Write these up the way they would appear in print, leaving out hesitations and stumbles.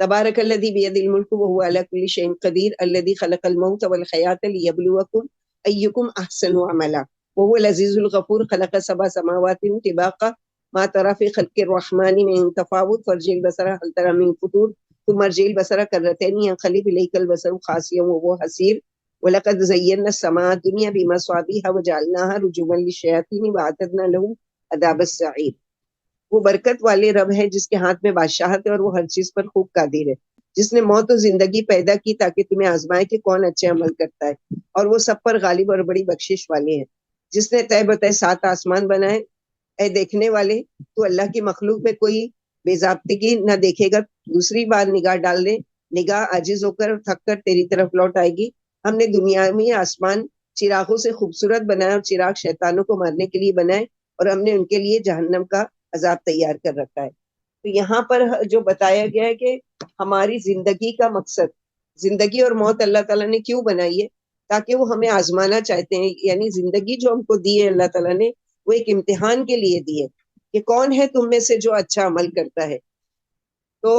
تبارک الذی بیدہ الملک وہو علی کل شیء قدیر الذی خلق الموت والحیاۃ لیبلوکم ایکم احسن عملا وهو العزیز الغفور خلق سبع سماوات طباقا ما ترى في خلق الرحمن من تفاوت فارجع البصر هل ترى من فطور ثم ارجع البصر كرتين ينقلب اليك البصر خاسئا وهو حسير ولقد زينا السماء الدنيا بمصابيح وجعلناها رجوما للشياطين واعتدنا لهم عذاب السعير. وہ برکت والے رب ہے جس کے ہاتھ میں بادشاہت ہے اور وہ ہر چیز پر خوب قادر ہے، جس نے موت و زندگی پیدا کی تاکہ تمہیں آزمائے کہ کون اچھے عمل کرتا ہے، اور وہ سب پر غالب اور بڑی بخشش والے ہیں. جس نے طے بتائے 7 آسمان بنائے، اے دیکھنے والے تو اللہ کی مخلوق میں کوئی بے ضابطگی نہ دیکھے گا. دوسری بار نگاہ ڈال دے، نگاہ عاجز ہو کر اور تھک کر تیری طرف لوٹ آئے گی. ہم نے دنیا میں آسمان چراغوں سے خوبصورت بنایا، اور چراغ شیطانوں کو مارنے کے لیے بنائے، اور ہم نے ان کے لیے جہنم کا عذاب تیار کر رکھا ہے. تو یہاں پر جو بتایا گیا ہے کہ ہماری زندگی کا مقصد، زندگی اور موت اللہ تعالیٰ نے کیوں بنائی ہے؟ تاکہ وہ ہمیں آزمانا چاہتے ہیں. یعنی زندگی جو ہم کو دی ہے اللہ تعالیٰ نے، وہ ایک امتحان کے لیے دی ہے کہ کون ہے تم میں سے جو اچھا عمل کرتا ہے. تو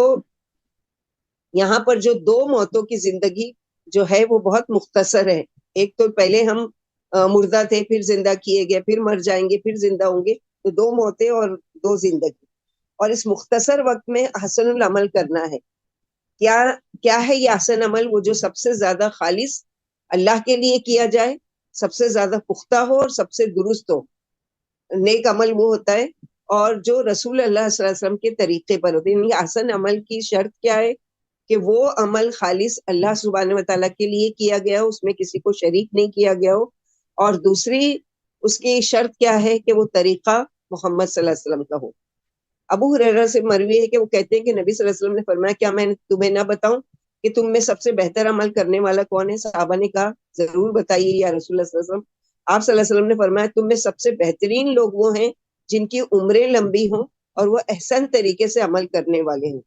یہاں پر جو 2 موتوں کی زندگی جو ہے وہ بہت مختصر ہے. ایک تو پہلے ہم مردہ تھے، پھر زندہ کیے گئے، پھر مر جائیں گے، پھر زندہ ہوں گے. تو 2 موتیں اور 2 زندگی، اور اس مختصر وقت میں حسن العمل کرنا ہے. کیا ہے یہ حسن عمل؟ وہ جو سب سے زیادہ خالص اللہ کے لیے کیا جائے، سب سے زیادہ پختہ ہو اور سب سے درست ہو. نیک عمل وہ ہوتا ہے اور جو رسول اللہ صلی اللہ علیہ وسلم کے طریقے پر ہوتے ہیں. حسن عمل کی شرط کیا ہے؟ کہ وہ عمل خالص اللہ سبحانہ و تعالیٰ کے لیے کیا گیا ہو، اس میں کسی کو شریک نہیں کیا گیا ہو. اور دوسری اس کی شرط کیا ہے؟ کہ وہ طریقہ محمد صلی اللہ علیہ وسلم کا ہو. ابو ہریرہ سے مروی ہے کہ وہ کہتے ہیں کہ نبی صلی اللہ علیہ وسلم نے فرمایا، کیا میں تمہیں نہ بتاؤں کہ تم میں سب سے بہتر عمل کرنے والا کون ہے؟ صحابہ نے کہا ضرور بتائیے یا رسول اللہ صلی اللہ علیہ وسلم. آپ صلی اللہ علیہ وسلم نے فرمایا، تم میں سب سے بہترین لوگ وہ ہیں جن کی عمریں لمبی ہوں اور وہ احسن طریقے سے عمل کرنے والے ہیں.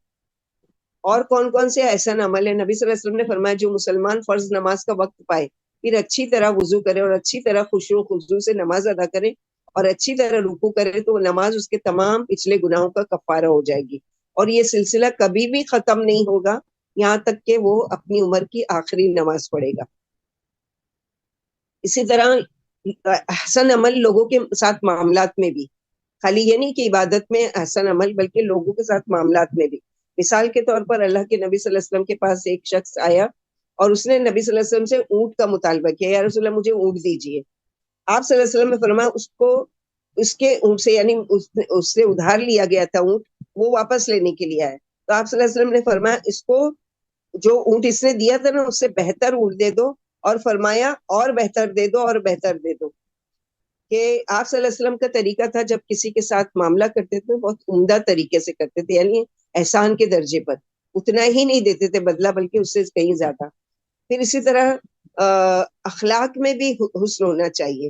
اور کون سے احسن عمل ہے؟ نبی صلی اللہ علیہ وسلم نے فرمایا، جو مسلمان فرض نماز کا وقت پائے، پھر اچھی طرح وضو کرے اور اچھی طرح خشوع و خضوع سے نماز ادا کرے اور اچھی طرح رکوع کرے، تو وہ نماز اس کے تمام پچھلے گناہوں کا کفارہ ہو جائے گی. اور یہ سلسلہ کبھی بھی ختم نہیں ہوگا یہاں تک کہ وہ اپنی عمر کی آخری نماز پڑھے گا. اسی طرح احسن عمل لوگوں کے ساتھ معاملات میں بھی، خالی یہ نہیں کہ عبادت میں احسن عمل، بلکہ لوگوں کے ساتھ معاملات میں بھی. مثال کے طور پر اللہ کے نبی صلی اللہ علیہ وسلم کے پاس ایک شخص آیا اور اس نے نبی صلی اللہ علیہ وسلم سے اونٹ کا مطالبہ کیا، یا رسول اللہ مجھے اونٹ دیجیے. آپ صلی اللہ علیہ وسلم نے فرمایا اس کو اس کے اونٹ سے، یعنی اس سے ادھار لیا گیا تھا اونٹ، وہ واپس لینے کے لیے آیا. تو آپ صلی اللہ علیہ وسلم نے فرمایا اس کو جو اونٹ اس نے دیا تھا نا، اس سے بہتر اونٹ دے دو، اور فرمایا اور بہتر دے دو اور بہتر دے دو. کہ آپ صلی اللہ علیہ وسلم کا طریقہ تھا جب کسی کے ساتھ معاملہ کرتے تھے بہت عمدہ طریقے سے کرتے تھے، یعنی احسان کے درجے پر، اتنا ہی نہیں دیتے تھے بدلہ بلکہ اس سے کہیں زیادہ. پھر اسی طرح اخلاق میں بھی حسن ہونا چاہیے.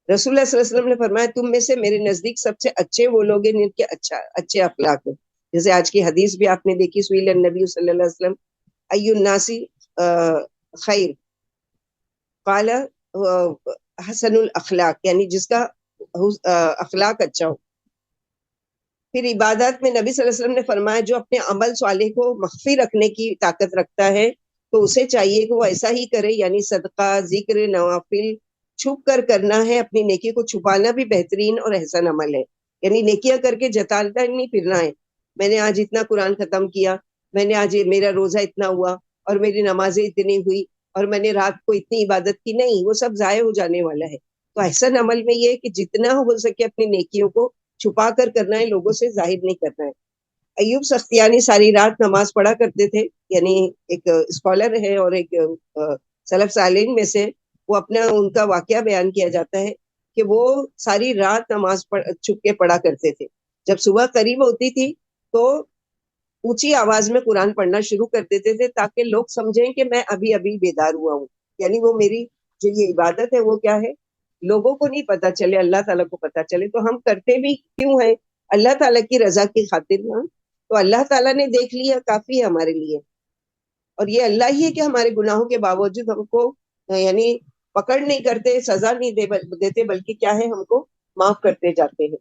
رسول اللہ صلی اللہ علیہ وسلم نے فرمایا، تم میں سے میرے نزدیک سب سے اچھے وہ لوگ ہیں جن کے اچھے اخلاق ہیں. جیسے آج کی حدیث بھی آپ نے دیکھی، سئل النبی صلی اللہ علیہ وسلم ای الناس خیر قال حسن الاخلاق، یعنی جس کا اخلاق اچھا ہو. پھر عبادات میں نبی صلی اللہ علیہ وسلم نے فرمایا، جو اپنے عمل صالح کو مخفی رکھنے کی طاقت رکھتا ہے تو اسے چاہیے کہ وہ ایسا ہی کرے، یعنی صدقہ، ذکر، نوافل چھپ کر کرنا ہے. اپنی نیکی کو چھپانا بھی بہترین اور احسن عمل ہے. یعنی نیکیاں کر کے جتاتا نہیں پھرنا ہے، میں نے آج اتنا قرآن ختم کیا، میں نے آج میرا روزہ اتنا ہوا اور میری نمازیں اتنی ہوئی اور میں نے رات کو اتنی عبادت کی. نہیں، وہ سب ضائع ہو جانے والا ہے. تو احسن عمل میں یہ ہے کہ جتنا ہو سکے اپنی نیکیوں کو چھپا کر کرنا ہے، لوگوں سے ظاہر نہیں کرنا ہے. ایوب سختیانی ساری رات نماز پڑھا کرتے تھے، یعنی ایک اسکالر ہے اور ایک سلف صالحین میں سے وہ اپنا ان کا واقعہ بیان کیا جاتا ہے کہ وہ ساری رات نماز چھپ کے پڑھا کرتے تھے. جب صبح قریب ہوتی تھی تو اونچی آواز میں قرآن پڑھنا شروع کر دیتے تھے تاکہ لوگ سمجھیں کہ میں ابھی ابھی بیدار ہوا ہوں. یعنی وہ میری جو یہ عبادت ہے وہ کیا ہے، لوگوں کو نہیں پتا چلے، اللہ تعالیٰ کو پتا چلے. تو ہم کرتے بھی کیوں ہیں؟ اللہ تعالیٰ کی رضا کی خاطر. تو اللہ تعالیٰ نے دیکھ لیا، کافی ہے ہمارے لیے. اور یہ اللہ ہی ہے کہ ہمارے گناہوں کے باوجود ہم کو یعنی پکڑ نہیں کرتے، سزا نہیں دیتے، بلکہ کیا ہے، ہم کو معاف کرتے جاتے ہیں.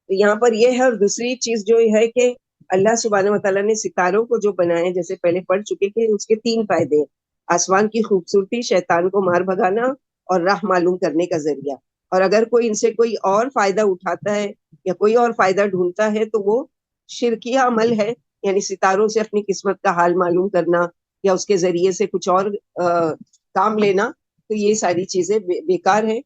تو یہاں پر یہ ہے. اور دوسری چیز جو ہے کہ اللہ سبحانہ و تعالیٰ نے ستاروں کو جو بنائے، جیسے پہلے پڑھ چکے کہ اس کے 3 فائدے ہیں: آسمان کی خوبصورتی، شیطان کو مار بھگانا، اور راہ معلوم کرنے کا ذریعہ۔ اور اگر کوئی ان سے کوئی اور فائدہ اٹھاتا ہے یا کوئی اور فائدہ ڈھونڈتا ہے تو وہ شرکیہ عمل ہے، یعنی ستاروں سے اپنی قسمت کا حال معلوم کرنا یا اس کے ذریعے سے کچھ اور کام لینا، تو یہ ساری چیزیں بیکار ہے۔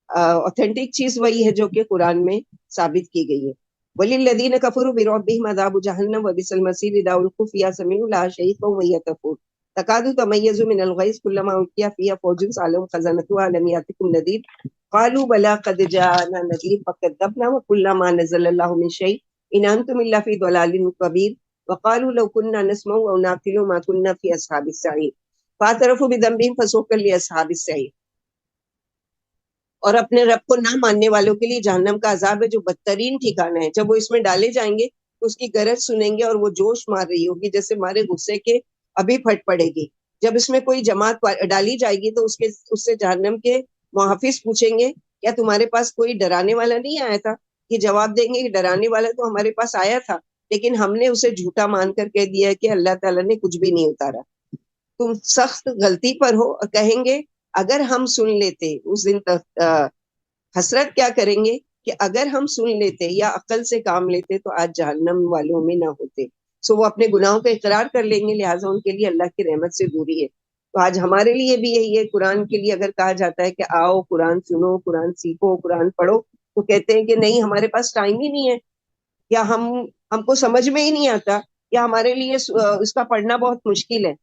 اوتھینٹک چیز وہی ہے جو کہ قرآن میں ثابت کی گئی ہے۔ وَلِلَّذِينَ كَفَرُوا بِرَبِّهِمْ عَذَابُ جَهَنَّمَ وَبِئْسَ الْمَصِيرُ إِذَا أُلْقُوا فِيهَا سَمِعُوا لَهَا شَهِيقًا وَهِيَ تَفُورُ تَكَادُ تَمَيَّزُ مِنَ الْغَيْظِ كُلَّمَا أُلْقِيَ فِيهَا فَوْجٌ سَأَلَهُمْ خَزَنَتُهَا أَلَمْ يَأْتِكُمْ نَذِيرٌ قَالُوا بَلَىٰ قَدْ جَاءَنَا نَذِيرٌ فَكَذَّبْنَا وَقُلْنَا مَا نَزَّلَ اللَّهُ مِن شَيْءٍ إِنْ أَنتُمْ إِلَّا فِي ضَلَالٍ كَبِيرٍ وَقَالُوا لَوْ كُنَّا نَسْمَعُ أَوْ نَعْقِلُ مَا كُنَّا فِي أَصْحَابِ السَّعِيرِ فَاعْتَرَفُوا بِذَنبِهِمْ فَسُحْقًا لِّأَصْحَابِ السَّعِيرِ۔ اور اپنے رب کو نہ ماننے والوں کے لیے جہنم کا عذاب ہے جو بدترین ٹھکانہ ہے۔ جب وہ اس میں ڈالے جائیں گے تو اس کی گرج سنیں گے اور وہ جوش مار رہی ہوگی جیسے مارے غصے کے ابھی پھٹ پڑے گی۔ جب اس میں کوئی جماعت ڈالی جائے گی تو اس سے جہنم کے محافظ پوچھیں گے کیا تمہارے پاس کوئی ڈرانے والا نہیں آیا تھا؟ یہ جواب دیں گے کہ ڈرانے والا تو ہمارے پاس آیا تھا، لیکن ہم نے اسے جھوٹا مان کر کہہ دیا کہ اللہ تعالیٰ نے کچھ بھی نہیں اتارا۔ تم سخت غلطی پر ہو۔ اور کہیں گے اگر ہم سن لیتے، اس دن حسرت کیا کریں گے کہ اگر ہم سن لیتے یا عقل سے کام لیتے تو آج جہنم والوں میں نہ ہوتے۔ سو وہ اپنے گناہوں کا اقرار کر لیں گے، لہٰذا ان کے لیے اللہ کی رحمت سے دوری ہے۔ تو آج ہمارے لیے بھی یہی ہے، قرآن کے لیے اگر کہا جاتا ہے کہ آؤ قرآن سنو، قرآن سیکھو، قرآن پڑھو، تو کہتے ہیں کہ نہیں ہمارے پاس ٹائم ہی نہیں ہے، یا ہم کو سمجھ میں ہی نہیں آتا، یا ہمارے لیے اس کا پڑھنا بہت مشکل ہے۔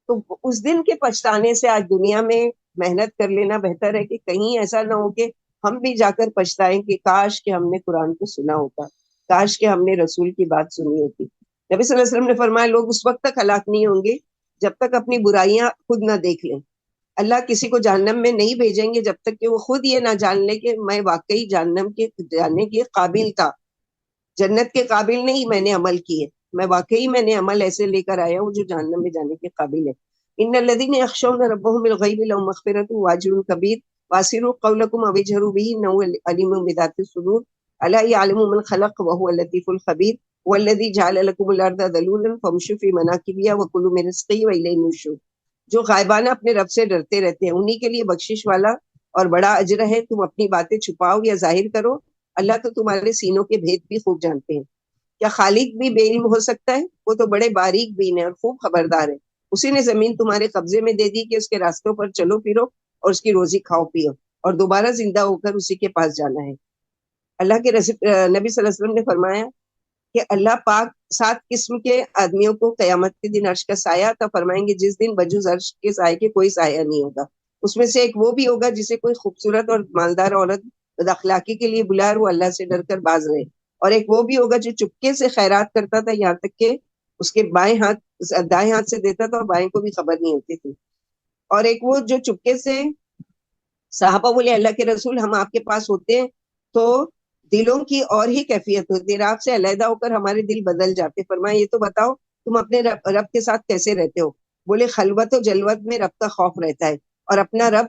تو اس دن کے پچھتانے سے آج دنیا میں محنت کر لینا بہتر ہے کہ کہیں ایسا نہ ہو کہ ہم بھی جا کر پچھتائیں کہ کاش کہ ہم نے قرآن کو سنا ہوتا، کاش کہ ہم نے رسول کی بات سنی ہوتی۔ نبی صلی اللہ علیہ وسلم نے فرمایا لوگ اس وقت تک ہلاک نہیں ہوں گے جب تک اپنی برائیاں خود نہ دیکھ لیں۔ اللہ کسی کو جہنم میں نہیں بھیجیں گے جب تک کہ وہ خود یہ نہ جان لے کہ میں واقعی جہنم کے جانے کے قابل تھا، جنت کے قابل نہیں میں نے عمل کیے، میں نے عمل ایسے لے کر آیا ہوں جو جہنم میں جانے کے قابل ہے۔ ان الذين يخشون ربهم بالغیب لهم مغفرة واجر کبیر واسروا قولكم او اجهروا به انه علیم بذات الصدور الا يعلم من خلق وهو اللطيف الخبير والذي جعل لكم الارض ذلولا فامشوا في مناكبها وكلوا من رزقه واليه النشور۔ جو غائبانہ اپنے رب سے ڈرتے رہتے ہیں انہی کے لیے بخشش والا اور بڑا اجر ہے۔ تم اپنی باتیں چھپاؤ یا ظاہر کرو، اللہ تو تمہارے سینوں کے بھید بھی خوب جانتے ہیں۔ کیا خالق بھی بے علم ہو سکتا ہے؟ وہ تو بڑے باریک بین ہے اور خوب خبردار ہے۔ اسی نے زمین تمہارے قبضے میں دے دی کہ اس کے راستوں پر چلو پھرو اور اس کی روزی کھاؤ پیو اور دوبارہ زندہ ہو کر اسی کے پاس جانا ہے۔ اللہ کے نبی صلی اللہ علیہ وسلم نے فرمایا کہ اللہ پاک 7 قسم کے آدمیوں کو قیامت کے دن عرش کا سایہ عطا فرمائیں گے جس دن بجز عرش کے سائے کے کوئی سایہ نہیں ہوگا۔ اس میں سے ایک وہ بھی ہوگا جسے کوئی خوبصورت اور مالدار عورت بد اخلاقی کے لیے بلا وہ اللہ سے ڈر کر باز رہے، اور ایک وہ بھی ہوگا جو چپکے سے خیرات کرتا تھا یہاں تک کہ اس کے دائیں ہاتھ سے دیتا تھا اور بائیں کو بھی خبر نہیں ہوتی تھی، اور ایک وہ جو چپکے سے صحابہ بولے اللہ کے رسول ہم آپ کے پاس ہوتے ہیں تو دلوں کی اور ہی کیفیت ہوتی ہے، آپ سے علیحدہ ہو کر ہمارے دل بدل جاتے۔ فرمایا یہ تو بتاؤ تم اپنے رب کے ساتھ کیسے رہتے ہو؟ بولے خلوت و جلوت میں رب کا خوف رہتا ہے اور اپنا رب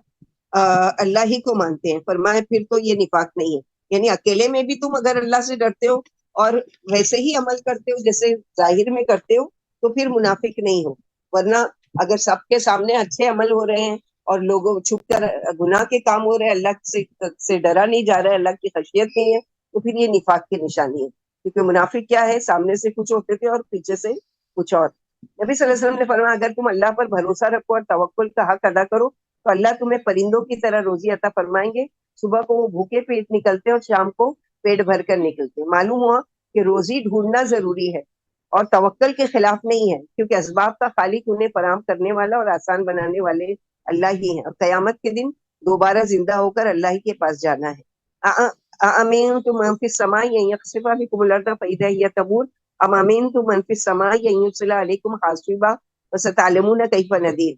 اللہ ہی کو مانتے ہیں۔ فرمایا پھر تو یہ نفاق نہیں ہے، یعنی اکیلے میں بھی تم اگر اللہ سے ڈرتے ہو اور ویسے ہی عمل کرتے ہو جیسے ظاہر میں کرتے ہو تو پھر منافق نہیں ہو، ورنہ اگر سب کے سامنے اچھے عمل ہو رہے ہیں اور لوگوں چھپ کر گناہ کے کام ہو رہے ہیں، اللہ سے ڈرا نہیں جا رہا ہے، اللہ کی خشیت نہیں ہے، تو پھر یہ نفاق کی نشانی ہے۔ کیونکہ منافق کیا ہے، سامنے سے کچھ ہوتے تھے اور پیچھے سے کچھ اور۔ نبی صلی اللہ علیہ وسلم نے فرمایا اگر تم اللہ پر بھروسہ رکھو اور توکل کا حق ادا کرو تو اللہ تمہیں پرندوں کی طرح روزی عطا فرمائیں گے، صبح کو وہ بھوکے پیٹ نکلتے اور شام کو پیٹ بھر کر نکلتے۔ معلوم ہوا کہ روزی ڈھونڈنا ضروری ہے اور توکل کے خلاف نہیں ہے، کیونکہ اسباب کا خالق انہیں فراہم کرنے والا اور آسان بنانے والے اللہ ہی ہیں، اور قیامت کے دن دوبارہ زندہ ہو کر اللہ ہی کے پاس جانا ہے۔ أأمنتم من في السماء أن يخسف بكم الأرض فإذا هي تمور أم أمنتم من في السماء أن يرسل عليكم حاصبا فستعلمون كيف نذير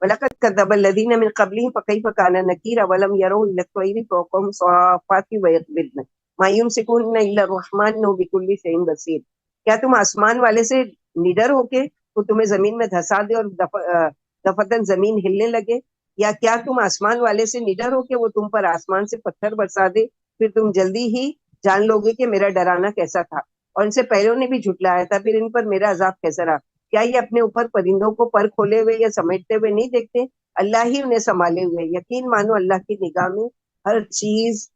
ولقد كذب الذين من قبلهم فكيف كان نكير ولم يروا إلا الطير فوقهم صافات ويقبضن ما يمسكون إلا الرحمن إنه بكل شيء بصير۔ کیا تم آسمان والے سے نڈر ہو کے وہ تمہیں زمین میں دھسا دے اور دفتن زمین ہلنے لگے، یا کیا تم آسمان والے سے نڈر ہو کہ وہ تم پر آسمان سے پتھر برسا دے، پھر تم جلدی ہی جان لو گے کہ میرا ڈرانا کیسا تھا۔ اور ان سے پہلوں نے بھی جھٹلایا تھا، پھر ان پر میرا عذاب کیسا رہا۔ کیا یہ اپنے اوپر پرندوں کو پر کھولے ہوئے یا سمیٹتے ہوئے نہیں دیکھتے؟ اللہ ہی انہیں سنبھالے ہوئے۔ یقین مانو اللہ کی نگاہ میں ہر چیز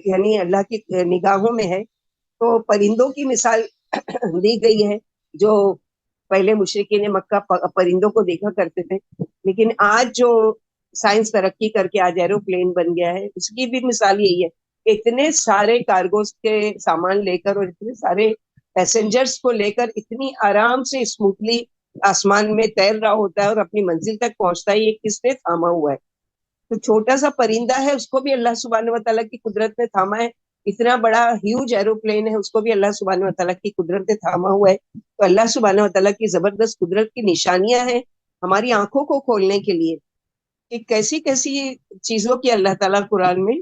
یعنی اللہ کی نگاہوں میں ہے۔ تو پرندوں کی مثال دی گئی ہے، جو پہلے مشرکین مکہ پرندوں کو دیکھا کرتے تھے، لیکن آج جو سائنس ترقی کر کے آج ایروپلین بن گیا ہے، اس کی بھی مثال یہی ہے کہ اتنے سارے کارگوز کے سامان لے کر اور اتنے سارے پیسنجرز کو لے کر اتنی آرام سے اسموتھلی آسمان میں تیر رہا ہوتا ہے اور اپنی منزل تک پہنچتا ہے۔ یہ کس نے تھاما ہوا ہے؟ تو چھوٹا سا پرندہ ہے، اس کو بھی اللہ سبحانہ و تعالیٰ کی قدرت نے تھاما ہے۔ اتنا بڑا ہیوج ایروپلین ہے، اس کو بھی اللہ سبحانہ و تعالیٰ کی قدرت نے تھاما ہوا ہے۔ تو اللہ سبحانہ و تعالیٰ کی زبردست قدرت کی نشانیاں ہیں ہماری آنکھوں کو کھولنے کے لیے کہ کیسی کیسی چیزوں کی اللہ تعالیٰ قرآن میں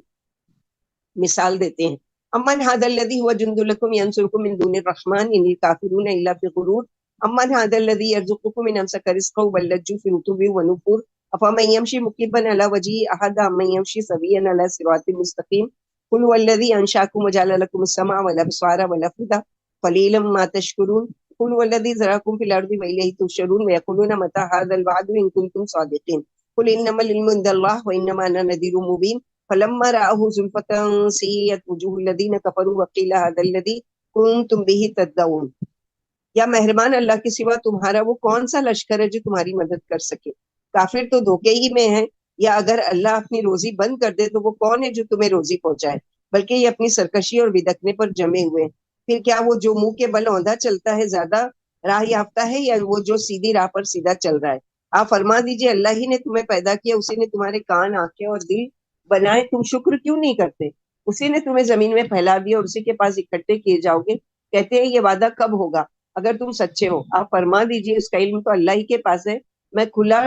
مثال دیتے ہیں۔ امن هذا الذي هو جند لكم ينصركم من دون الرحمن ان الكافرون الا في غرور امن هذا الذي يرزقكم من امسك رزقه بل لجوا في عتو ونفور افمن يمشي مكبا على وجهه احد امن يمشي سويا على صراط مستقيم قل هو الذي انشاكم وجعل لكم السمع والابصار والافئده قليلا ما تشكرون قل هو الذي زرعكم في الارض واليه تحشرون ويقولون متى هذا الوعد ان كنتم صادقين قل انما العلم عند الله وانما انا نذير مبين فلما رأوه زلفة سيئت وجوه الذين كفروا وقيل هذا الذي كنتم به تدعون۔ یا مہربان اللہ کے سوا تمہارا وہ کون سا لشکر ہے جو تمہاری مدد کر سکے؟ کافر تو دھوکے ہی میں ہے، یا اگر اللہ اپنی روزی بند کر دے تو وہ کون ہے جو تمہیں روزی پہنچائے؟ بلکہ یہ اپنی سرکشی اور بدکنے پر جمے ہوئے ہیں۔ پھر کیا وہ جو منہ کے بل اوندھا چلتا ہے زیادہ راہ یافتہ ہے، یا وہ جو سیدھی راہ پر سیدھا چل رہا ہے؟ آپ فرما دیجئے اللہ ہی نے تمہیں پیدا کیا، اسی نے تمہارے کان، آنکھیں اور دل بنائے، تم شکر کیوں نہیں کرتے؟ اسی نے تمہیں زمین میں پھیلا دیا اور اسی کے پاس اکٹھے کیے جاؤ گے۔ کہتے ہیں یہ وعدہ کب ہوگا اگر تم سچے ہو؟ آپ فرما دیجئے اس کا علم تو اللہ ہی کے پاس ہے، میں کھلا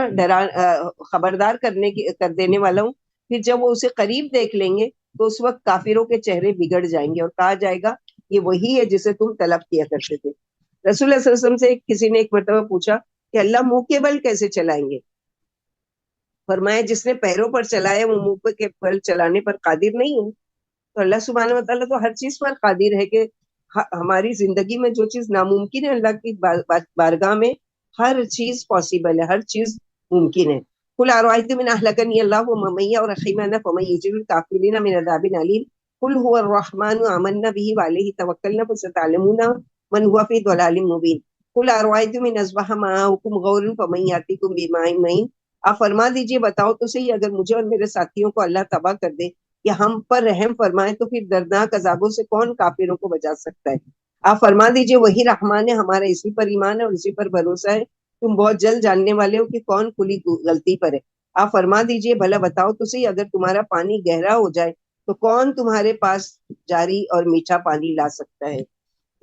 خبردار کر دینے والا ہوں۔ پھر جب وہ اسے قریب دیکھ لیں گے تو اس وقت کافروں کے چہرے بگڑ جائیں گے اور کہا جائے گا یہ وہی ہے جسے تم طلب کیا کرتے تھے۔ رسول اللہ صلی اللہ علیہ وسلم سے کسی نے ایک مرتبہ پوچھا کہ اللہ منہ کے بل کیسے چلائیں گے؟ فرمایا جس نے پیروں پر چلایا وہ منہ کے بل چلانے پر قادر نہیں ہے۔ تو اللہ سبحانہ و تعالیٰ تو ہر چیز پر قادر ہے کہ ہماری زندگی میں جو چیز ناممکن ہے اللہ کی بارگاہ میں ہر چیز پاسبل ہے، ہر چیز ممکن ہے۔ قل ارأيتم من اهلكني الله ومن معي ورحمنا فمن يجير الكافرين من عذاب أليم قل هو الرحمن آمنا به وعليه توكلنا فستعلمون من هو في ضلال مبين قل ارأيتم من اصبح ماؤكم غورا فمن يأتيكم بماء معين۔ آپ فرما دیجئے بتاؤ تو صحیح، اگر مجھے اور میرے ساتھیوں کو اللہ تباہ کر دے یا ہم پر رحم فرمائے تو پھر دردناک عذابوں سے کون کافروں کو بچا سکتا ہے؟ آپ فرما دیجئے وہی رحمان ہے، ہمارا اسی پر ایمان ہے اور اسی پر بھروسہ ہے، تم بہت جلد جاننے والے ہو کہ کون کھلی غلطی پر ہے۔ آپ فرما دیجئے بھلا بتاؤ تو صحیح، اگر تمہارا پانی گہرا ہو جائے تو کون تمہارے پاس جاری اور میٹھا پانی لا سکتا ہے؟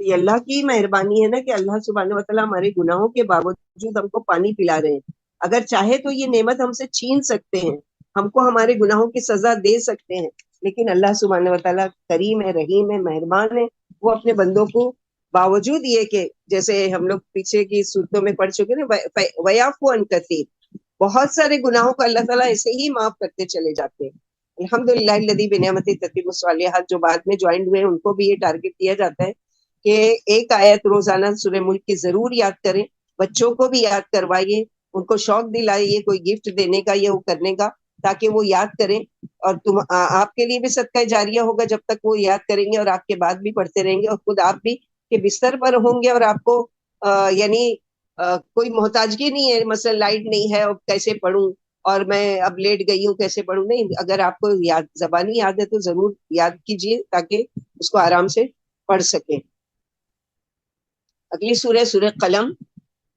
یہ اللہ کی مہربانی ہے نا کہ اللہ سبحانہ وتعالیٰ ہمارے گناہوں کے باوجود ہم کو پانی پلا رہے ہیں۔ اگر چاہے تو یہ نعمت ہم سے چھین سکتے ہیں، ہم کو ہمارے گناہوں کی سزا دے سکتے ہیں، لیکن اللہ سبحانہ وتعالیٰ کریم ہے، رحیم ہے، مہربان ہے۔ وہ اپنے بندوں کو باوجود یہ کہ جیسے ہم لوگ پیچھے کی صورتوں میں پڑھ چکے نا، وَيَعْفُو عَنْ كَثِيرٍ، بہت سارے گناہوں کو اللہ تعالیٰ ایسے ہی معاف کرتے چلے جاتے ہیں۔ الحمدللہ الذی بنعمتہ تتم الصالحات، جو بعد میں جوائنڈ ہوئے ان کو بھی یہ ٹارگٹ دیا جاتا ہے کہ ایک آیت روزانہ سورہ ملک کی ضرور یاد کریں، بچوں کو بھی یاد کروائیے، ان کو شوق دلائیے کوئی گفٹ دینے کا یا وہ کرنے کا، تاکہ وہ یاد کریں، اور آپ کے لیے بھی صدقہ جاریہ ہوگا جب تک وہ یاد کریں گے، اور آپ کے بعد بھی پڑھتے رہیں گے، اور خود آپ بھی کہ بستر پر ہوں گے اور آپ کو یعنی کوئی محتاجگی نہیں ہے، مثلا لائٹ نہیں ہے اور کیسے پڑھوں اور میں اب لیٹ گئی ہوں کیسے پڑھوں، نہیں، اگر آپ کو زبانی یاد ہے تو ضرور یاد کیجئے تاکہ اس کو آرام سے پڑھ سکیں۔ اگلی سورہ قلم۔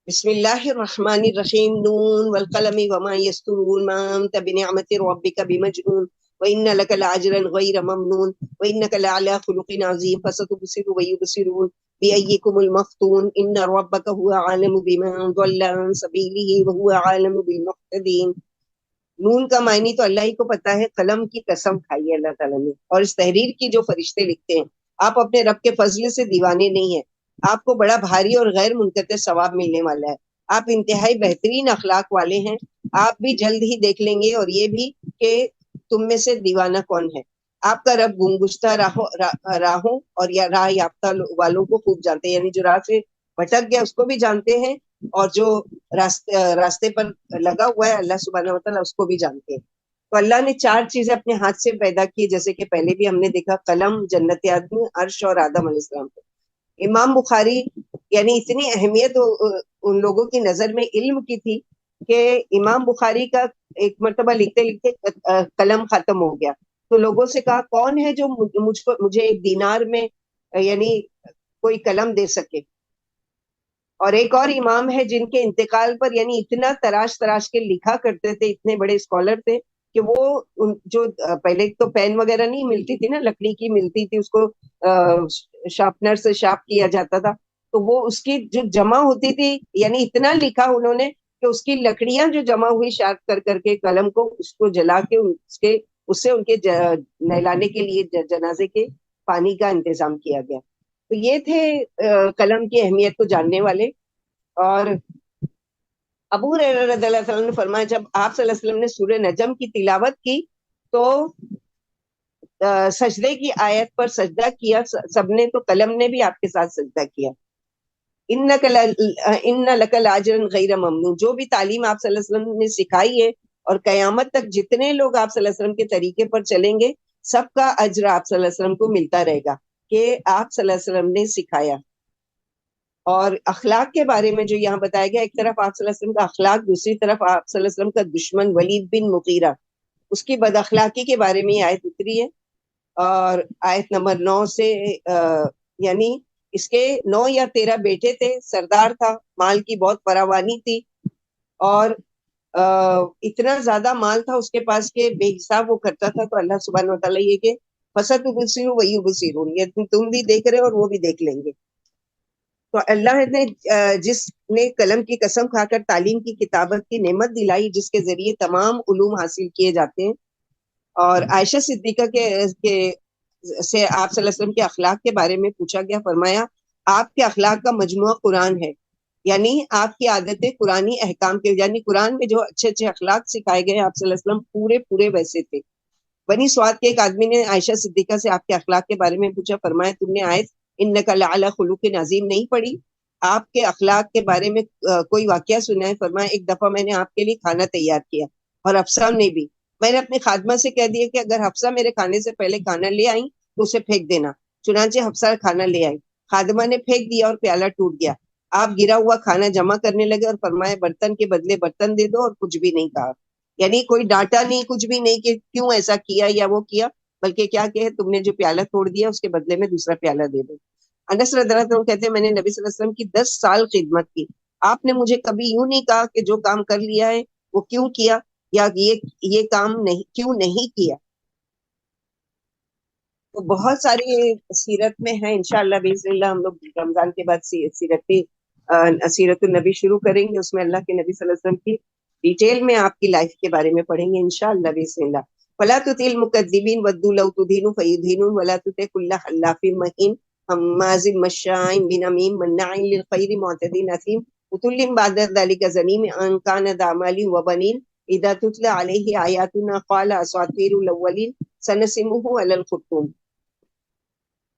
بسم اللہ الرحمن الرحیم، نون والقلم وما یسطرون، ما انت بنعمت ربک بمجنون، وان لک لاجرا غیر ممنون، وانک لعلی خلق عظیم، فستبصر ویبصرون بأیکم المفتون، ان ربک هو عالم بمن ضل عن سبیلہ وهو عالم بالمهتدین۔ نون کا معنی تو اللہ ہی کو پتا ہے، قلم کی قسم کھائی ہے اللہ تعالیٰ نے، اور اس تحریر کی جو فرشتے لکھتے ہیں، آپ اپنے رب کے فضل سے دیوانے نہیں ہیں، آپ کو بڑا بھاری اور غیر منقطع ثواب ملنے والا ہے، آپ انتہائی بہترین اخلاق والے ہیں، آپ بھی جلد ہی دیکھ لیں گے، اور یہ بھی کہ تم میں سے دیوانہ کون ہے۔ آپ کا رب گمگشتہ راہوں اور یا راہ یافتہ والوں کو خوب جانتے ہیں، یعنی جو راہ سے بھٹک گیا اس کو بھی جانتے ہیں، اور جو راستے پر لگا ہوا ہے اللہ سبحانہ و تعالیٰ اس کو بھی جانتے ہیں۔ تو اللہ نے 4 چیزیں اپنے ہاتھ سے پیدا کی، جیسے کہ پہلے بھی ہم نے دیکھا، قلم، جنت آدمی، عرش اور آدم علیہ السلام کو۔ امام بخاری یعنی اتنی اہمیت ان لوگوں کی نظر میں علم کی تھی کہ امام بخاری کا ایک مرتبہ لکھتے لکھتے قلم ختم ہو گیا، تو لوگوں سے کہا کون ہے جو مجھے 1 دینار میں یعنی کوئی قلم دے سکے۔ اور ایک اور امام ہے جن کے انتقال پر یعنی اتنا تراش تراش کے لکھا کرتے تھے، اتنے بڑے اسکالر تھے کہ وہ جو پہلے تو پین وغیرہ نہیں ملتی تھی نا، لکڑی کی ملتی تھی، اس کو شارپنر سے شارپ کیا جاتا تھا، تو وہ اس کی جو جمع ہوتی تھی، یعنی اتنا لکھا انہوں نے کہ اس کی لکڑیاں جو جمع ہوئی شارپ کر کر کے قلم کو، اس کو جلا کے اس سے ان کے نہلانے کے لیے جنازے کے پانی کا انتظام کیا گیا۔ تو یہ تھے قلم کی اہمیت کو جاننے والے۔ اور ابو ہریرہ رضی اللہ عنہ نے فرمایا جب آپ صلی اللہ علیہ وسلم نے سورہ نجم کی تلاوت کی تو سجدے کی آیت پر سجدہ کیا سب نے، تو قلم نے بھی آپ کے ساتھ سجدہ کیا۔ ان لک لاجرا غیر ممنون، جو بھی تعلیم آپ صلی اللہ علیہ وسلم نے سکھائی ہے اور قیامت تک جتنے لوگ آپ صلی اللہ علیہ وسلم کے طریقے پر چلیں گے سب کا اجر آپ صلی اللہ علیہ وسلم کو ملتا رہے گا کہ آپ صلی اللہ علیہ وسلم نے سکھایا۔ اور اخلاق کے بارے میں جو یہاں بتایا گیا، ایک طرف آپ صلی اللہ علیہ وسلم کا اخلاق، دوسری طرف آپ صلی اللہ علیہ وسلم کا دشمن ولید بن مغیرہ، اس کی بد اخلاقی کے بارے میں یہ آیت اتری ہے۔ اور آیت نمبر 9 سے یعنی اس کے 9 یا 13 بیٹے تھے، سردار تھا، مال کی بہت فراوانی تھی، اور اتنا زیادہ مال تھا اس کے پاس کہ بے حساب وہ کرتا تھا۔ تو اللہ سبحانہ و تعالیٰ یہ کہ فَسَتُبْصِرُ وَيُبْصِرُونَ، یہ تم بھی دیکھ رہے اور وہ بھی دیکھ لیں گے۔ تو اللہ نے جس نے قلم کی قسم کھا کر تعلیم کی کتابت کی نعمت دلائی، جس کے ذریعے تمام علوم حاصل کیے جاتے ہیں، اور عائشہ صدیقہ سے آپ صلی اللہ علیہ وسلم کے اخلاق کے بارے میں پوچھا گیا، فرمایا آپ کے اخلاق کا مجموعہ قرآن ہے، یعنی آپ کی عادتیں قرآنی احکام کے، یعنی قرآن میں جو اچھے اچھے اخلاق سکھائے گئے آپ صلی اللہ علیہ وسلم پورے پورے ویسے تھے۔ بنی سواد کے ایک آدمی نے عائشہ صدیقہ سے آپ کے اخلاق کے بارے میں پوچھا، فرمایا تم نے آیت انک لعلی خلق عظیم نہیں پڑھی؟ آپ کے اخلاق کے بارے میں کوئی واقعہ سنا ہے؟ فرمایا ایک دفعہ میں نے آپ کے لیے کھانا تیار کیا، اور حفصہ نے بھی، میں نے اپنی خادمہ سے کہہ دیا کہ اگر حفصہ میرے کھانے سے پہلے کھانا لے آئی تو اسے پھینک دینا، چنانچہ حفصہ کھانا لے آئی، خادمہ نے پھینک دیا اور پیالہ ٹوٹ گیا، آپ گرا ہوا کھانا جمع کرنے لگے اور فرمایا برتن کے بدلے برتن دے دو، اور کچھ بھی نہیں کہا، یعنی کوئی ڈانٹا نہیں، کچھ بھی نہیں کہ کیوں ایسا کیا یا وہ کیا، بلکہ کیا کہ تم نے جو پیالہ توڑ دیا اس کے بدلے میں دوسرا پیالہ دے دو۔ انس رضی اللہ عنہ کہتے ہیں میں نے نبی صلی اللہ علیہ وسلم کی 10 سال خدمت کی، آپ نے مجھے کبھی یوں نہیں کہا کہ جو کام کر لیا ہے وہ کیوں کیا، یا یہ کام نہیں کیوں نہیں کیا۔ تو بہت ساری سیرت میں ہیں، انشاءاللہ باذن اللہ ہم لوگ رمضان کے بعد سیرت النبی شروع کریں گے، اس میں اللہ کے نبی صلی اللہ علیہ وسلم کی ڈیٹیل میں آپ کی لائف کے بارے میں پڑھیں گے انشاءاللہ باذن اللہ۔ فلا تطع المکذبین ودوا لو تدہن فیدہنون ولا تطع کل حلاف مہین ہماز مشاء بنمیم مناع للخیر معتد اثیم عتل بعد ذلک زنیم ان کان ذا مال وبنین اذا تتلی علیہ آیاتنا قال اساطیر الاولین سنسمہ علی الخرطوم۔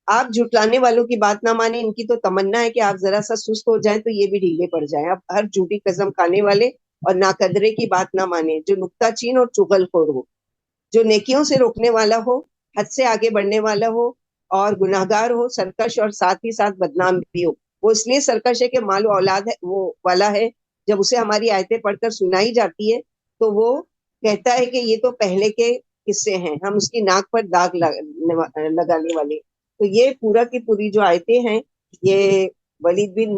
آپ جھٹلانے والوں کی بات نہ مانیں، ان کی تو تمنا ہے کہ آپ ذرا سا سست ہو جائیں تو یہ بھی ڈھیلے پڑ جائیں۔ اب ہر جھوٹی قسم کھانے والے اور ناقدرے کی بات نہ مانیں، جو نکتہ چین اور چغل خور ہو، جو نیکیوں سے روکنے والا ہو، حد سے آگے بڑھنے والا ہو اور گناہگار ہو، سرکش اور ساتھ ہی ساتھ بدنام بھی ہو۔ وہ اس لیے سرکش ہے کہ مال و اولاد ہے وہ والا ہے، جب اسے ہماری آیتیں پڑھ کر سنائی جاتی ہے تو وہ کہتا ہے کہ یہ تو پہلے کے قصے ہیں، ہم اس کی ناک پر داغ لگانے والے۔ تو یہ پورا کی پوری جو آیتیں ہیں یہ ولید بن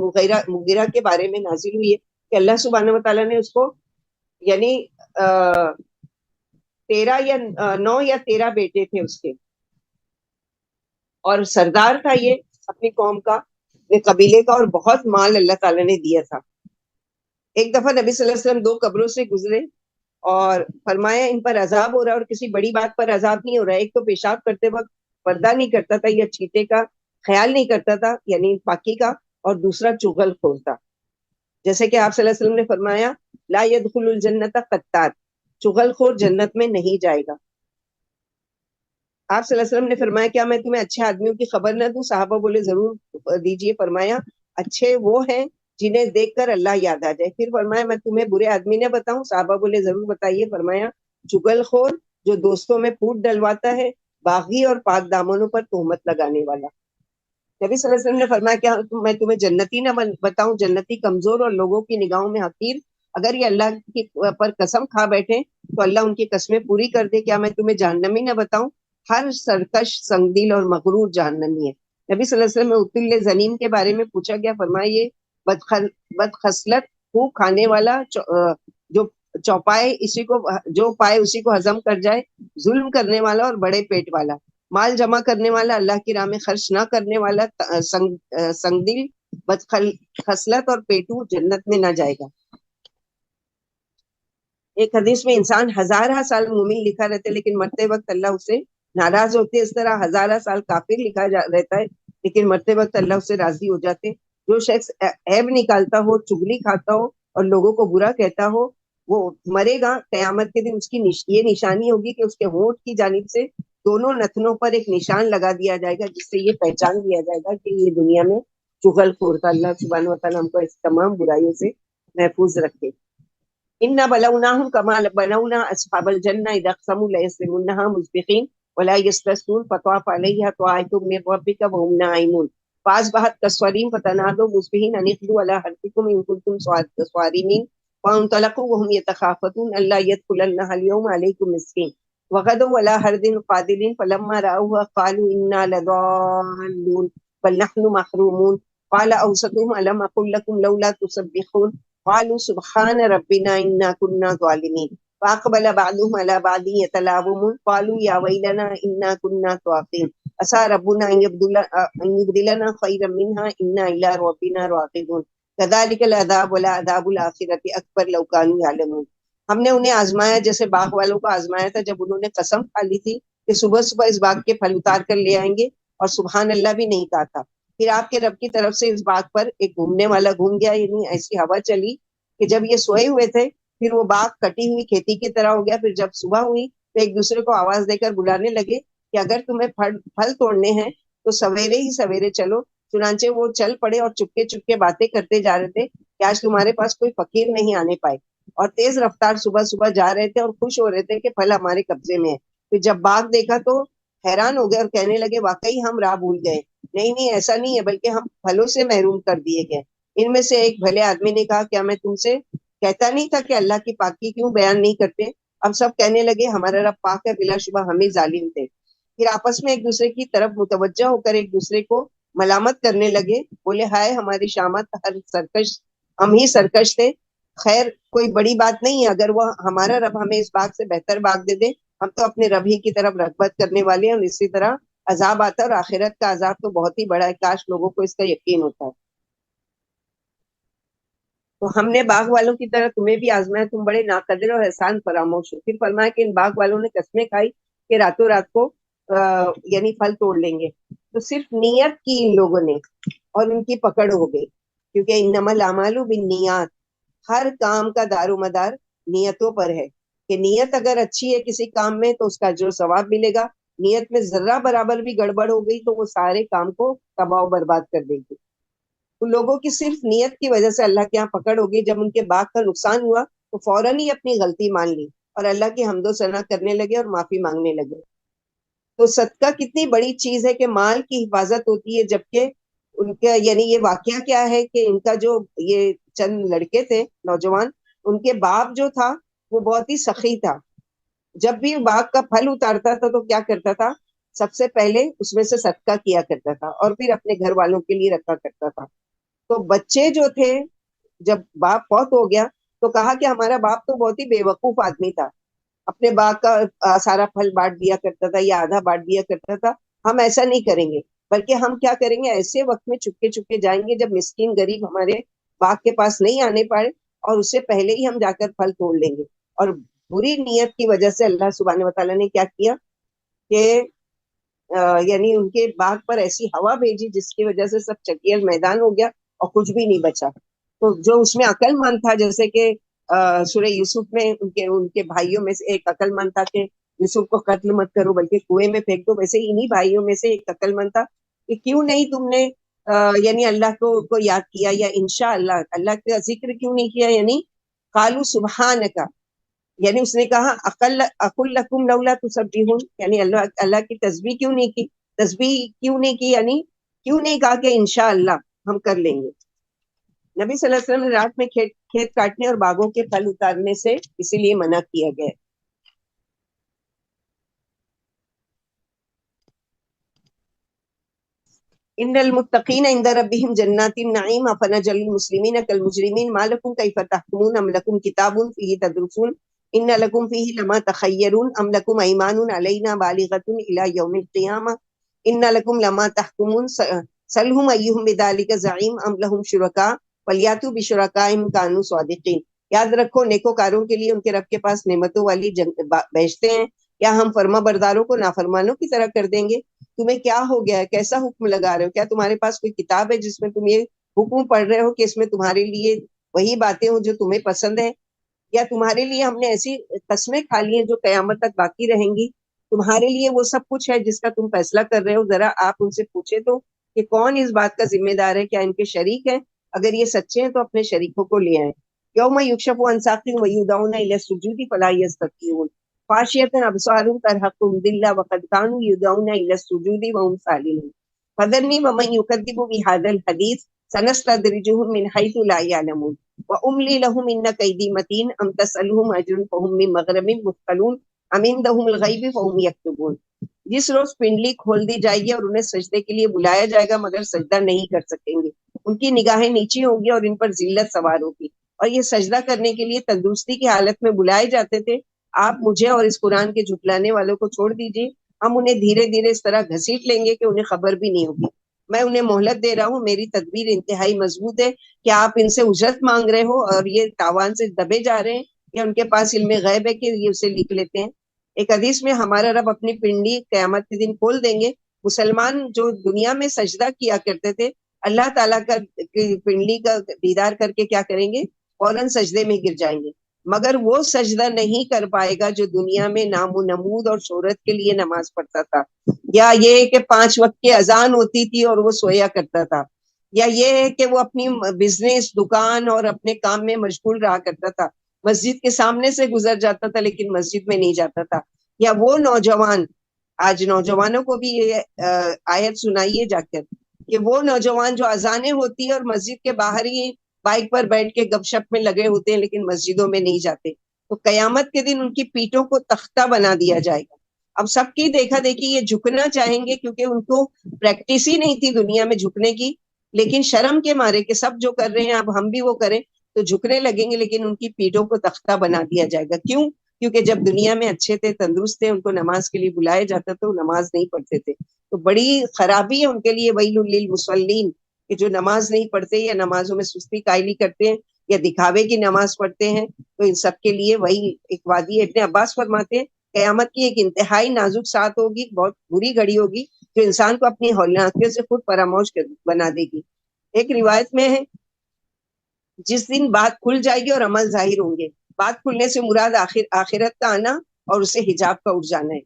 مغیرہ کے بارے میں نازل ہوئی ہے کہ اللہ سبحانہ و تعالیٰ نے اس کو یعنی 9 یا 13 بیٹے تھے اس کے، اور سردار تھا یہ اپنی قوم کا، اپنے قبیلے کا، اور بہت مال اللہ تعالیٰ نے دیا تھا۔ ایک دفعہ نبی صلی اللہ علیہ وسلم 2 قبروں سے گزرے اور فرمایا ان پر عذاب ہو رہا ہے، اور کسی بڑی بات پر عذاب نہیں ہو رہا ہے۔ ایک تو پیشاب کرتے وقت پردہ نہیں کرتا تھا یا چیٹے کا خیال نہیں کرتا تھا یعنی پاکی کا، اور دوسرا چغل خور تھا۔ جیسے کہ آپ صلی اللہ علیہ وسلم نے فرمایا لا يدخل الجنت قطات، چغل خور جنت میں نہیں جائے گا۔ آپ صلی اللہ علیہ وسلم نے فرمایا کیا میں تمہیں اچھے آدمیوں کی خبر نہ دوں؟ صحابہ بولے ضرور دیجیے۔ فرمایا اچھے وہ ہیں جنہیں دیکھ کر اللہ یاد آ جائے۔ پھر فرمایا میں تمہیں برے آدمی نہ بتاؤں؟ صحابہ بولے ضرور بتائیے۔ فرمایا چگل خور، جو دوستوں میں پھوٹ ڈلواتا ہے، باغی اور پاک دامنوں پر تہمت لگانے والا۔ نبی صلی اللہ علیہ وسلم نے فرمایا کیا میں تمہیں جنتی نہ بتاؤں؟ جنتی کمزور اور لوگوں کی نگاہوں میں حقیر، اگر یہ اللہ کی پر قسم کھا بیٹھے تو اللہ ان کی قسمیں پوری کر دے۔ کیا میں تمہیں جہنمی نہ بتاؤں؟ ہر سرکش، سنگدل اور مغرور جہنمی ہے۔ نبی صلی اللہ علیہ وسلم میں عتل زنیم کے بارے میں پوچھا گیا، فرمایا یہ بدخصلت، خوب کھانے والا، جو چوپائے اسی کو، جو پائے اسی کو ہضم کر جائے، ظلم کرنے والا اور بڑے پیٹ والا، مال جمع کرنے والا، اللہ کی راہ میں خرچ نہ کرنے والا، سنگدل، خصلت اور پیٹو جنت میں نہ جائے گا۔ ایک حدیث میں انسان ہزارہ سال مومن لکھا رہتا ہے لیکن مرتے وقت اللہ اسے ناراض ہوتے ہیں، اس طرح ہزارہ سال کافر لکھا رہتا ہے لیکن مرتے وقت اللہ اسے راضی ہو جاتے ہیں۔ جو شخص عیب نکالتا ہو، چگلی کھاتا ہو اور لوگوں کو برا کہتا ہو، وہ مرے گا، قیامت کے دن اس کی یہ نشانی ہوگی کہ اس کے ہونٹ کی جانب سے دونوں نتنوں پر ایک نشان لگا دیا جائے گا، جس سے یہ پہچان دیا جائے گا کہ یہ دنیا میں چغل خور تھا۔ اللہ سبحانہ وتعالیٰ ہم کو اس تمام برائیوں سے محفوظ رکھے۔ انا بلوناهم كما بلونا اصحاب الجنه اذا اقسموا ليصرمنها مسبقين ولا يستثنون فطاف عليها طائف من ربك وهم نائمون فاصبحت كالصريم فتنادوا مصبحين ان اغدوا على حرثكم ان كنتم صارمين فانطلقوا وهم يتخافتون الا يدخلنها اليوم عليكم مسكين وغدوا على حرد قادرين فلما راوها قالوا انا لضالون بل نحن محرومون قال اوسطهم الم اقل لكم لولا تسبحون قالوا سبحان ربنا انا كنا ظالمين فاقبل بعضهم على بعض يتلاومون قالوا يا ويلنا انا كنا طاغين عسى ربنا ان يبدلنا خيرا منها انا الى ربنا راغبون كذلك العذاب والعذاب الاخره اکبر لو كانوا يعلمون۔ ہم نے انہیں آزمایا جیسے باغ والوں کو آزمایا تھا جب انہوں نے قسم کھا لی تھی کہ صبح صبح اس باغ کے پھل اتار کر لے آئیں گے اور سبحان اللہ بھی نہیں کہا تھا۔ پھر آپ کے رب کی طرف سے اس باغ پر ایک گھومنے والا گھوم گیا، یعنی ایسی ہوا چلی کہ جب یہ سوئے ہوئے تھے پھر وہ باغ کٹی ہوئی کھیتی کی طرح ہو گیا۔ پھر جب صبح ہوئی تو ایک دوسرے کو آواز دے کر بلانے لگے کہ اگر تمہیں پھل توڑنے ہیں تو سویرے ہی سویرے چلو۔ چنانچہ وہ چل پڑے اور چپکے چپکے باتیں کرتے جا رہے تھے کہ آج تمہارے پاس کوئی فقیر نہیں آنے پائے، اور تیز رفتار صبح صبح جا رہے تھے اور خوش ہو رہے تھے کہ پھل ہمارے قبضے میں ہے۔ پھر جب باغ دیکھا تو حیران ہو گئے اور کہنے لگے واقعی ہم راہ بھول گئے، نہیں ایسا نہیں ہے بلکہ ہم پھلوں سے محروم کر دیے گئے۔ ان میں سے ایک بھلے آدمی نے کہا کیا میں تم سے کہتا نہیں تھا کہ اللہ کی پاکی کیوں بیان نہیں کرتے؟ اب سب کہنے لگے ہمارا رب پاک ہے، بلا شبہ ہم ہی ظالم تھے۔ پھر آپس میں ایک دوسرے کی طرف متوجہ ہو کر ایک دوسرے کو ملامت کرنے لگے، بولے ہائے ہماری شامت، ہر سرکش، ہم ہی سرکش تھے۔ خیر کوئی بڑی بات نہیں ہے، اگر وہ ہمارا رب ہمیں اس باغ سے بہتر باغ دے دے، ہم تو اپنے رب ہی کی طرف رغبت کرنے والے ہیں۔ اور اسی طرح عذاب آتا ہے اور آخرت کا عذاب تو بہت ہی بڑا ہے، کاش لوگوں کو اس کا یقین ہوتا ہے۔ تو ہم نے باغ والوں کی طرح تمہیں بھی آزمایا، تم بڑے ناقدر اور احسان فراموش ہو۔ پھر فرمایا کہ ان باغ والوں نے قسمیں کھائی کہ راتوں رات کو یعنی پھل توڑ لیں گے، تو صرف نیت کی ان لوگوں نے اور ان کی پکڑ ہو گئی، کیونکہ انما الاعمال بالنیات، ہر کام کا دار و مدار نیتوں پر ہے کہ نیت اگر اچھی ہے کسی کام میں تو اس کا جو ثواب ملے گا، نیت میں ذرہ برابر بھی گڑبڑ ہو گئی تو وہ سارے کام کو تباہ و برباد کر دے گی۔ تو لوگوں کی صرف نیت کی وجہ سے اللہ کے یہاں پکڑ ہوگی۔ جب ان کے باغ کا نقصان ہوا تو فوراً ہی اپنی غلطی مان لی اور اللہ کی حمد و ثنا کرنے لگے اور معافی مانگنے لگے۔ تو صدقہ کتنی بڑی چیز ہے کہ مال کی حفاظت ہوتی ہے، جبکہ ان کا یعنی یہ واقعہ کیا ہے کہ ان کا جو یہ چند لڑکے تھے نوجوان، ان کے باپ جو تھا وہ بہت ہی سخی تھا۔ جب بھی باغ کا پھل اتارتا تھا تو کیا کرتا تھا، سب سے پہلے اس میں سے صدقہ کیا کرتا تھا اور پھر اپنے گھر والوں کے لیے رکھا کرتا تھا۔ تو بچے جو تھے جب باپ فوت ہو گیا تو کہا کہ ہمارا باپ تو بہت ہی بے وقوف آدمی تھا، اپنے باغ کا سارا پھل بانٹ دیا کرتا تھا یا آدھا بانٹ دیا کرتا تھا، ہم ایسا نہیں کریں گے، بلکہ ہم کیا کریں گے، ایسے وقت میں چپکے چپکے جائیں گے جب مسکین غریب ہمارے باغ کے پاس نہیں آنے پائے اور اس سے پہلے ہی ہم جا کر پھل توڑ لیں گے۔ اور بری نیت کی وجہ سے اللہ سبحانہ وتعالیٰ نے کیا کیا کہ یعنی ان کے باغ پر ایسی ہوا بھیجی جس کی وجہ سے سب چکیل میدان ہو گیا اور کچھ بھی نہیں بچا۔ تو جو اس میں عقل مند تھا، جیسے کہ سورہ یوسف میں ان کے بھائیوں میں سے ایک عقل مند تھا کہ یوسف کو قتل مت کرو بلکہ کنویں میں پھینک دو. ویسے انہی بھائیوں میں سے ایک عقل مند تھا کہ کیوں نہیں تم نے یعنی اللہ کو یاد کیا, یا انشاءاللہ اللہ کا ذکر کیوں نہیں کیا, یعنی قالوا سبحانک, یعنی اس نے کہا اقل لکم لولا تسبحون, یعنی اللہ کی تسبیح کیوں نہیں کی, تسبیح کیوں نہیں کی, یعنی کیوں نہیں کہا کہ انشاءاللہ ہم کر لیں گے. نبی صلی اللہ علیہ وسلم نے رات میں کھیت کاٹنے اور باغوں کے پھل اتارنے سے اسی لیے منع کیا گیا. ان المتقین عند ربهم جنات النعیم افنجعل المسلمین کالمجرمین ما لکم کیف تحکمون ام لکم کتاب فیہ تدرسون ان لکم فیہ لما تخیرون ام لکم ایمان علینا بالغۃ الی یوم القیامہ ان لکم لما تحکمون سلہم ایہم بذلک زعیم ام لہم شرکاء فلیاتوا بشرکائہم ان کانوا صادقین. یاد رکھو نیکوکاروں کے لیے ان کے رب کے پاس نعمتوں والی بہشتیں ہیں, یا ہم فرما برداروں کو نافرمانوں کی طرح کر دیں گے؟ تمہیں کیا ہو گیا ہے, کیسا حکم لگا رہے ہو؟ کیا تمہارے پاس کوئی کتاب ہے جس میں تم یہ حکم پڑھ رہے ہو کہ اس میں تمہارے لیے وہی باتیں ہوں جو تمہیں پسند ہے, یا تمہارے لیے ہم نے ایسی قسمیں کھا لی ہیں جو قیامت تک باقی رہیں گی؟ تمہارے لیے وہ سب کچھ ہے جس کا تم فیصلہ کر رہے ہو. ذرا آپ ان سے پوچھے تو کہ کون اس بات کا ذمہ دار ہے, کیا ان کے شریک ہیں؟ اگر یہ سچے ہیں تو اپنے شریکوں کو لے آئیں. یوم یکشف عن ساق ویدعون الی السجود فلا یستطیعون خاشعۃ ابصارهم ترهقهم ذلة وقد كانوا يدعون الى السجود وهم سالمون فذرني ومن يكذب بهذا الحديث سنستدرجهم من حيث لا يعلمون واملي لهم ان كيدي متين ام تسألهم اجرا فهم من مغرم مثقلون ام عندهم الغيب فهم يكتبون. جس روز پنڈلی کھول دی جائے گی اور انہیں سجدے کے لیے بلایا جائے گا مگر سجدہ نہیں کر سکیں گے, ان کی نگاہیں نیچی ہوں گی اور ان پر ذلت سوار ہوگی, اور یہ سجدہ کرنے کے لیے تندرستی کی حالت میں بلائے جاتے تھے. آپ مجھے اور اس قرآن کے جھٹلانے والوں کو چھوڑ دیجیے, ہم انہیں دھیرے دھیرے اس طرح گھسیٹ لیں گے کہ انہیں خبر بھی نہیں ہوگی. میں انہیں مہلت دے رہا ہوں, میری تدبیر انتہائی مضبوط ہے. کہ آپ ان سے اجرت مانگ رہے ہو اور یہ تاوان سے دبے جا رہے ہیں, یا ان کے پاس علم غیب ہے کہ یہ اسے لکھ لیتے ہیں. ایک حدیث میں ہمارا رب اپنی پنڈلی قیامت کے دن کھول دیں گے. مسلمان جو دنیا میں سجدہ کیا کرتے تھے, اللہ تعالیٰ کا پنڈلی کا دیدار کر کے کیا کریں گے, فوراً سجدے میں گر جائیں گے. مگر وہ سجدہ نہیں کر پائے گا جو دنیا میں نام و نمود اور شہرت کے لیے نماز پڑھتا تھا, یا یہ کہ 5 وقت کی اذان ہوتی تھی اور وہ سویا کرتا تھا, یا یہ ہے کہ وہ اپنی بزنس دکان اور اپنے کام میں مشغول رہا کرتا تھا, مسجد کے سامنے سے گزر جاتا تھا لیکن مسجد میں نہیں جاتا تھا. یا وہ نوجوان, آج نوجوانوں کو بھی یہ آیت سنائیے جا کر, کہ وہ نوجوان جو اذانیں ہوتی ہے اور مسجد کے باہر ہی بائک پر بیٹھ کے گپ شپ میں لگے ہوتے ہیں لیکن مسجدوں میں نہیں جاتے, تو قیامت کے دن ان کی پیٹوں کو تختہ بنا دیا جائے گا. اب سب کی دیکھا دیکھی یہ جھکنا چاہیں گے کیونکہ ان کو پریکٹس ہی نہیں تھی دنیا میں جھکنے کی, لیکن شرم کے مارے کہ سب جو کر رہے ہیں اب ہم بھی وہ کریں تو جھکنے لگیں گے, لیکن ان کی پیٹوں کو تختہ بنا دیا جائے گا. کیوں؟ کیونکہ جب دنیا میں اچھے تھے, تندرست تھے, ان کو نماز کے لیے بلایا جاتا تھا, وہ نماز نہیں پڑھتے تھے. تو بڑی خرابی ہے ان کے لیے ویل للمصلین, کہ جو نماز نہیں پڑھتے یا نمازوں میں سستی قائلی کرتے ہیں یا دکھاوے کی نماز پڑھتے ہیں, تو ان سب کے لیے وہی ایک وادی. ابن عباس فرماتے ہیں قیامت کی ایک انتہائی نازک سات ہوگی, بہت بری گھڑی ہوگی جو انسان کو اپنی ہولناکیوں سے خود فراموش بنا دے گی. ایک روایت میں ہے جس دن بات کھل جائے گی اور عمل ظاہر ہوں گے. بات کھلنے سے مراد آخرت کا آنا اور اسے حجاب کا اٹھ جانا ہے.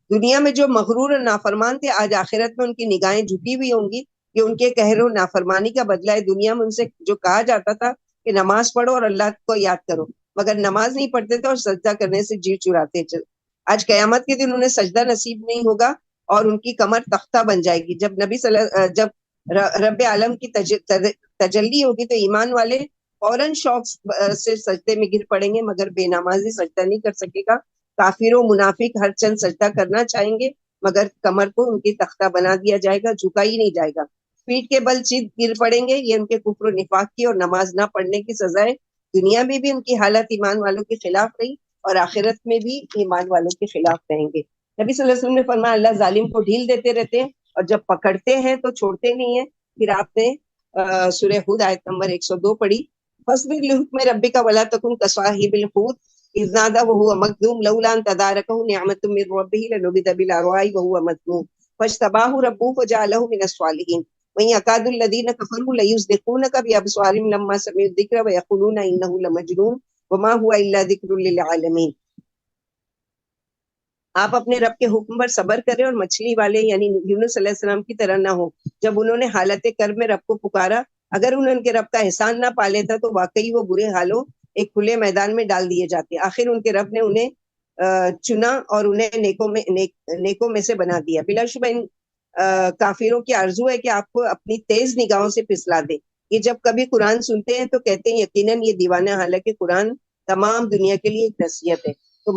دنیا میں جو مغرور اور نافرمان تھے, آج آخرت میں ان کی نگاہیں جھکی ہوئی ہوں گی. یہ ان کے قہر و نافرمانی کا بدلہ ہے. دنیا میں ان سے جو کہا جاتا تھا کہ نماز پڑھو اور اللہ کو یاد کرو, مگر نماز نہیں پڑھتے تھے اور سجدہ کرنے سے جی چراتے. آج قیامت کے دن انہیں سجدہ نصیب نہیں ہوگا اور ان کی کمر تختہ بن جائے گی. جب رب عالم کی تجلی ہوگی تو ایمان والے فوراً شوق سے سجدے میں گر پڑیں گے, مگر بے نمازی سجدہ نہیں کر سکے گا. کافر و منافق ہر چند سجدہ کرنا چاہیں گے مگر کمر کو ان کی تختہ بنا دیا جائے گا, جھکا ہی نہیں جائے گا. پیٹ کے بل چیت گر پڑیں گے. یہ ان کے کفر و نفاق کی اور نماز نہ پڑھنے کی سزا ہے. دنیا میں بھی ان کی حالت ایمان والوں کے خلاف رہی اور آخرت میں بھی ایمان والوں کے خلاف رہیں گے. نبی صلی اللہ علیہ وسلم نے فرمایا اللہ ظالم کو ڈھیل دیتے رہتے ہیں اور جب پکڑتے ہیں تو چھوڑتے نہیں ہیں. پھر آپ نے سورہ ہود آیت نمبر 102 پڑھی, فاصبر لحکم ربک ولا تکن کصاحب الحوت اذ نادى وهو مكذوم لولا ان تداركه نعمة من ربه لنبذ بالعراء وهو مذموم فاجتباه ربه فجعله من الصالحين وإن يكاد الذين كفروا ليزلقونك بأبصارهم لما سمعوا الذكر ويقولون إنه لمجنون وما هو إلا ذكر للعالمين. آپ اپنے رب کے حکم پر صبر کریں اور مچھلی والے یعنی یونس علیہ السلام کی طرح نہ ہو، جب انہوں نے حالت کرب میں رب کو پکارا، اگر انہوں نے ان کے رب کا احسان نہ پا لیتا تو واقعی وہ برے حالوں ایک کھلے میدان میں ڈال دیے جاتے۔ آخر ان کے رب نے انہیں چنا اور انہیں نیکوں میں سے بنا دیا۔ بلا شبہ ان کافروں کی آرزو ہے کہ آپ کو اپنی تیز نگاہوں سے پھسلا دے۔ یہ جب کبھی قرآن سنتے ہیں تو کہتے ہیں یقیناً یہ دیوانہ، حالانکہ قرآن تمام دنیا کے لیے ایک نصیحت ہے۔ تو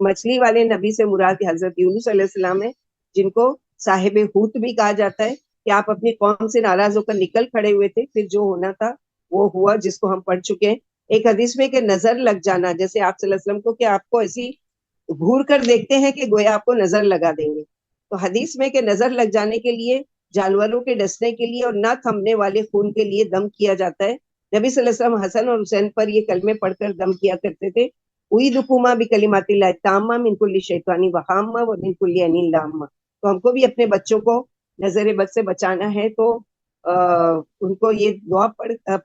مچھلی والے نبی سے مراد حضرت یونس علیہ السلام ہے، جن کو صاحب حوت بھی کہا جاتا ہے، کہ آپ اپنی قوم سے ناراض ہو کر نکل کھڑے ہوئے تھے، پھر جو ہونا تھا وہ ہوا، جس کو ہم پڑھ چکے ہیں۔ ایک حدیث میں کہ نظر لگ جانا، جیسے آپ صلی اللہ علیہ وسلم کو کہ آپ کو ایسی گھور کر دیکھتے ہیں کہ گویا آپ کو نظر لگا دیں گے۔ تو حدیث میں کہ نظر لگ جانے کے لیے، جانوروں کے ڈسنے کے لیے اور نہ تھمنے والے خون کے لیے دم کیا جاتا ہے۔ نبی صلی اللہ علیہ وسلم حسن اور حسین پر یہ کلمے پڑھ کر دم کیا کرتے تھے، اعیذکما بکلمات اللہ التامہ من کل شیطان وہامہ ومن کل عین لامہ۔ تو ہم کو بھی اپنے بچوں کو نظر بد سے بچانا ہے تو ان کو یہ دعا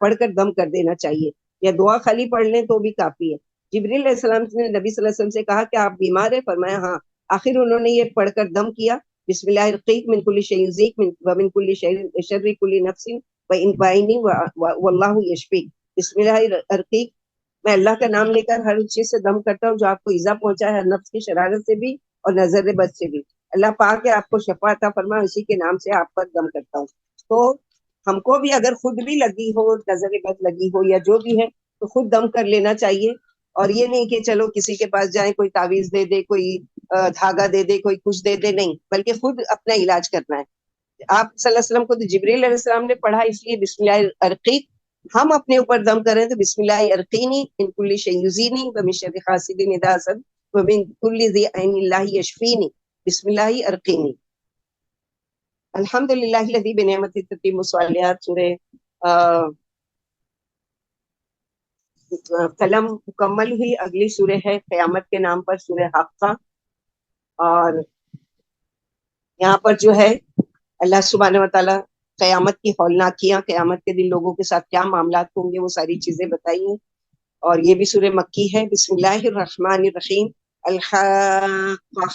پڑھ کر دم کر دینا چاہیے، یا دعا خالی پڑھ لیں تو بھی کافی ہے۔ جبریل علیہ السلام نے نبی صلی اللہ علیہ وسلم سے کہا کہ آپ بیمار ہیں، فرمایا ہاں۔ آخر انہوں نے یہ پڑھ کر دم کیا، بسم اللہ الرقیق من کل شیء یؤذیک ومن کل شر کل نفس وعین واللہ یشفیک۔ بسم اللہ الرقیق، میں اللہ کا نام لے کر ہر چیز سے دم کرتا ہوں جو آپ کو ایذا پہنچا ہے، نفس کی شرارت سے بھی اور نظر بد سے بھی۔ اللہ پاک ہے آپ کو شفا عطا فرمائے، اسی کے نام سے آپ پر دم کرتا ہوں۔ تو ہم کو بھی اگر خود بھی لگی ہو، نظر بد لگی ہو یا جو بھی ہے، تو خود دم کر لینا چاہیے، اور یہ نہیں کہ چلو کسی کے پاس جائیں، کوئی تعویذ دے دے، کوئی دھاگا دے دے، کوئی کچھ دے دے، نہیں، بلکہ خود اپنا علاج کرنا ہے۔ آپ صلی اللہ علیہ وسلم کو تو جبریل علیہ السلام نے پڑھا، اس لیے بسم اللہ ارقیق، ہم اپنے اوپر دم کریں تو بسم اللہ ارقینی من کل شیء یؤذینی ومن شر حاسد اذا حسد ومن کل ذی عین اللہ یشفینی، بسم اللہ ارقینی۔ الحمدللہ الذی بنعمتہ تتم الصالحات، سورہ قلم مکمل ہوئی۔ اگلی سورہ ہے قیامت کے نام پر سورہ حاقہ، اور یہاں پر جو ہے اللہ سبحانہ و تعالیٰ قیامت کی ہولناکیاں، قیامت کے دن لوگوں کے ساتھ کیا معاملات ہوں گے، وہ ساری چیزیں بتائی ہیں، اور یہ بھی سورہ مکی ہے۔ بسم اللہ الرحمن الرحیم، الحاقہ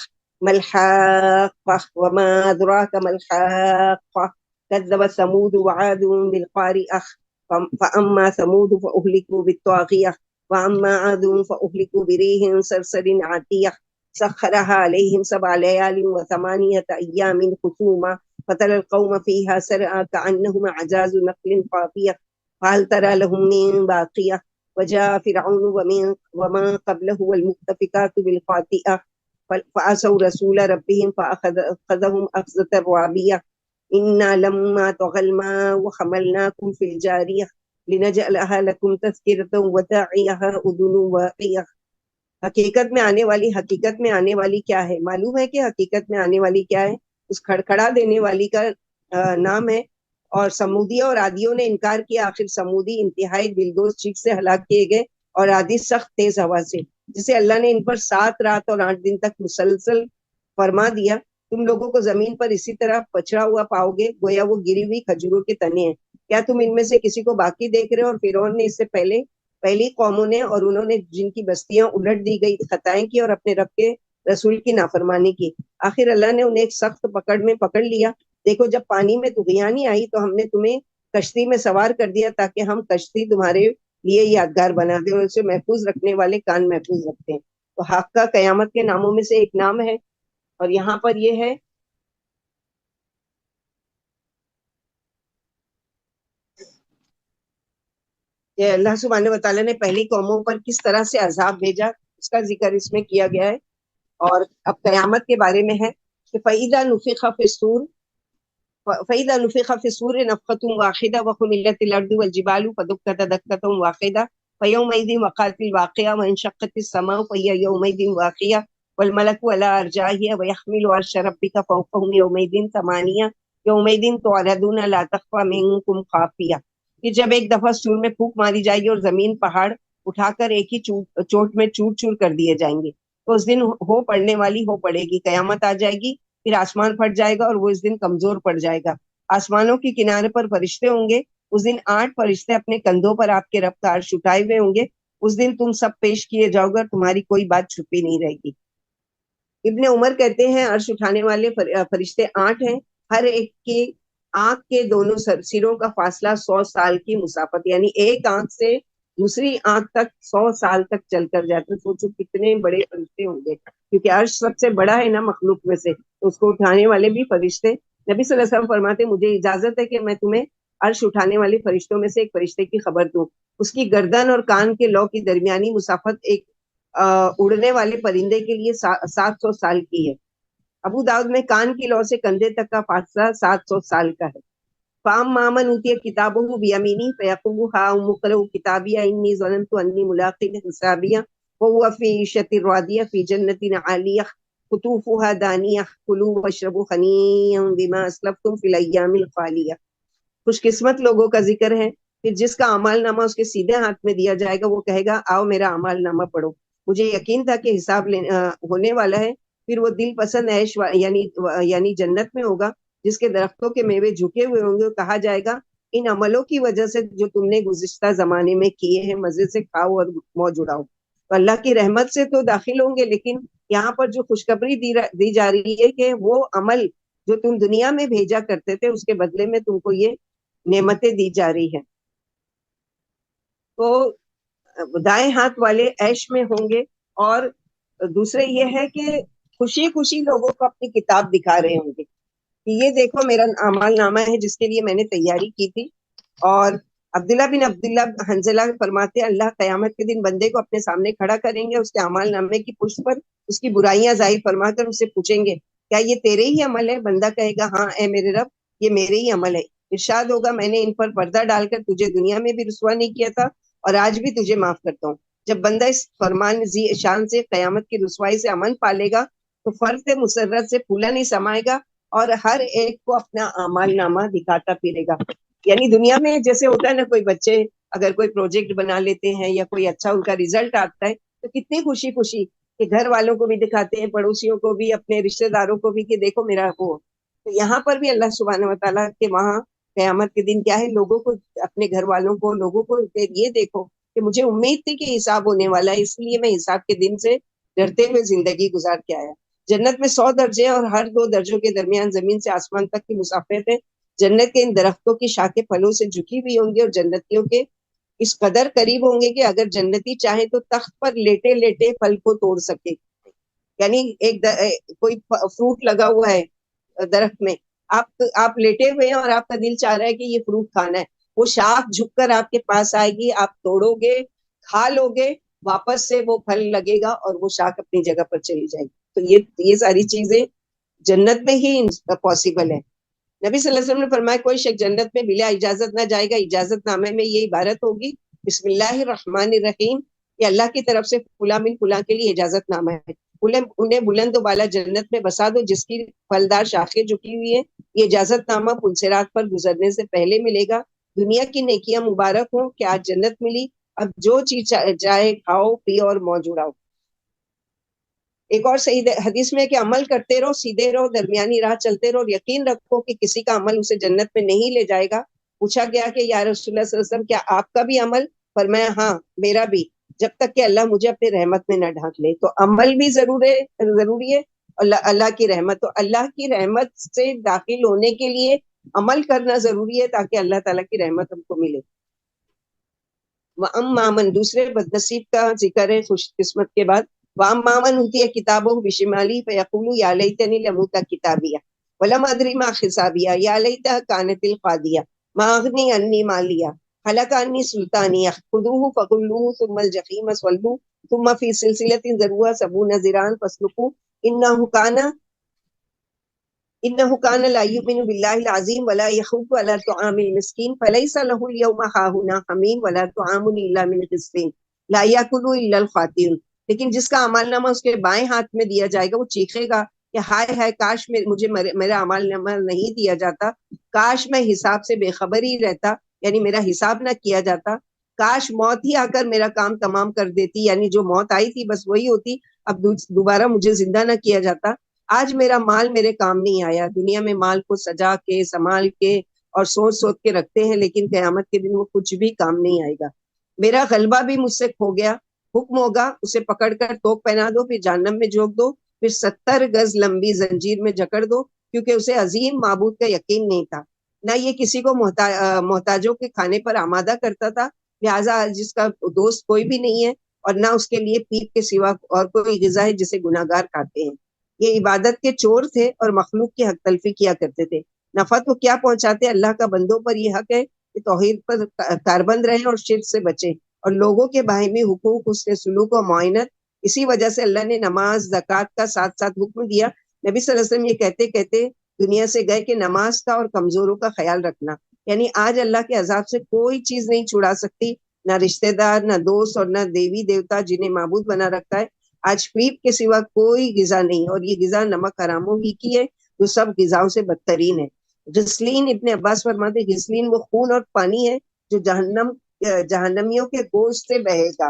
ما الحاقہ وما ادراک ما الحاقہ کذبت ثمود وعاد بالقارعہ فاما ثمود فاہلکوا بالطاغیہ واما عاد فاہلکوا بريح صرصر عاتیہ سخرها عليهم 7 ليال و8 أيام حسوما فترى القوم فيها سرعى كأنهم أعجاز نخل خاوية فهل ترى لهم من باقية وجاء فرعون ومن قبله والمؤتفكات بالخاطئة فعصوا رسول ربهم فأخذهم أخذة رابية إنا لما طغى الماء وحملناكم في الجارية لنجعلها لكم تذكرة وتعيها أذن واعية۔ حقیقت میں آنے والی کیا ہے؟ معلوم ہے کہ حقیقت میں آنے والی کیا ہے؟ اس کھڑکھڑا دینے والی کا نام ہے۔ اور سمودی اور عادیوں نے انکار کیا، آخر سمودی انتہائی دلدوز چیخ سے ہلاک کیے گئے، اور عادی سخت تیز ہوا سے، جسے اللہ نے ان پر 7 رات اور 8 دن تک مسلسل فرما دیا۔ تم لوگوں کو زمین پر اسی طرح پچڑا ہوا پاؤ گے، گویا وہ گری ہوئی کھجوروں کے تنے ہیں۔ کیا تم ان میں سے کسی کو باقی دیکھ رہے ہو؟ اور فرعون نے اس سے پہلی قوموں نے اور انہوں نے جن کی بستیاں الٹ دی گئی خطائیں کی اور اپنے رب کے رسول کی نافرمانی کی، آخر اللہ نے انہیں ایک سخت پکڑ میں پکڑ لیا۔ دیکھو جب پانی میں طغیانی آئی تو ہم نے تمہیں کشتی میں سوار کر دیا تاکہ ہم کشتی تمہارے لیے یادگار بنا دیں، اور اسے محفوظ رکھنے والے کان محفوظ رکھتے ہیں۔ تو حاقہ قیامت کے ناموں میں سے ایک نام ہے، اور یہاں پر یہ ہے کہ اللہ سبحانہ و تعالیٰ نے پہلی قوموں پر کس طرح سے عذاب بھیجا، اس کا ذکر اس میں کیا گیا ہے۔ اور اب قیامت کے بارے میں ہے کہ فَإِذَا نُفِخَ فِي الصُّورِ فَإِذَا نُفِخَ فِي الصُّورِ نَفْخَةٌ وَاحِدَةٌ وَحُمِلَتِ الْأَرْضُ وَالْجِبَالُ فَدُكَّتْ دَكَّةً وَاحِدَةً فَيَوْمَئِذٍ وَقَعَتِ الْوَاقِعَةُ وَانشَقَّتِ السَّمَاءُ فَهِيَ يَوْمَئِذٍ وَاقِعَةٌ وَالْمَلَكُ عَلَى أَرْجَائِهَا وَيَحْمِلُ عَرْشَ رَبِّكَ فَوْقَهُمْ يَوْمَئِذٍ ثَمَانِيَةٌ يَوْمَئِذٍ تُعْرَضُونَ لَا تَخْفَى مِنكُمْ خَافِيَةٌ۔ کہ جب ایک دفعہ سور میں پھونک ماری جائے گی اور زمین پہاڑ اٹھا کر ایک ہی چوٹ میں چور چور کر دیے جائیں گے، تو اس دن ہو پڑنے والی ہو پڑے گی، قیامت آ جائے گی، پھر آسمان پھٹ جائے گا اور وہ اس دن کمزور پڑ جائے گا۔ آسمانوں کے کنارے پر فرشتے ہوں گے، اس دن 8 فرشتے اپنے کندھوں پر آپ کے رب کا عرش اٹھائے ہوئے ہوں گے۔ اس دن تم سب پیش کیے جاؤ گے اور تمہاری کوئی بات چھپی نہیں رہے گی۔ ابن عمر کہتے ہیں عرش اٹھانے والے فرشتے 8 ہیں، ہر ایک کی آنکھ کے دونوں سروں کا فاصلہ 100 سال کی مسافت، یعنی ایک آنکھ سے دوسری آنکھ تک 100 سال تک چل کر جاتے. سوچو کتنے بڑے فرشتے ہوں گے، کیونکہ عرش سب سے بڑا ہے نا مخلوق میں سے، اس کو اٹھانے والے بھی فرشتے. نبی صلی اللہ علیہ وسلم فرماتے مجھے اجازت ہے کہ میں تمہیں عرش اٹھانے والے فرشتوں میں سے ایک فرشتے کی خبر دوں. اس کی گردن اور کان کے لو کی درمیانی مسافت ایک اڑنے والے پرندے کے لیے 700 سال کی ہے. ابو داؤد میں کان کی لو سے کندھے تک کا فاصلہ 700 سال کا ہے. فام مامن اوتی کتابہ بیمینی فیقول ہا مقرؤ کتابیہ انی ظننت انی ملاق حسابیہ وهو فی عیشۃ راضیہ فی جنۃ عالیہ قطوفها دانیہ کلوا واشربوا ہنیئا بما اسلفتم فی الایام الخالیہ. خوش قسمت لوگوں کا ذکر ہے کہ جس کا اعمال نامہ اس کے سیدھے ہاتھ میں دیا جائے گا، وہ کہے گا آؤ میرا اعمال نامہ پڑھو، مجھے یقین تھا کہ حساب ہونے والا ہے. پھر وہ دل پسند عیش یعنی جنت میں ہوگا، جس کے درختوں کے میوے جھکے ہوئے ہوں گے. کہا جائے گا ان عملوں کی وجہ سے جو تم نے گزشتہ زمانے میں کیے ہیں مزے سے کھاؤ اور موج اڑاؤ. تو اللہ کی رحمت سے تو داخل ہوں گے، لیکن یہاں پر جو خوشخبری دی جا رہی ہے کہ وہ عمل جو تم دنیا میں بھیجا کرتے تھے اس کے بدلے میں تم کو یہ نعمتیں دی جا رہی ہیں. تو دائیں ہاتھ والے عیش میں ہوں گے، اور دوسرے یہ ہے کہ خوشی خوشی لوگوں کو اپنی کتاب دکھا رہے ہوں گے کہ یہ دیکھو میرا اعمال نامہ ہے جس کے لیے میں نے تیاری کی تھی. اور عبداللہ بن عبداللہ حنزلہ فرماتے اللہ قیامت کے دن بندے کو اپنے سامنے کھڑا کریں گے، اس کے اعمال نامے کی پشت پر اس کی برائیاں ظاہر فرما کر اس سے پوچھیں گے کیا یہ تیرے ہی عمل ہے؟ بندہ کہے گا ہاں اے میرے رب یہ میرے ہی عمل ہے. ارشاد ہوگا میں نے ان پر پردہ ڈال کر تجھے دنیا میں بھی رسوا نہیں کیا تھا اور آج بھی تجھے معاف کرتا ہوں. جب بندہ اس فرمان شان سے قیامت کی رسوائی سے امن پالے گا تو فرد مسرت سے پھولا نہیں سمائے گا اور ہر ایک کو اپنا اعمال نامہ دکھاتا پھرے گا. یعنی دنیا میں جیسے ہوتا ہے نا، کوئی بچے اگر کوئی پروجیکٹ بنا لیتے ہیں یا کوئی اچھا ان کا ریزلٹ آتا ہے تو کتنی خوشی خوشی کہ گھر والوں کو بھی دکھاتے ہیں، پڑوسیوں کو بھی، اپنے رشتہ داروں کو بھی کہ دیکھو میرا وہ. تو یہاں پر بھی اللہ سبحانہ و تعالیٰ کے وہاں قیامت کے دن کیا ہے، لوگوں کو، اپنے گھر والوں کو، لوگوں کو یہ دیکھو کہ مجھے امید تھی کہ حساب ہونے والا ہے، اس لیے میں حساب کے دن سے ڈرتے ہوئے زندگی گزار کے آیا. جنت میں 100 درجے اور ہر 2 درجوں کے درمیان زمین سے آسمان تک کی مسافت ہے. جنت کے ان درختوں کی شاخیں پھلوں سے جھکی ہوئی ہوں گی اور جنتیوں کے اس قدر قریب ہوں گے کہ اگر جنتی چاہے تو تخت پر لیٹے لیٹے پھل کو توڑ سکے. یعنی کوئی فروٹ لگا ہوا ہے درخت میں، آپ لیٹے ہوئے ہیں اور آپ کا دل چاہ رہا ہے کہ یہ فروٹ کھانا ہے، وہ شاخ جھک کر آپ کے پاس آئے گی، آپ توڑو گے، کھا لو گے، واپس سے وہ پھل لگے گا اور وہ شاخ اپنی جگہ پر چلی جائے گی. تو یہ ساری چیزیں جنت میں ہی پاسبل ہے. نبی صلی اللہ علیہ وسلم نے فرمایا کوئی شخص جنت میں بلا اجازت نہ جائے گا. اجازت نامے میں یہ عبارت ہوگی بسم اللہ الرحمن الرحیم، یہ اللہ کی طرف سے فلاں من فلاں کے لیے اجازت نامہ ہے، انہیں بلند و بالا جنت میں بسا دو جس کی پھلدار شاخیں جھکی ہوئی ہیں. یہ اجازت نامہ پلسرات پر گزرنے سے پہلے ملے گا. دنیا کی نیکیاں مبارک ہوں کہ آج جنت ملی، اب جو چیز چاہے کھاؤ پیو اور موج اڑاؤ. ایک اور صحیح حدیث میں کہ عمل کرتے رہو، سیدھے رہو، درمیانی راہ چلتے رہو اور یقین رکھو کہ کسی کا عمل اسے جنت میں نہیں لے جائے گا. پوچھا گیا کہ یا رسول اللہ صلی اللہ علیہ وسلم کیا آپ کا بھی عمل؟ فرمایا ہاں میرا بھی، جب تک کہ اللہ مجھے اپنے رحمت میں نہ ڈھانک لے. تو عمل بھی ضروری ہے، اللہ کی رحمت. تو اللہ کی رحمت سے داخل ہونے کے لیے عمل کرنا ضروری ہے تاکہ اللہ تعالیٰ کی رحمت ہم کو ملے. وَأَمَّا مَن، دوسرے بد نصیب کا ذکر ہے خوش قسمت کے بعد. وَأَمَّا مَنْ أُوتِيَ كِتَابَهُ بِشِمَالِهِ فَيَقُولُ يَا لَيْتَنِي لَمْ أُوتَ كِتَابِيَهْ وَلَمْ أَدْرِ مَا حِسَابِيَهْ يَا لَيْتَهَا كَانَتِ الْقَاضِيَةَ مَا أَغْنَىٰ عَنِّي مَالِيَهْ هَلَكَ عَنِّي سُلْطَانِيَهْ خُذُوهُ فَغُلُّوهُ ثُمَّ الْجَحِيمَ صَلُّوهُ ثُمَّ فِي سِلْسِلَةٍ ذَرْعُهَا 70 ذِرَاعًا فَاسْلُكُوهُ إنه كان لا يؤمن بالله العظيم ولا يحض على طعام المسكين فليس له اليوم هاهنا حميم ولا طعام إلا من غسلين لا يأكل إلا الخاطئون. لیکن جس کا اعمال نامہ اس کے بائیں ہاتھ میں دیا جائے گا وہ چیخے گا کہ ہائے ہائے کاش مجھے میرا اعمال نامہ نہیں دیا جاتا، کاش میں حساب سے بے خبر ہی رہتا، یعنی میرا حساب نہ کیا جاتا، کاش موت ہی آ کر میرا کام تمام کر دیتی، یعنی جو موت آئی تھی بس وہی ہوتی، اب دوبارہ مجھے زندہ نہ کیا جاتا. آج میرا مال میرے کام نہیں آیا. دنیا میں مال کو سجا کے سنبھال کے اور سوچ سوچ کے رکھتے ہیں، لیکن قیامت کے دن وہ کچھ بھی کام نہیں آئے گا. میرا غلبہ بھی مجھ سے کھو گیا، حکم ہوگا اسے پکڑ کر توق پہنا دو، پھر جہنم میں جھونک دو، پھر 70 گز لمبی زنجیر میں جکڑ دو، کیونکہ اسے عظیم معبود کا یقین نہیں تھا، نہ یہ کسی کو محتاجوں کے کھانے پر آمادہ کرتا تھا، لہٰذا جس کا دوست کوئی بھی نہیں ہے، اور نہ اس کے لیے پیپ کے سوا اور کوئی غذا ہے جسے گناہ گار کھاتے ہیں۔ یہ عبادت کے چور تھے اور مخلوق کی حق تلفی کیا کرتے تھے۔ نفع تو کیا پہنچاتے، اللہ کا بندوں پر یہ حق ہے کہ توحید پر کاربند رہیں اور شرک سے بچیں، اور لوگوں کے باہمی حقوق، حسن سلوک و معاونت۔ اسی وجہ سے اللہ نے نماز، زکوٰۃ کا ساتھ ساتھ حکم دیا۔ نبی صلی اللہ علیہ وسلم یہ کہتے کہتے دنیا سے گئے کہ نماز کا اور کمزوروں کا خیال رکھنا، یعنی آج اللہ کے عذاب سے کوئی چیز نہیں چھڑا سکتی، نہ رشتہ دار، نہ دوست، اور نہ دیوی دیوتا جنہیں معبود بنا رکھا ہے۔ آج پیپ کے سوا کوئی غذا نہیں، اور یہ غذا نمک حراموں ہی کی ہے جو سب غذاؤں سے بدترین ہے۔ غسلین، ابن عباس فرماتے غسلین وہ خون اور پانی ہے جو جہنمیوں کے گوشت سے بہے گا۔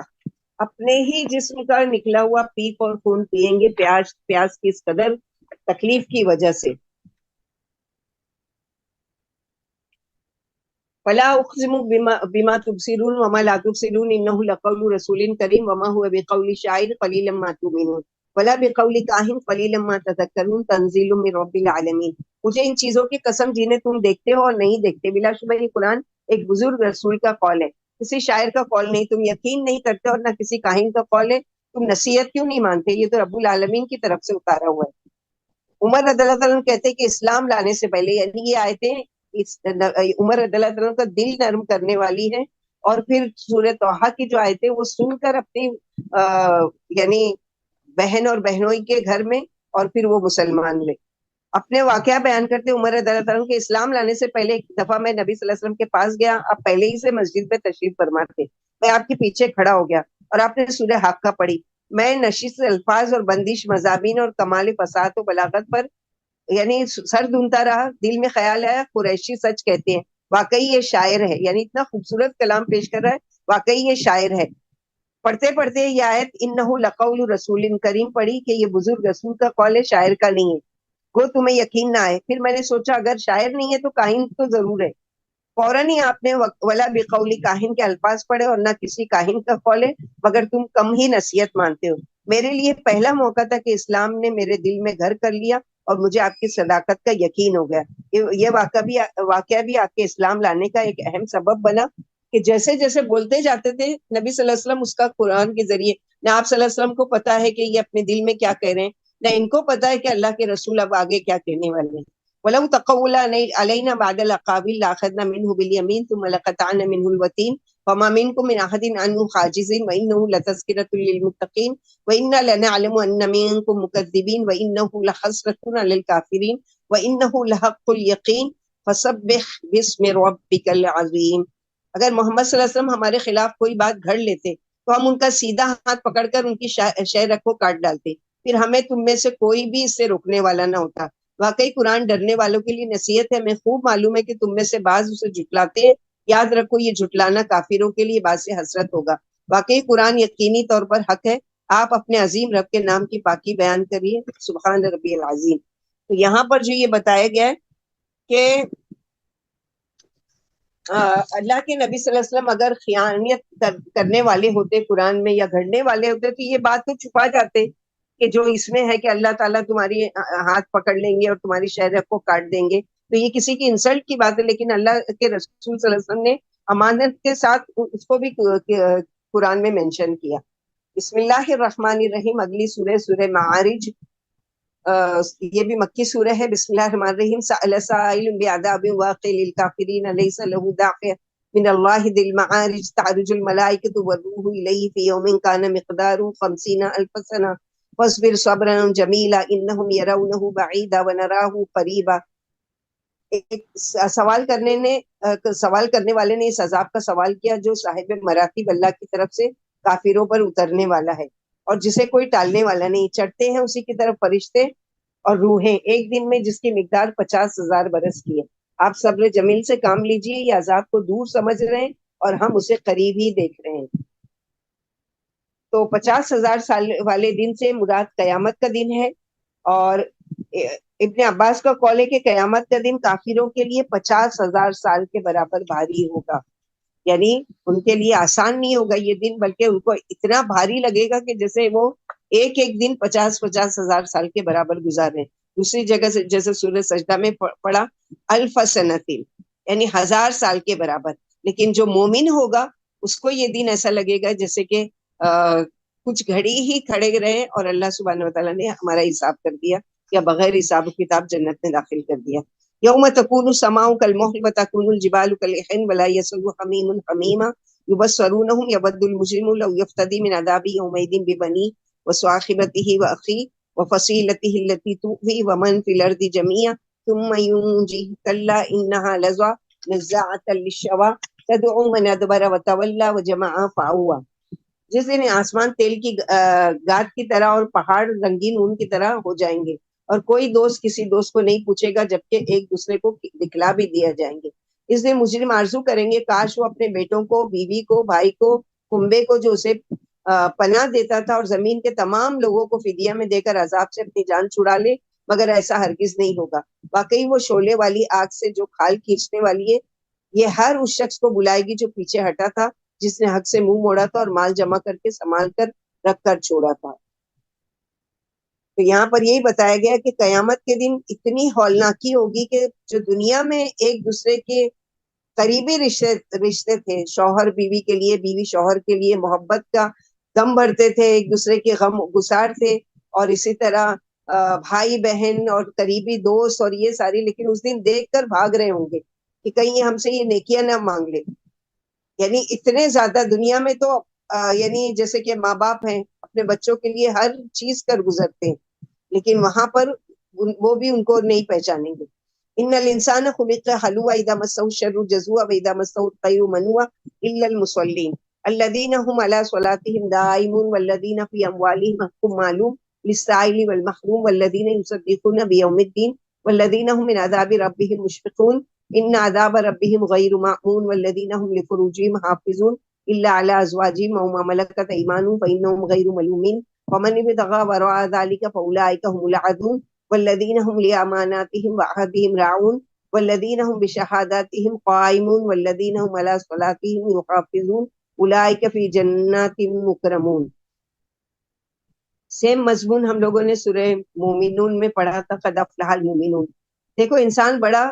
اپنے ہی جسم کا نکلا ہوا پیپ اور خون پیئیں گے پیاس کی اس قدر تکلیف کی وجہ سے۔ فلا اقسم بما تبصرون وما لا تبصرون انه لقول رسول کریم وما هو بقول شاعر قلیلا ما تؤمنون ولا بقول کاہن قلیلا ما تذکرون تنزیل من رب العالمین۔ مجھے ان چیزوں کی قسم جنہیں تم دیکھتے ہو اور نہیں دیکھتے، بلا شبہ یہ قرآن ایک بزرگ رسول کا قول ہے، کسی شاعر کا قول نہیں۔ تم یقین نہیں کرتے اور نہ کسی کاہن کا قول ہے، تم نصیحت کیوں نہیں مانتے؟ یہ تو رب العالمین کی طرف سے اتارا ہوا ہے۔ عمر رضی اللہ عنہ کہتے ہیں کہ اسلام لانے سے پہلے، یعنی یہ آیتیں عمر رضی اللہ عنہ کا دل نرم کرنے والی ہے، اور پھر سورہ طٰہٰ کی جو آیتیں وہ سن کر اپنی یعنی بہن اور بہنوئی کے گھر میں، اور پھر وہ مسلمان ہوئے۔ اپنے واقعہ بیان کرتے عمر رضی اللہ عنہ کے اسلام لانے سے پہلے ایک دفعہ میں نبی صلی اللہ علیہ وسلم کے پاس گیا، آپ پہلے ہی سے مسجد میں تشریف فرما تھے، میں آپ کے پیچھے کھڑا ہو گیا اور آپ نے سورہ حاقہ پڑھی۔ میں نشیز الفاظ اور بندش مضامین اور کمال فصاحت و بلاغت پر یعنی سر دھنتا رہا، دل میں خیال آیا قریشی سچ کہتے ہیں، واقعی یہ شاعر ہے، یعنی اتنا خوبصورت کلام پیش کر رہا ہے، واقعی یہ شاعر ہے۔ پڑھتے پڑھتے یہ آیت انہ لقول رسول کریم پڑھی کہ یہ بزرگ رسول کا قول ہے، شاعر کا نہیں ہے، گو تمہیں یقین نہ آئے۔ پھر میں نے سوچا اگر شاعر نہیں ہے تو کاہن تو ضرور ہے۔ فوراً ہی آپ نے ولا بقول کاہن کے الفاظ پڑھے، اور نہ کسی کاہن کا قول ہے مگر تم کم ہی نصیحت مانتے ہو۔ میرے لیے پہلا موقع تھا کہ اسلام نے میرے دل میں گھر کر لیا اور مجھے آپ کی صداقت کا یقین ہو گیا۔ یہ واقعہ بھی آپ کے اسلام لانے کا ایک اہم سبب بنا کہ جیسے جیسے بولتے جاتے تھے نبی صلی اللہ علیہ وسلم اس کا قرآن کے ذریعے، نہ آپ صلی اللہ علیہ وسلم کو پتا ہے کہ یہ اپنے دل میں کیا کہہ رہے ہیں، نہ ان کو پتا ہے کہ اللہ کے رسول اب آگے کیا کہنے والے ہیں۔ وَلَوْ تَقَوَّلَ عَلَيْنَا بَعْضَ الْأَقَاوِيلِ لَأَخَذْنَا مِنْهُ بِالْيَمِينِ ثُمَّ لَقَطَعْنَا مِنْهُ الْوَتِينَ فَمَا مِنْكُم مِّنْ أَحَدٍ عَنْهُ حَاجِزِينَ وَإِنَّهُ لَتَذْكِرَةٌ لِّلْمُتَّقِينَ وَإِنَّا لَنَعْلَمُ أَنَّ مِنْكُم مُّكَذِّبِينَ وَإِنَّهُ لَحَسْرَةٌ عَلَى الْكَافِرِينَ وَإِنَّهُ لَحَقُّ الْيَقِينِ فَسَبِّحْ بِاسْمِ رَبِّكَ الْعَظِيمِ۔ اگر محمد صلی اللہ علیہ وسلم ہمارے خلاف کوئی بات گھڑ لیتے تو ہم ان کا سیدھا ہاتھ پکڑ کر ان کی شہرت کو کاٹ ڈالتے، پھر ہمیں تم میں سے کوئی بھی اس سے روکنے والا نہ ہوتا۔ واقعی قرآن ڈرنے والوں کے لیے نصیحت ہے، ہمیں خوب معلوم ہے کہ تم میں سے بعض اسے جھٹلاتے ہیں، یاد رکھو یہ جھٹلانا کافروں کے لیے باعث حسرت ہوگا۔ واقعی قرآن یقینی طور پر حق ہے، آپ اپنے عظیم رب کے نام کی پاکی بیان کریے، سبحان ربی العظیم۔ تو یہاں پر جو یہ بتایا گیا ہے کہ اللہ کے نبی صلی اللہ علیہ وسلم اگر خیانت کرنے والے ہوتے قرآن میں یا گھڑنے والے ہوتے تو یہ بات تو چھپا جاتے کہ جو اس میں ہے کہ اللہ تعالیٰ تمہاری ہاتھ پکڑ لیں گے اور تمہاری شہرت کو کاٹ دیں گے، تو یہ کسی کی انسلٹ کی بات ہے۔ لیکن اللہ کے رسول صلی اللہ علیہ وسلم نے امانت کے ساتھ اس کو بھی قرآن میں مینشن کیا۔ بسم اللہ الرحمن الرحیم، اگلی سورہ سورہ معارج، یہ بھی مکی سورہ ہے۔ بسم اللہ الرحمن الرحیم، سأل سائل بعذاب واقع للکافرین لیس له دافع من اللہ ذی المعارج تعرج الملائکۃ والروح الیہ فی یوم کان مقدارہ 50,000 سنہ فاصبر صبرا جمیلا انہم یرونہ بعیدا ونراہ قریبا۔ ایک سوال کرنے والے نے اس عذاب کا سوال کیا جو صاحب مراتب اللہ کی طرف سے کافروں پر اترنے والا ہے اور جسے کوئی ٹالنے والا نہیں، چڑھتے ہیں اسی کی طرف فرشتے اور روحیں ایک دن میں جس کی مقدار 50,000 برس کی ہے۔ آپ صبر جمیل سے کام لیجئے، یہ عذاب کو دور سمجھ رہے ہیں اور ہم اسے قریب ہی دیکھ رہے ہیں۔ تو 50,000 سال والے دن سے مراد قیامت کا دن ہے، اور ابن عباس کا قول ہے کہ قیامت کا دن کافروں کے لیے 50,000 سال کے برابر بھاری ہوگا، یعنی ان کے لیے آسان نہیں ہوگا یہ دن، بلکہ ان کو اتنا بھاری لگے گا کہ جیسے وہ ایک ایک دن 50,000 سال کے برابر گزار رہے ہیں. دوسری جگہ سے جیسے سورہ سجدہ میں پڑھا الف سنتین یعنی 1000 سال کے برابر. لیکن جو مومن ہوگا اس کو یہ دن ایسا لگے گا جیسے کہ کچھ گھڑی ہی کھڑے رہے اور اللہ سبحانہ وتعالیٰ نے ہمارا حساب کر دیا یا بغیر حساب کتاب جنت میں داخل کر دیا. یوم تکون السماء کالمہل وتکون الجبال کالعہن ولا یسأل حمیم حمیما یبصرونہم یود المجرم لو یفتدی من عذاب یومئذ ببنیہ وصاحبته واخیہ وفصیلته التي تؤویہ ومن فی الارض جميعا ثم ينجیہ کلا انہا لظی نزاعۃ للشوی تدعو من ادبر وتولی وجمع فاوی. جس دن آسمان تیل کی گاد کی طرح اور پہاڑ رنگین اون کی طرح ہو جائیں گے اور کوئی دوست کسی دوست کو نہیں پوچھے گا جبکہ ایک دوسرے کو دکھلا بھی دیا جائیں گے. اس دن مجرم آرزو کریں گے کاش وہ اپنے بیٹوں کو، بیوی کو، بھائی کو، کنبے کو جو اسے پناہ دیتا تھا اور زمین کے تمام لوگوں کو فدیہ میں دے کر عذاب سے اپنی جان چھڑا لے، مگر ایسا ہرگز نہیں ہوگا. واقعی وہ شعلے والی آگ سے جو کھال کھینچنے والی ہے، یہ ہر اس شخص کو بلائے گی جو پیچھے ہٹا تھا، جس نے حق سے منہ موڑا تھا اور مال جمع کر کے سنبھال کر رکھ کر چھوڑا تھا. تو یہاں پر یہی بتایا گیا کہ قیامت کے دن اتنی ہولناکی ہوگی کہ جو دنیا میں ایک دوسرے کے قریبی رشتے تھے، شوہر بیوی کے لیے، بیوی شوہر کے لیے محبت کا غم بھرتے تھے، ایک دوسرے کے غم گسار تھے، اور اسی طرح بھائی بہن اور قریبی دوست اور یہ ساری، لیکن اس دن دیکھ کر بھاگ رہے ہوں گے کہ کہیں ہم سے یہ نیکیاں نہ مانگ لے. یعنی اتنے زیادہ دنیا میں تو یعنی جیسے کہ ماں باپ ہیں اپنے بچوں کے لیے ہر چیز کر گزرتے ہیں، لیکن وہاں پر وہ بھی ان کو نہیں پہچانیں گے. ان الانسان خلق حلوعا اذا مسه الشر جزوعا واذا مسه الخير منوعا الا المصلين الذين هم على صلاتهم دائمون والذين في اموالهم حق معلوم للسائل والمحروم والذين يصدقون بيوم الدين والذين هم من عذاب ربهم مشفقون ان عذاب ربهم غیر مأمون والذین هم لفروجهم حافظون الا علی ازواجهم او ما ملکت ایمانهم فانهم غیر ملومین ومن ابتغى وراء ذلك فاولئک هم العادون والذین هم لاماناتهم وعهدهم راعون والذین هم بشهاداتهم قائمون والذین هم علی صلاتهم یحافظون اولئک فی جنات مکرمون. سیم مضمون ہم لوگوں نے سورہ مومنون میں پڑھا تھا، قد افلح المومنون. دیکھو انسان بڑا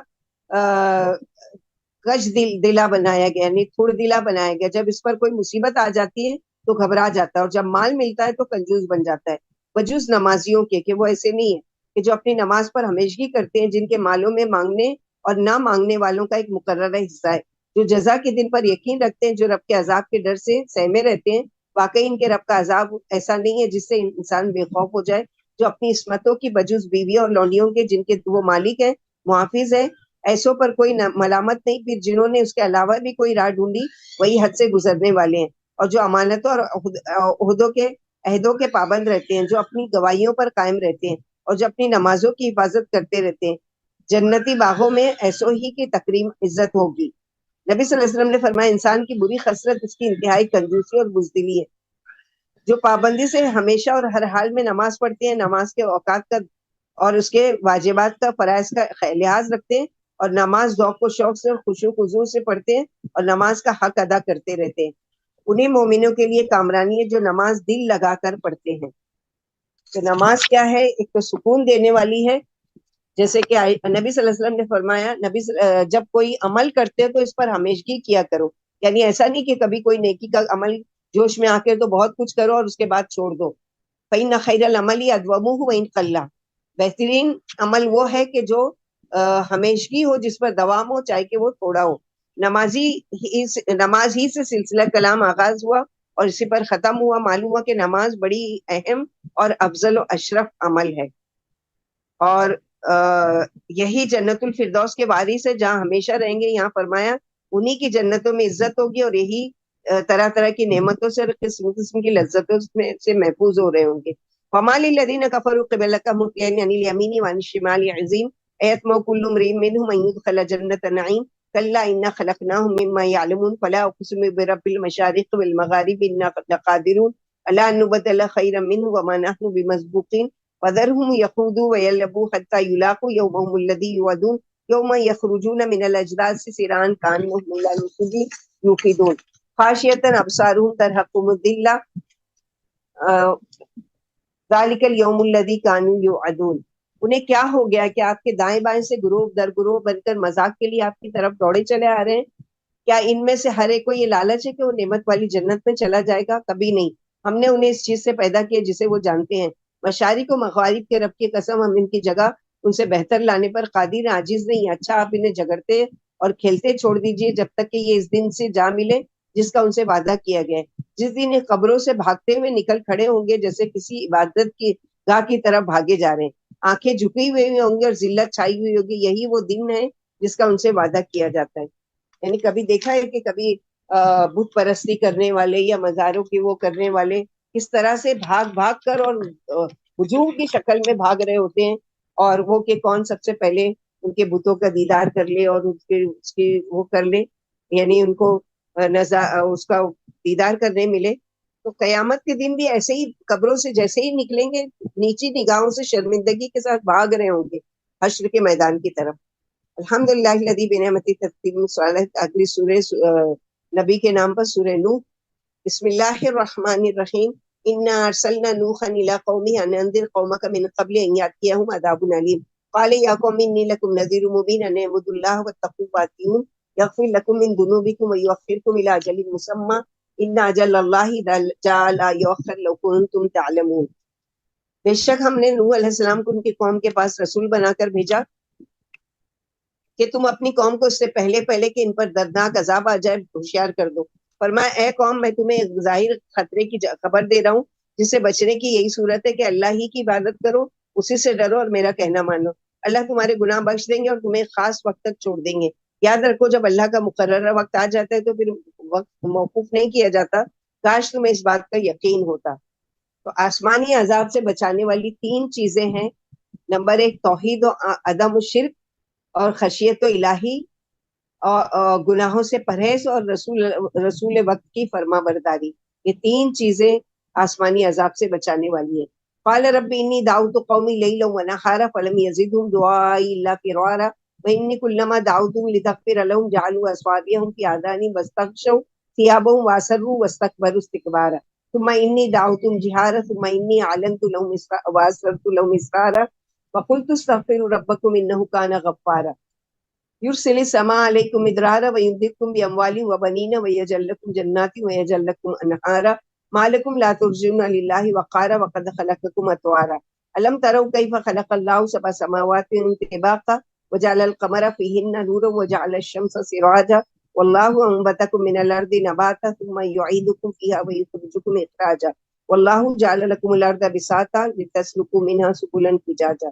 کش دلا بنایا گیا، یعنی تھوڑ دلا بنایا گیا. جب اس پر کوئی مصیبت آ جاتی ہے تو گھبرا جاتا ہے، اور جب مال ملتا ہے تو کنجوس بن جاتا ہے. بجوز نمازیوں کے کہ وہ ایسے نہیں ہے کہ جو اپنی نماز پر ہمیشگی کرتے ہیں، جن کے مالوں میں مانگنے اور نہ مانگنے والوں کا ایک مقررہ حصہ ہے، جو جزا کے دن پر یقین رکھتے ہیں، جو رب کے عذاب کے ڈر سے سہمے رہتے ہیں. واقعی ان کے رب کا عذاب ایسا نہیں ہے جس سے انسان بے خوف ہو جائے. جو اپنی عصمتوں کی بجوز بیویوں اور لونڈیوں کے جن کے وہ مالک ہیں، محافظ ہیں، ایسوں پر کوئی ملامت نہیں. پھر جنہوں نے اس کے علاوہ بھی کوئی راہ ڈھونڈی وہی حد سے گزرنے والے ہیں. اور جو امانتوں اور عہدوں کے پابند رہتے ہیں، جو اپنی گواہیوں پر قائم رہتے ہیں اور جو اپنی نمازوں کی حفاظت کرتے رہتے ہیں، جنتی باغوں میں ایسو ہی کی تکریم عزت ہوگی. نبی صلی اللہ علیہ وسلم نے فرمایا انسان کی بری خصلت اس کی انتہائی کنجوسی اور بزدلی ہے. جو پابندی سے ہمیشہ اور ہر حال میں نماز پڑھتے ہیں، نماز کے اوقات کا اور اس کے واجبات کا، فرائض کا لحاظ رکھتے ہیں، اور نماز ذوق و شوق سے اور خشوع و خضوع سے پڑھتے ہیں اور نماز کا حق ادا کرتے رہتے ہیں، انہیں مومنوں کے لیے کامرانی ہے جو نماز دل لگا کر پڑھتے ہیں. تو نماز کیا ہے؟ ایک تو سکون دینے والی ہے، جیسے کہ نبی صلی اللہ علیہ وسلم نے فرمایا جب کوئی عمل کرتے تو اس پر ہمیشگی کیا کرو. یعنی ایسا نہیں کہ کبھی کوئی نیکی کا عمل جوش میں آ کے تو بہت کچھ کرو اور اس کے بعد چھوڑ دو. فإن خیر العمل أدومه وإن قل. بہترین عمل وہ ہے کہ جو ہمیشگی ہو، جس پر دوام ہو، چاہے کہ وہ تھوڑا ہو. نماز ہی سے سلسلہ کلام آغاز ہوا اور اسی پر ختم ہوا. معلوم ہوا کہ نماز بڑی اہم اور افضل و اشرف عمل ہے، اور یہی جنت الفردوس کے وارث ہے جہاں ہمیشہ رہیں گے. یہاں فرمایا انہی کی جنتوں میں عزت ہوگی اور یہی طرح طرح کی نعمتوں سے اور قسم قسم کی لذتوں سے محفوظ ہو رہے ہوں گے. فما للذین کفروا قبلک مہطعین عن الیمین وعن الشمال عزین ایطمع کل امرئ منهم ان يدخل جنة نعیم کلا انا خلقناهم مما یعلمون فلا اقسم برب المشارق والمغارب انا لقادرون الا ان نبدل خیرا منه وما نحن بمسبوقین فذرهم يخوضوا ويلعبوا حتى يلاقوا يومهم الذي يوعدون يوم يخرجون من الاجداث سراعا كأنهم الى نصب يوقدون خاشعة ابصارهم ترهقهم الذلة ذالک الیوم الذی کانوا یوعدون، انہیں کیا ہو گیا کہ آپ کے دائیں بائیں سے گروہ در گروہ بن کر مذاق کے لیے آپ کی طرف دوڑے چلے آ رہے ہیں؟ کیا ان میں سے ہر ایک کو یہ لالچ ہے کہ وہ نعمت والی جنت میں چلا جائے گا؟ کبھی نہیں، ہم نے انہیں اس چیز سے پیدا کیا جسے وہ جانتے ہیں، مشارق و مغارب کے رب کی قسم ہم ان کی جگہ ان سے بہتر لانے پر قادر عاجز نہیں۔ اچھا آپ انہیں جگڑتے اور کھیلتے چھوڑ دیجئے جب تک کہ یہ اس دن سے جا ملے جس کا ان سے وعدہ کیا گیا ہے، جس دن یہ قبروں سے بھاگتے ہوئے نکل کھڑے ہوں گے جیسے کسی عبادت کی گاہ کی طرف بھاگے جا رہے ہیں، آنکھیں جھکی ہوئی ہوں گی اور ذلت چھائی ہوئی ہوگی، یہی وہ دن ہے جس کا ان سے وعدہ کیا جاتا ہے۔ یعنی کبھی دیکھا ہے کہ کبھی بت پرستی کرنے والے یا مزاروں کی وہ کرنے والے کس طرح سے بھاگ بھاگ کر اور ہجوم کی شکل میں بھاگ رہے ہوتے ہیں، اور وہ کہ کون سب سے پہلے ان کے بتوں کا دیدار کر لے اور اس کی وہ کر لے، یعنی ان کو اس کا دیدار کرنے ملے۔ تو قیامت کے دن بھی ایسے ہی قبروں سے جیسے ہی نکلیں گے نیچی نگاہوں سے شرمندگی کے ساتھ بھاگ رہے ہوں گے حشر کے میدان کی طرف۔ الحمدللہ الذی بنعمتہ تتم الصالحات، اگلی سورہ نبی کے نام پر سورہ نوح۔ بسم اللہ الرحمن الرحیم، انا ارسلنا نوحا الی قومه ان انذر قومک من قبل ان یاتیہم عذاب علیم قال یا قوم انی لکم نذیر مبین ان اعبدوا اللہ واتقوا واتقون یغفر لکم من ذنوبکم ویؤخرکم الی اجل مسمى ان اجل اللہ جاء لا یؤخر لو کنتم تعلمون۔ بے شک ہم نے نوح علیہ السلام کو ان کی قوم کے پاس رسول بنا کر بھیجا کہ تم اپنی قوم کو اس سے پہلے کہ ان پر دردناک عذاب آ جائے ہوشیار کر دو۔ فرمایا اے قوم میں تمہیں ایک ظاہر خطرے کی خبر دے رہا ہوں جس سے بچنے کی یہی صورت ہے کہ اللہ ہی کی عبادت کرو، اسی سے ڈرو اور میرا کہنا مانو، اللہ تمہارے گناہ بخش دیں گے اور تمہیں خاص وقت تک چھوڑ دیں گے۔ یاد رکھو جب اللہ کا مقررہ وقت آ جاتا ہے تو پھر وقت موقوف نہیں کیا جاتا، کاش تمہیں اس بات کا یقین ہوتا۔ تو آسمانی عذاب سے بچانے والی تین چیزیں ہیں، نمبر ایک توحید و عدم الشرک، اور خشیت الہی، اور گناہوں سے پرہیز، اور رسول وقت کی فرما برداری، یہ تین چیزیں آسمانی عذاب سے بچانے والی ہیں۔ قال رب انی دعوت قومی لیلا ونہارا فلم یزدہم دعائی الا فرارا وانی کلما دعوتہم لتغفر لہم جعلوا اصابعہم فی آذانہم واستغشوا ثیابہم واسروا واستکبروا استکبارا ثم انی دعوتہم جہارا ثم انی اعلنت لہم واسررت لہم اسرارا وقلت استغفروا ربکم انہ کان غفارا یرسل السماء علیکم مدرارا ویمددکم باموال وبنین ویجعل لکم جنات ویجعل لکم انہارا ما لکم لا ترجون للہ وقارا وقد خلقکم اطوارا الم تروا کیف خلق اللہ سبع سماوات طباقا وجعل القمر فیہن نورا وجعل الشمس سراجا واللہ انبتکم من الارض نباتا ثم یعیدکم فیہا ویخرجکم اخراجا واللہ جعل لکم الارض بساطا لتسلکوا منہا سبلا فجاجا۔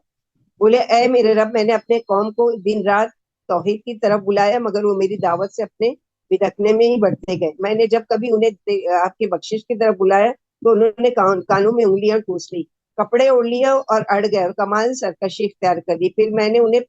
بولے اے میرے رب، میں نے اپنے قوم کو دن رات توحید کی طرف بلایا مگر وہ میری دعوت سے اپنے بدکنے میں ہی بڑھتے گئے۔ میں نے جب کبھی انہیں آپ کے بخشش کی طرف بلایا تو انہوں نے کانوں میں انگلیاں ٹھوس لی، کپڑے اوڑھ لیا اور اڑ گئے اور کمال سرکشی اختیار کر دی۔ پھر میں نے انہیں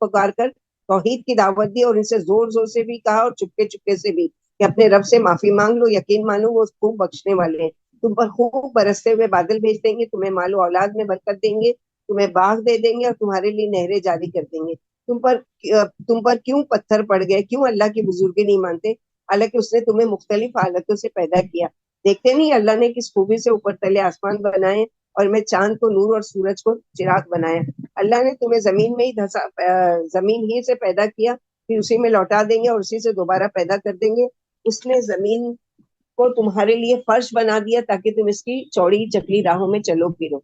پکار کر توحید کی دعوت دی اور ان سے زور زور سے بھی کہا اور چپکے چپکے سے بھی کہ اپنے رب سے معافی مانگ لو، یقین مانو وہ خوب بخشنے والے ہیں، تم پر خوب برستے ہوئے بادل بھیج دیں گے، تمہیں مال و اولاد میں برکت دیں گے، تمہیں باغ دے دیں گے اور تمہارے لیے نہریں جاری کر دیں گے۔ تم پر کیوں پتھر پڑ گئے، کیوں اللہ کی بزرگی نہیں مانتے، حالانکہ اس نے تمہیں مختلف حالتوں سے پیدا کیا۔ دیکھتے نہیں اللہ نے کس خوبی سے اوپر تلے آسمان بنائے اور میں چاند کو نور اور سورج کو چراغ بنایا۔ اللہ نے تمہیں زمین میں ہی زمین ہی سے پیدا کیا، پھر اسی میں لوٹا دیں گے اور اسی سے دوبارہ پیدا کر دیں گے۔ اس نے زمین کو تمہارے لیے فرش بنا دیا تاکہ تم اس کی چوڑی چکلی راہوں میں چلو پھرو۔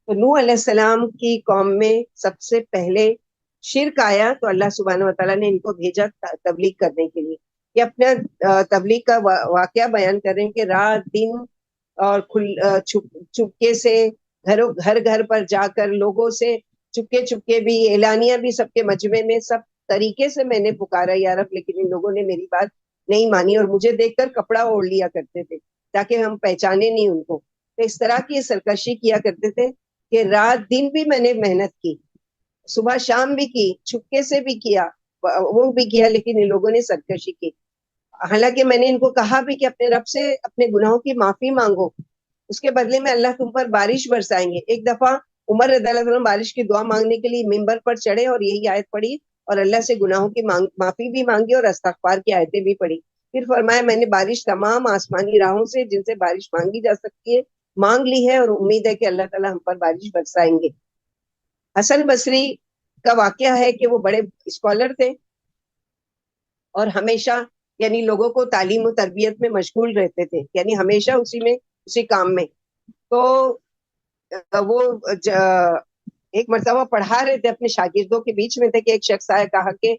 تو نوح علیہ السلام کی قوم میں سب سے پہلے شرک آیا تو اللہ سبحانہ وتعالیٰ نے ان کو بھیجا تبلیغ کرنے کے لیے کہ اپنا تبلیغ کا واقعہ بیان کریں کہ رات دن اور چپکے سے گھر گھر پر جا کر لوگوں سے چپکے بھی، اعلانیہ بھی، سب کے مجمع میں سب طریقے سے میں نے پکارا یا رب، لیکن ان لوگوں نے میری بات نہیں مانی اور مجھے دیکھ کر کپڑا اوڑھ لیا کرتے تھے تاکہ ہم پہچانے نہیں ان کو۔ تو اس طرح کی سرکشی کیا کرتے تھے کہ رات دن بھی میں نے محنت کی، صبح شام بھی کی، چھپکے سے بھی کیا، وہ بھی کیا، لیکن ان لوگوں نے سرکشی کی۔ حالانکہ میں نے ان کو کہا بھی کہ اپنے رب سے اپنے گناہوں کی معافی مانگو، اس کے بدلے میں اللہ تم پر بارش برسائیں گے۔ ایک دفعہ عمر رضی اللہ عنہ بارش کی دعا مانگنے کے لیے ممبر پر چڑھے اور یہی آیت پڑھی اور اللہ سے گناہوں کی معافی بھی مانگی اور استغفار کی آیتیں بھی پڑھی۔ پھر فرمایا میں نے بارش تمام آسمانی راہوں سے جن سے بارش مانگی جا سکتی ہے مانگ لی ہے اور امید ہے کہ اللہ تعالیٰ ہم پر بارش برسائیں گے۔ حسن بصری کا واقعہ ہے کہ وہ بڑے اسکالر تھے اور ہمیشہ یعنی لوگوں کو تعلیم و تربیت میں مشغول رہتے تھے، یعنی ہمیشہ اسی کام میں۔ تو وہ ایک مرتبہ پڑھا رہے تھے، اپنے شاگردوں کے بیچ میں تھے کہ ایک شخص آیا، کہا کہ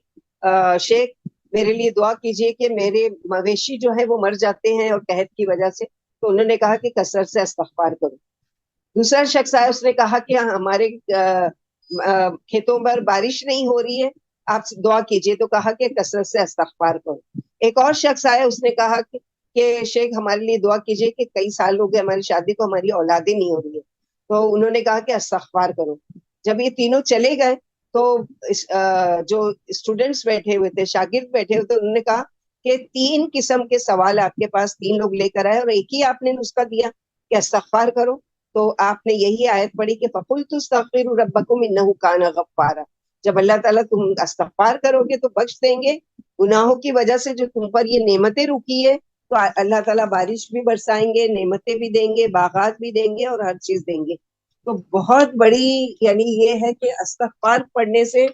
شیخ میرے لیے دعا کیجئے کہ میرے مویشی جو ہے وہ مر جاتے ہیں اور قحط کی وجہ سے۔ تو انہوں نے کہا کہ کثرت سے استغفار کرو۔ دوسرا شخص آیا، اس نے کہا کہ ہمارے کھیتوں پر بارش نہیں ہو رہی ہے، آپ دعا کیجئے۔ تو کہا کہ کثرت سے استغفار کرو۔ ایک اور شخص آیا، اس نے کہا کہ شیخ ہمارے لیے دعا کیجئے کہ کئی سال ہو گئے ہماری شادی کو، ہماری اولادیں نہیں ہو رہی ہے۔ تو انہوں نے کہا کہ استغفار کرو۔ جب یہ تینوں چلے گئے تو جو اسٹوڈنٹس بیٹھے ہوئے تھے، شاگرد بیٹھے ہوئے تھے، انہوں نے کہا کہ 3 قسم کے سوال آپ کے پاس 3 لوگ لے کر آئے اور ایک ہی آپ نے نسخہ دیا کہ استغفار کرو۔ تو آپ نے یہی آیت پڑھی کہ فَقُلْتُ اسْتَغْفِرُوا رَبَّكُمْ إِنَّهُ كَانَ غَفَّارًا۔ جب اللہ تعالیٰ تم استغفار کرو گے تو بخش دیں گے، گناہوں کی وجہ سے جو تم پر یہ نعمتیں رکی ہے تو اللہ تعالیٰ بارش بھی برسائیں گے، نعمتیں بھی دیں گے، باغات بھی دیں گے اور ہر چیز دیں گے۔ تو بہت بڑی یعنی یہ ہے کہ استغفار پڑھنے سے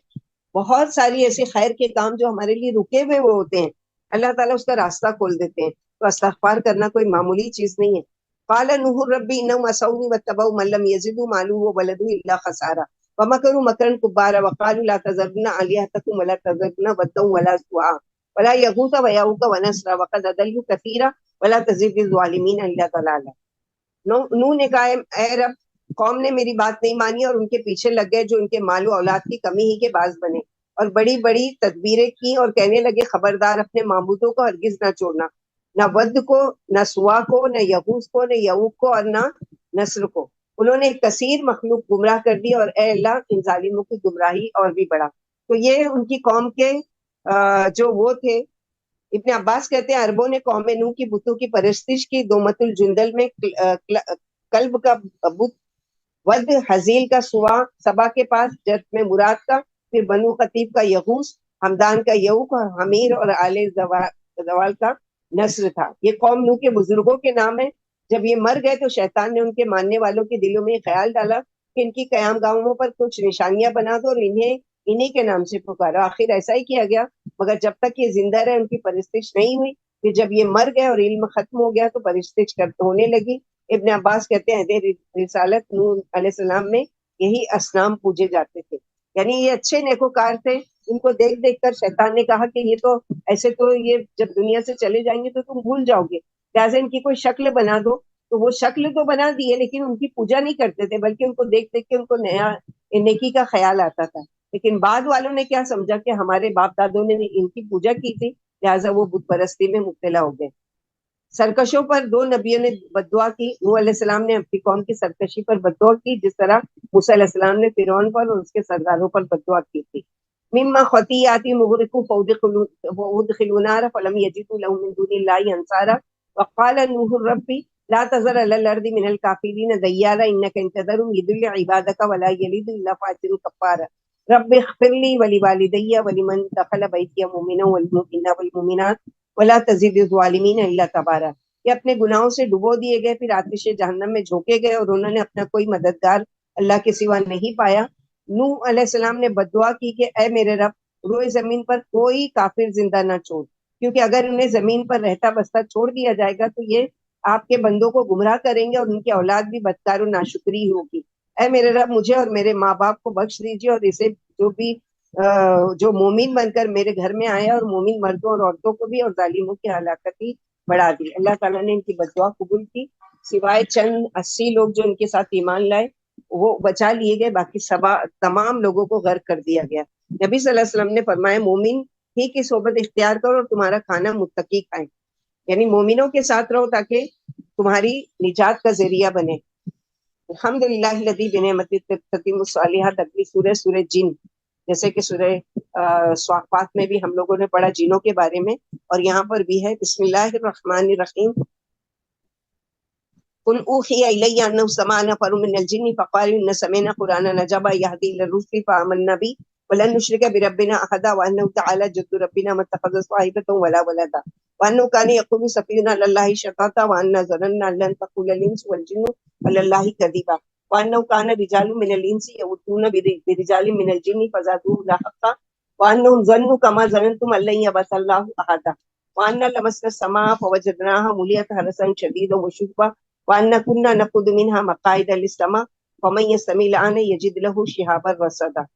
بہت ساری ایسی خیر کے کام جو ہمارے لیے رکے ہوئے وہ ہوتے ہیں، اللہ تعالیٰ اس کا راستہ کھول دیتے ہیں۔ تو استغفار کرنا کوئی معمولی چیز نہیں ہے۔ قال نوح ربی انہم عصونی واتبعوا من لم یزدہ مالہ وولدہ الا خسارا ومکروا مکرا کبارا وقالوا لا تذرن آلہتکم ولا تذرن ودا ولا سواعا ولا یغوث ویعوق ونسرا وقد اضلوا کثیرا ولا تزد الظالمین الا ضلالا۔ نوح نے کہا اے رب، قوم نے میری بات نہیں مانی اور ان کے پیچھے لگ گئے جو ان کے مال و اولاد کی کمی ہی کے باعث بنے، اور بڑی بڑی تدبیریں کی اور کہنے لگے خبردار اپنے معبودوں کو ہرگز نہ چھوڑنا، نہ ود کو، نہ سوا کو، نہ یغوث کو، نہ یعوق کو اور نہ نصر کو۔ انہوں نے کثیر مخلوق گمراہ کر دی اور اے اللہ ان ظالموں کی گمراہی اور بھی بڑھا۔ تو یہ ان کی قوم کے جو وہ تھے، ابن عباس کہتے ہیں عربوں نے قوم نوح کی بتوں کی پرستش کی، دومت الجندل میں کلب کا بت، ود حزیل کا سوا، سبا کے پاس جت میں مراد کا، پھر بنو خطیب کا یغوث، ہمدان کا یعوق، حمیر اور آل زوال کا نصر تھا۔ یہ قوم نوح کے بزرگوں کے نام ہیں۔ جب یہ مر گئے تو شیطان نے ان کے ماننے والوں کے دلوں میں یہ خیال ڈالا کہ ان کی قیام گاہوں پر کچھ نشانیاں بنا دو اور انہیں کے نام سے پکارا۔ آخر ایسا ہی کیا گیا، مگر جب تک یہ زندہ رہے ان کی پرستش نہیں ہوئی۔ پھر جب یہ مر گئے اور علم ختم ہو گیا تو پرستش ہونے لگی۔ ابن عباس کہتے ہیں رسالت نوح علیہ السلام میں یہی اصنام پوجے جاتے تھے، یعنی یہ اچھے نیکوکار تھے۔ ان کو دیکھ دیکھ کر شیطان نے کہا کہ یہ تو ایسے تو یہ جب دنیا سے چلے جائیں گے تو تم بھول جاؤ گے، لہٰذا ان کی کوئی شکل بنا دو۔ تو وہ شکل تو بنا دی ہے لیکن ان کی پوجا نہیں کرتے تھے، بلکہ ان کو دیکھ دیکھ کے ان کو نیا نیکی کا خیال آتا تھا۔ لیکن بعد والوں نے کیا سمجھا کہ ہمارے باپ دادوں نے ان کی پوجا کی تھی، لہٰذا وہ بت پرستی میں مبتلا ہو گئے۔ سرکشوں پر 2 نبیوں نے بددعا کی۔ نوح علیہ السلام نے اپنی قوم کی سرکشی پر بددعا کی، جس طرح موسیٰ علیہ السلام نے فرعون پر اور اس کے سرداروں پر بددعا کی تھی۔ مما خطیئاتہم اغرقوا فادخلوا النار فلم یجدوا لهم من دون اللہ انصارا وقال نوح رب لا تذر علی الارض من الکافرین دیارا انک ان تذرهم یضل عبادک ولا یلد الا فاجرا کفارا رب اغفر لی ولوالدی ولمن دخل بیتی مؤمنا والمؤمنین والمؤمنات ولا تزد الظالمین الا تبارا۔ یہ اپنے گناہوں سے ڈبو دیے گئے، پھر آتش جہنم میں جھونکے گئے اور انہوں نے اپنا کوئی مددگار اللہ کے سوا نہیں پایا۔ نوح علیہ السلام نے بددعا کی کہ اے میرے رب، روئے زمین پر کوئی کافر زندہ نہ چھوڑ، کیونکہ اگر انہیں زمین پر رہتا بستا چھوڑ دیا جائے گا تو یہ آپ کے بندوں کو گمراہ کریں گے اور ان کی اولاد بھی بدکار و ناشکری ہوگی۔ اے میرے رب، مجھے اور میرے ماں باپ کو بخش دیجیے اور اسے جو مومن بن کر میرے گھر میں آیا اور مومن مردوں اور عورتوں کو بھی اور ظالموں کی ہلاکت بڑھا دی۔ اللہ تعالیٰ نے ان کی بددعا قبول کی، سوائے چند 80 لوگ جو ان کے ساتھ ایمان لائے وہ بچا لیے گئے، باقی تمام لوگوں کو غرق کر دیا گیا۔ نبی صلی اللہ علیہ وسلم نے فرمایا مومن ہی کی صحبت اختیار کرو اور تمہارا کھانا متقی کھائیں، یعنی مومنوں کے ساتھ رہو تاکہ تمہاری نجات کا ذریعہ بنے۔ الحمدللہ الذی بنعمتہ تتم الصالحات، اگلی سورہ جن، جیسے کہ سورہ صافات میں بھی ہم لوگوں نے پڑھا جنوں کے بارے میں، اور یہاں پر بھی ہے۔ بسم اللہ الرحمن الرحیم۔ قل اوحی الی انہ سمع نفر من الجن فقالوا ان سمعنا قرآنا عجبا یہدی الی الرشد فآمنا به ولن نشرك بربنا احدا وانه تعالى جد ربنا ما اتخذ صاحبة ولا ولدا وانه كان يقول سفيهنا على الله شططا وانا ظننا ان لن تقول الانس والجن على الله كذبا وانه كان رجال من الانس يؤتون برجال من الجن فزادوه رهقا وانهم ظنوا كما ظننتم ان لن يبعث الله احدا وأن لمسنا السماء فوجدناها مليئة حرسا شديدا وشهبا وأن كنا نقود منها مقاعد للسماء فمن يستمع الآن يجد له شهابا رصدا.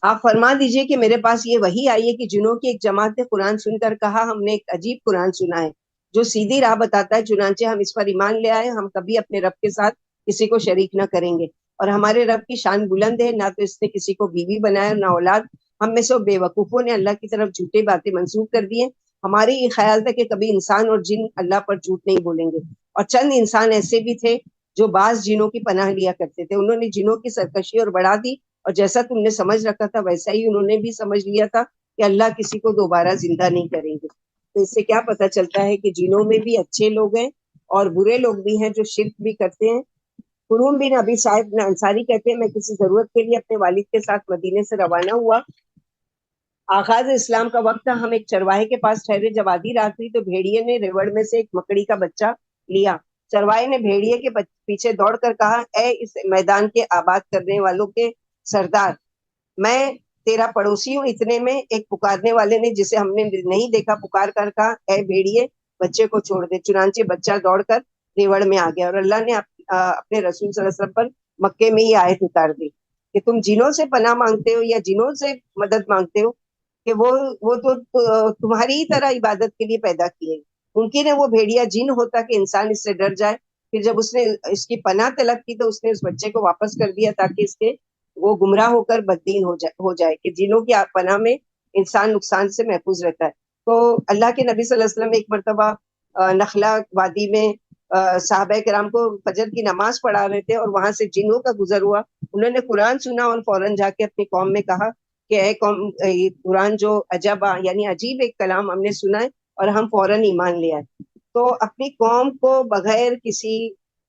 آپ فرما دیجئے کہ میرے پاس یہ وحی آئی ہے کہ جنوں کی ایک جماعت نے قرآن سن کر کہا ہم نے ایک عجیب قرآن سنا ہے جو سیدھی راہ بتاتا ہے، چنانچہ ہم اس پر ایمان لے آئے، ہم کبھی اپنے رب کے ساتھ کسی کو شریک نہ کریں گے، اور ہمارے رب کی شان بلند ہے، نہ تو اس نے کسی کو بیوی بنایا نہ اولاد۔ ہم میں سے بے وقوفوں نے اللہ کی طرف جھوٹے باتیں منسوخ کر دی ہیں، ہمارے یہ خیال تھا کہ کبھی انسان اور جن اللہ پر جھوٹ نہیں بولیں گے، اور چند انسان ایسے بھی تھے جو بعض جنوں کی پناہ لیا کرتے تھے، انہوں نے جنوں کی سرکشی اور بڑھا دی، اور جیسا تم نے سمجھ رکھا تھا ویسا ہی انہوں نے بھی سمجھ لیا تھا کہ اللہ کسی کو دوبارہ زندہ نہیں کریں گے۔ تو اس سے کیا پتہ چلتا ہے کہ جنوں میں بھی اچھے لوگ ہیں اور برے لوگ بھی ہیں جو شرک بھی کرتے ہیں۔ قرون بن ابی صاحب انصاری کہتے ہیں میں کسی ضرورت کے لیے اپنے والد کے ساتھ مدینے سے روانہ ہوا، آغاز اسلام کا وقت تھا، ہم ایک چرواہے کے پاس ٹھہرے، جب آدھی رات ہوئی تو بھیڑیے نے ریوڑ میں سے ایک مکڑی کا بچہ لیا، چرواہے نے بھیڑیے کے پیچھے دوڑ کر کہا اے اس میدان کے آباد کرنے والوں کے سردار، میں تیرا پڑوسی ہوں۔ اتنے میں ایک پکارنے والے نے جسے ہم نے نہیں دیکھا پکار کر کہا اے بھیڑیے بچے کو چھوڑ دے، چنانچہ بچہ دوڑ کر ریوڑ میں آ گیا، اور اللہ نے اپنے رسول صلی اللہ علیہ وسلم پر مکے میں یہ آیت اتار دی کہ تم جنوں سے پناہ مانگتے ہو یا جنوں سے مدد مانگتے ہو کہ وہ تو تمہاری ہی طرح عبادت کے لیے پیدا کیے، ممکن ہے وہ بھیڑیا جن ہوتا کہ انسان اس سے ڈر جائے، پھر جب اس نے اس کی پناہ طلب کی تو اس نے اس بچے کو واپس کر دیا تاکہ اس کے وہ گمراہ ہو کر بددین ہو جائے کہ جنوں کی پناہ میں انسان نقصان سے محفوظ رہتا ہے۔ تو اللہ کے نبی صلی اللہ علیہ وسلم ایک مرتبہ نخلا وادی میں صحابہ کرام کو فجر کی نماز پڑھا رہے تھے، اور وہاں سے جنوں کا گزر ہوا، انہوں نے قرآن سنا اور فوراً جا کے اپنی قوم میں کہا کہ اے قوم، یہ قرآن جو عجبا یعنی عجیب ایک کلام ہم نے سنا ہے اور ہم فوراً ایمان لے آئے۔ تو اپنی قوم کو بغیر کسی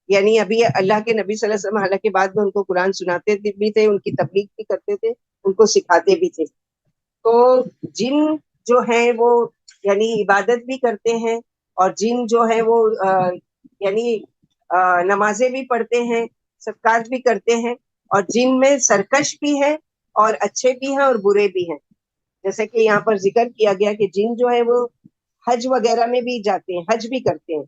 یعنی ابھی اللہ کے نبی صلی اللہ علیہ وسلم حالانکہ بعد میں ان کو قرآن سناتے بھی تھے، ان کی تبلیغ بھی کرتے تھے، ان کو سکھاتے بھی تھے۔ تو جن جو ہیں وہ یعنی عبادت بھی کرتے ہیں، اور جن جو ہے وہ یعنی نمازیں بھی پڑھتے ہیں، صدقات بھی کرتے ہیں، اور جن میں سرکش بھی ہے اور اچھے بھی ہیں اور برے بھی ہیں، جیسے کہ یہاں پر ذکر کیا گیا کہ جن جو ہے وہ حج وغیرہ میں بھی جاتے ہیں، حج بھی کرتے ہیں۔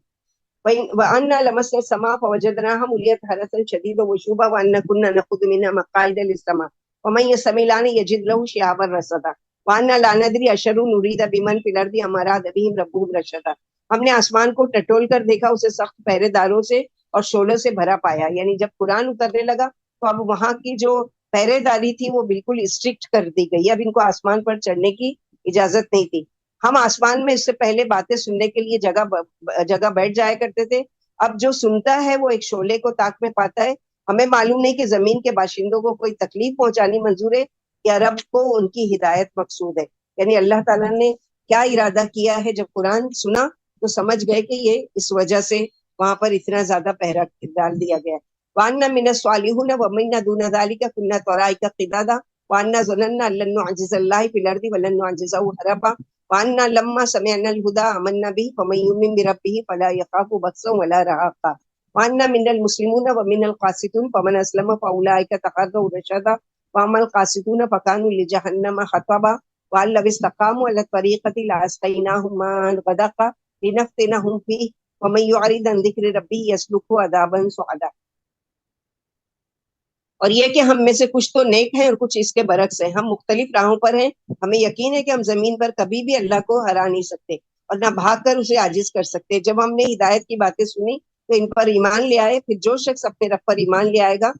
وَأَنَّا لَمَسْنَا السَّمَاءَ فَوَجَدْنَاهَا مُلِيَتْ حَرَسًا شَدِيدًا وَشُهُبًا وَأَنَّا كُنَّا نَقُعُدُ مِنْهَا مَقَاعِدَ لِلسَّمَاعِ وَمَن يَسْتَمِعِ الْآنَ يَجِدْ لَهُ شِهَابًا رَصَدًا وَأَنَّا لَا نَدْرِي أَشَرٌّ أُرِيدَ بِمَنْ فِي الْأَرْضِ أَمْ أَرَادَ بِهِمْ رَبُّهُمْ رَشَدًا۔ ہم نے آسمان کو ٹٹول کر دیکھا، اسے سخت پہرے داروں سے اور شعلوں سے بھرا پایا، یعنی جب قرآن اترنے لگا تو اب وہاں کی جو پہرے داری تھی وہ بالکل اسٹرکٹ کر دی گئی، اب ان کو آسمان پر چڑھنے کی اجازت نہیں تھی۔ ہم آسمان میں اس سے پہلے باتیں سننے کے لیے جگہ بیٹھ جایا کرتے تھے، اب جو سنتا ہے وہ ایک شعلے کو طاق میں پاتا ہے۔ ہمیں معلوم نہیں کہ زمین کے باشندوں کو کوئی تکلیف پہنچانی منظور ہے یا رب کو ان کی ہدایت مقصود ہے، یعنی اللہ تعالیٰ نے کیا ارادہ کیا ہے۔ جب قرآن سنا تو سمجھ گئے کہ یہ اس وجہ سے وہاں پر اتنا زیادہ پہرا ڈال دیا گیا ہے۔ وَأَنَّا مِنَ الصَّالِحِينَ وَمِنَّا دُونَ ذَلِكَ كُنَّا طَرَائِقَ قِدَادًا وَأَنَّا ظَنَنَّا أَن لَّن نُّعْجِزَ اللَّهَ فِي الْأَرْضِ وَلَن نُّعْجِزَهُ هَرَبًا وَأَنَّا لَمَّا سَمِعْنَا الْهُدَىٰ آمَنَّا بِهِ فَمَن يُؤْمِن بِرَبِّهِ فَلَا يَخَافُ بَخْسًا وَلَا رَهَقًا وَأَنَّا مِنَ الْمُسْلِمِينَ وَمِنَ الْقَاسِطِينَ فَمَنْ أَسْلَمَ فَأُولَٰئِكَ تَهَدَوْا رَشَدًا وَأَمَّا الْقَاسِطُونَ فَكَانُوا لِجَهَنَّمَ حَطَبًا وَأَن لَّوِ اسْتَقَامُوا عَلَى الطَّرِيقَةِ لَأَسْقَيْنَاهُم مَّاءً غَدَقًا لِّنَفْتِنَهُمْ فِيهِ وَمَن يُعْرِضْ عَن ذِكْرِ رَبِّهِ يَسْلُكْهُ عَذَابًا صَعَدًا۔ اور یہ کہ ہم میں سے کچھ تو نیک ہیں اور کچھ اس کے برعکس ہیں، ہم مختلف راہوں پر ہیں، ہمیں یقین ہے کہ ہم زمین پر کبھی بھی اللہ کو ہرا نہیں سکتے اور نہ بھاگ کر اسے عاجز کر سکتے۔ جب ہم نے ہدایت کی باتیں سنی تو ان پر ایمان لے آئے، پھر جو شخص اپنے رب پر ایمان لے آئے گا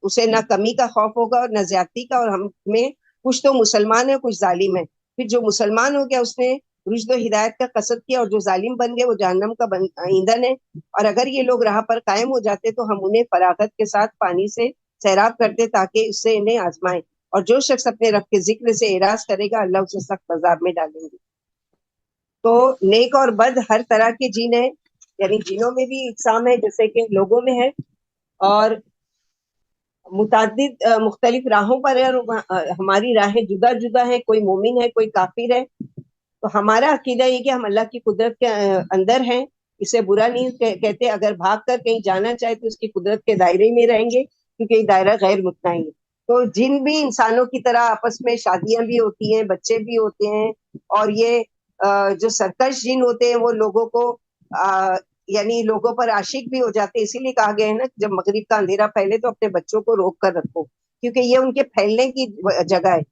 اسے نہ کمی کا خوف ہوگا اور نہ زیادتی کا، اور ہم میں کچھ تو مسلمان ہیں کچھ ظالم ہیں، پھر جو مسلمان ہو گیا اس نے رشد و ہدایت کا قصد کیا، اور جو ظالم بن گئے وہ جہنم کا ایندھن ہے۔ اور اگر یہ لوگ راہ پر قائم ہو جاتے تو ہم انہیں فراغت کے ساتھ پانی سے سیراب کرتے تاکہ اس سے انہیں آزمائیں، اور جو شخص اپنے رب کے ذکر سے اعراض کرے گا اللہ اسے سخت عذاب میں ڈالیں گے۔ تو نیک اور بد ہر طرح کے جین ہیں، یعنی جینوں میں بھی اقسام ہے جیسے کہ لوگوں میں ہے، اور متعدد مختلف راہوں پر ہے، اور ہماری راہیں جدا جدا ہیں، کوئی مومن ہے کوئی کافر ہے. تو ہمارا عقیدہ یہ کہ ہم اللہ کی قدرت کے اندر ہیں، اسے برا نہیں کہتے. اگر بھاگ کر کہیں جانا چاہے تو اس کی قدرت کے دائرے میں رہیں گے، کیونکہ یہ دائرہ غیر مطمئن ہے. تو جن بھی انسانوں کی طرح آپس میں شادیاں بھی ہوتی ہیں، بچے بھی ہوتے ہیں، اور یہ جو سرکش جن ہوتے ہیں وہ لوگوں کو یعنی لوگوں پر عاشق بھی ہو جاتے ہیں. اسی لیے کہا گیا ہے نا، جب مغرب کا اندھیرا پھیلے تو اپنے بچوں کو روک کر رکھو، کیونکہ یہ ان کے پھیلنے کی جگہ ہے،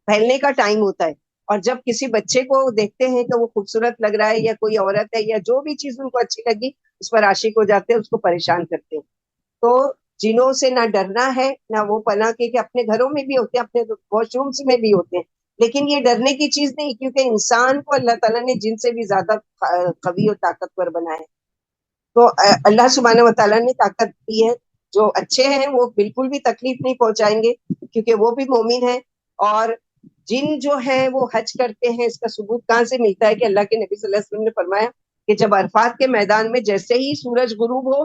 پھیلنے کا ٹائم ہوتا ہے. اور جب کسی بچے کو دیکھتے ہیں کہ وہ خوبصورت لگ رہا ہے، یا کوئی عورت ہے، یا جو بھی چیز ان کو اچھی لگی اس پر عاشق ہو جاتے ہیں، اس کو پریشان کرتے ہیں. تو جنوں سے نہ ڈرنا ہے نہ وہ پناہ کے، کہ اپنے گھروں میں بھی ہوتے ہیں، اپنے واش رومس میں بھی ہوتے ہیں، لیکن یہ ڈرنے کی چیز نہیں، کیونکہ انسان کو اللہ تعالیٰ نے جن سے بھی زیادہ قوی اور طاقتور بنایا ہے. تو اللہ سبحانہ و تعالیٰ نے طاقت دی ہے. جو اچھے ہیں وہ بالکل بھی تکلیف نہیں پہنچائیں گے، کیونکہ وہ بھی مومن ہیں. اور جن جو ہیں وہ حج کرتے ہیں، اس کا ثبوت کہاں سے ملتا ہے کہ اللہ کے نبی صلی اللہ علیہ وسلم نے فرمایا کہ جب عرفات کے میدان میں جیسے ہی سورج غروب ہو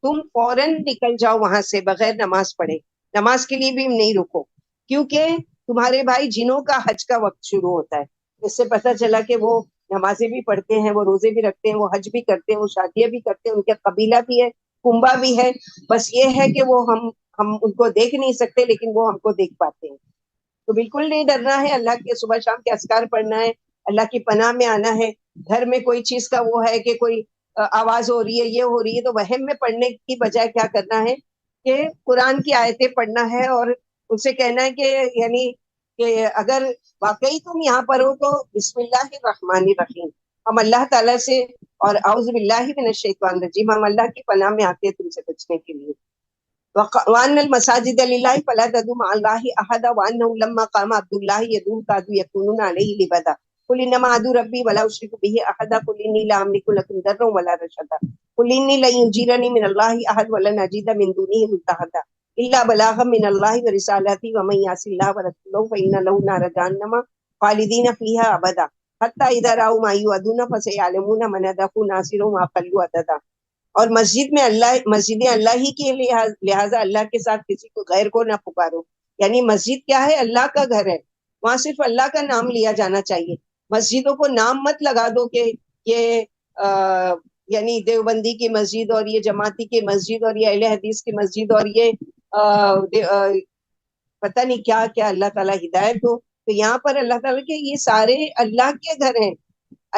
تم فوراً نکل جاؤ وہاں سے بغیر نماز پڑھے، نماز کے لیے بھی نہیں رکو، کیونکہ تمہارے بھائی جنوں کا حج کا وقت شروع ہوتا ہے. اس سے پتہ چلا کہ وہ نمازیں بھی پڑھتے ہیں، وہ روزے بھی رکھتے ہیں، وہ حج بھی کرتے ہیں، وہ شادیاں بھی کرتے ہیں، ان کا قبیلہ بھی ہے، کنبا بھی ہے. بس یہ ہے کہ وہ ہم ان کو دیکھ نہیں سکتے، لیکن وہ ہم کو دیکھ پاتے ہیں. تو بالکل نہیں ڈرنا ہے، اللہ کے صبح شام کے اذکار پڑھنا ہے، اللہ کی پناہ میں آنا ہے. گھر میں کوئی چیز کا وہ ہے کہ کوئی آواز ہو رہی ہے، یہ ہو رہی ہے، تو وہم میں پڑھنے کی بجائے کیا کرنا ہے کہ قرآن کی آیتیں پڑھنا ہے، اور ان سے کہنا ہے کہ یعنی کہ اگر واقعی تم یہاں پر ہو تو بسم اللہ الرحمن الرحیم، ہم اللہ تعالیٰ سے، اور اعوذ باللہ من الشیطان الرجیم، ہم اللہ کی پناہ میں آتے ہیں تم سے بچنے کے لیے. وَأَنَّ الْمَسَاجِدَ لِلَّهِ فَلَا تَدْعُوا مَعَ اللَّهِ أَحَدًا وَأَنَّهُ لَمَّا قَامَ عَبْدُ اللَّهِ يَدْعُوهُ كَادُوا يَكُونُونَ عَلَيْهِ لِبَدًا قُلْ إِنَّمَا أَدْعُو رَبِّي وَلَا أُشْرِكُ بِهِ أَحَدًا قُلْ إِنِّي لَا أَمْلِكُ لَكُمْ ضَرًّا وَلَا رَشَدًا قُلْ إِنِّي لَن يُجِيرَنِي مِنَ اللَّهِ أَحَدٌ وَلَنْ أَجِدَ مِن دُونِهِ مُلْتَحَدًا إِلَّا بَلَاغًا مِنَ اللَّهِ وَرِسَالَاتِهِ وَمَن يَعْصِ اللَّهَ وَرَسُولَهُ فَإِنَّ لَهُ نَارَ جَهَنَّمَ خَالِدِينَ فِيهَا أَبَدًا حَتَّى إِذَا رَأَوْا مَا يُوعَدُونَ فَسَيَعْلَمُونَ مَنْ أَضْعَفُ نَاصِرًا وَأَقَلُّ عَدَدًا. اور مسجدیں اللہ ہی کی، لہٰذا اللہ کے ساتھ کسی کو غیر کو نہ پکارو. یعنی مسجد کیا ہے؟ اللہ کا گھر ہے، وہاں صرف اللہ کا نام لیا جانا چاہیے. مسجدوں کو نام مت لگا دو کہ یہ یعنی دیوبندی کی مسجد، اور یہ جماعتی کی مسجد، اور یہ اہل حدیث کی مسجد، اور یہ پتہ نہیں کیا کیا. اللہ تعالیٰ ہدایت ہو. تو یہاں پر اللہ تعالیٰ کے یہ سارے اللہ کے گھر ہیں،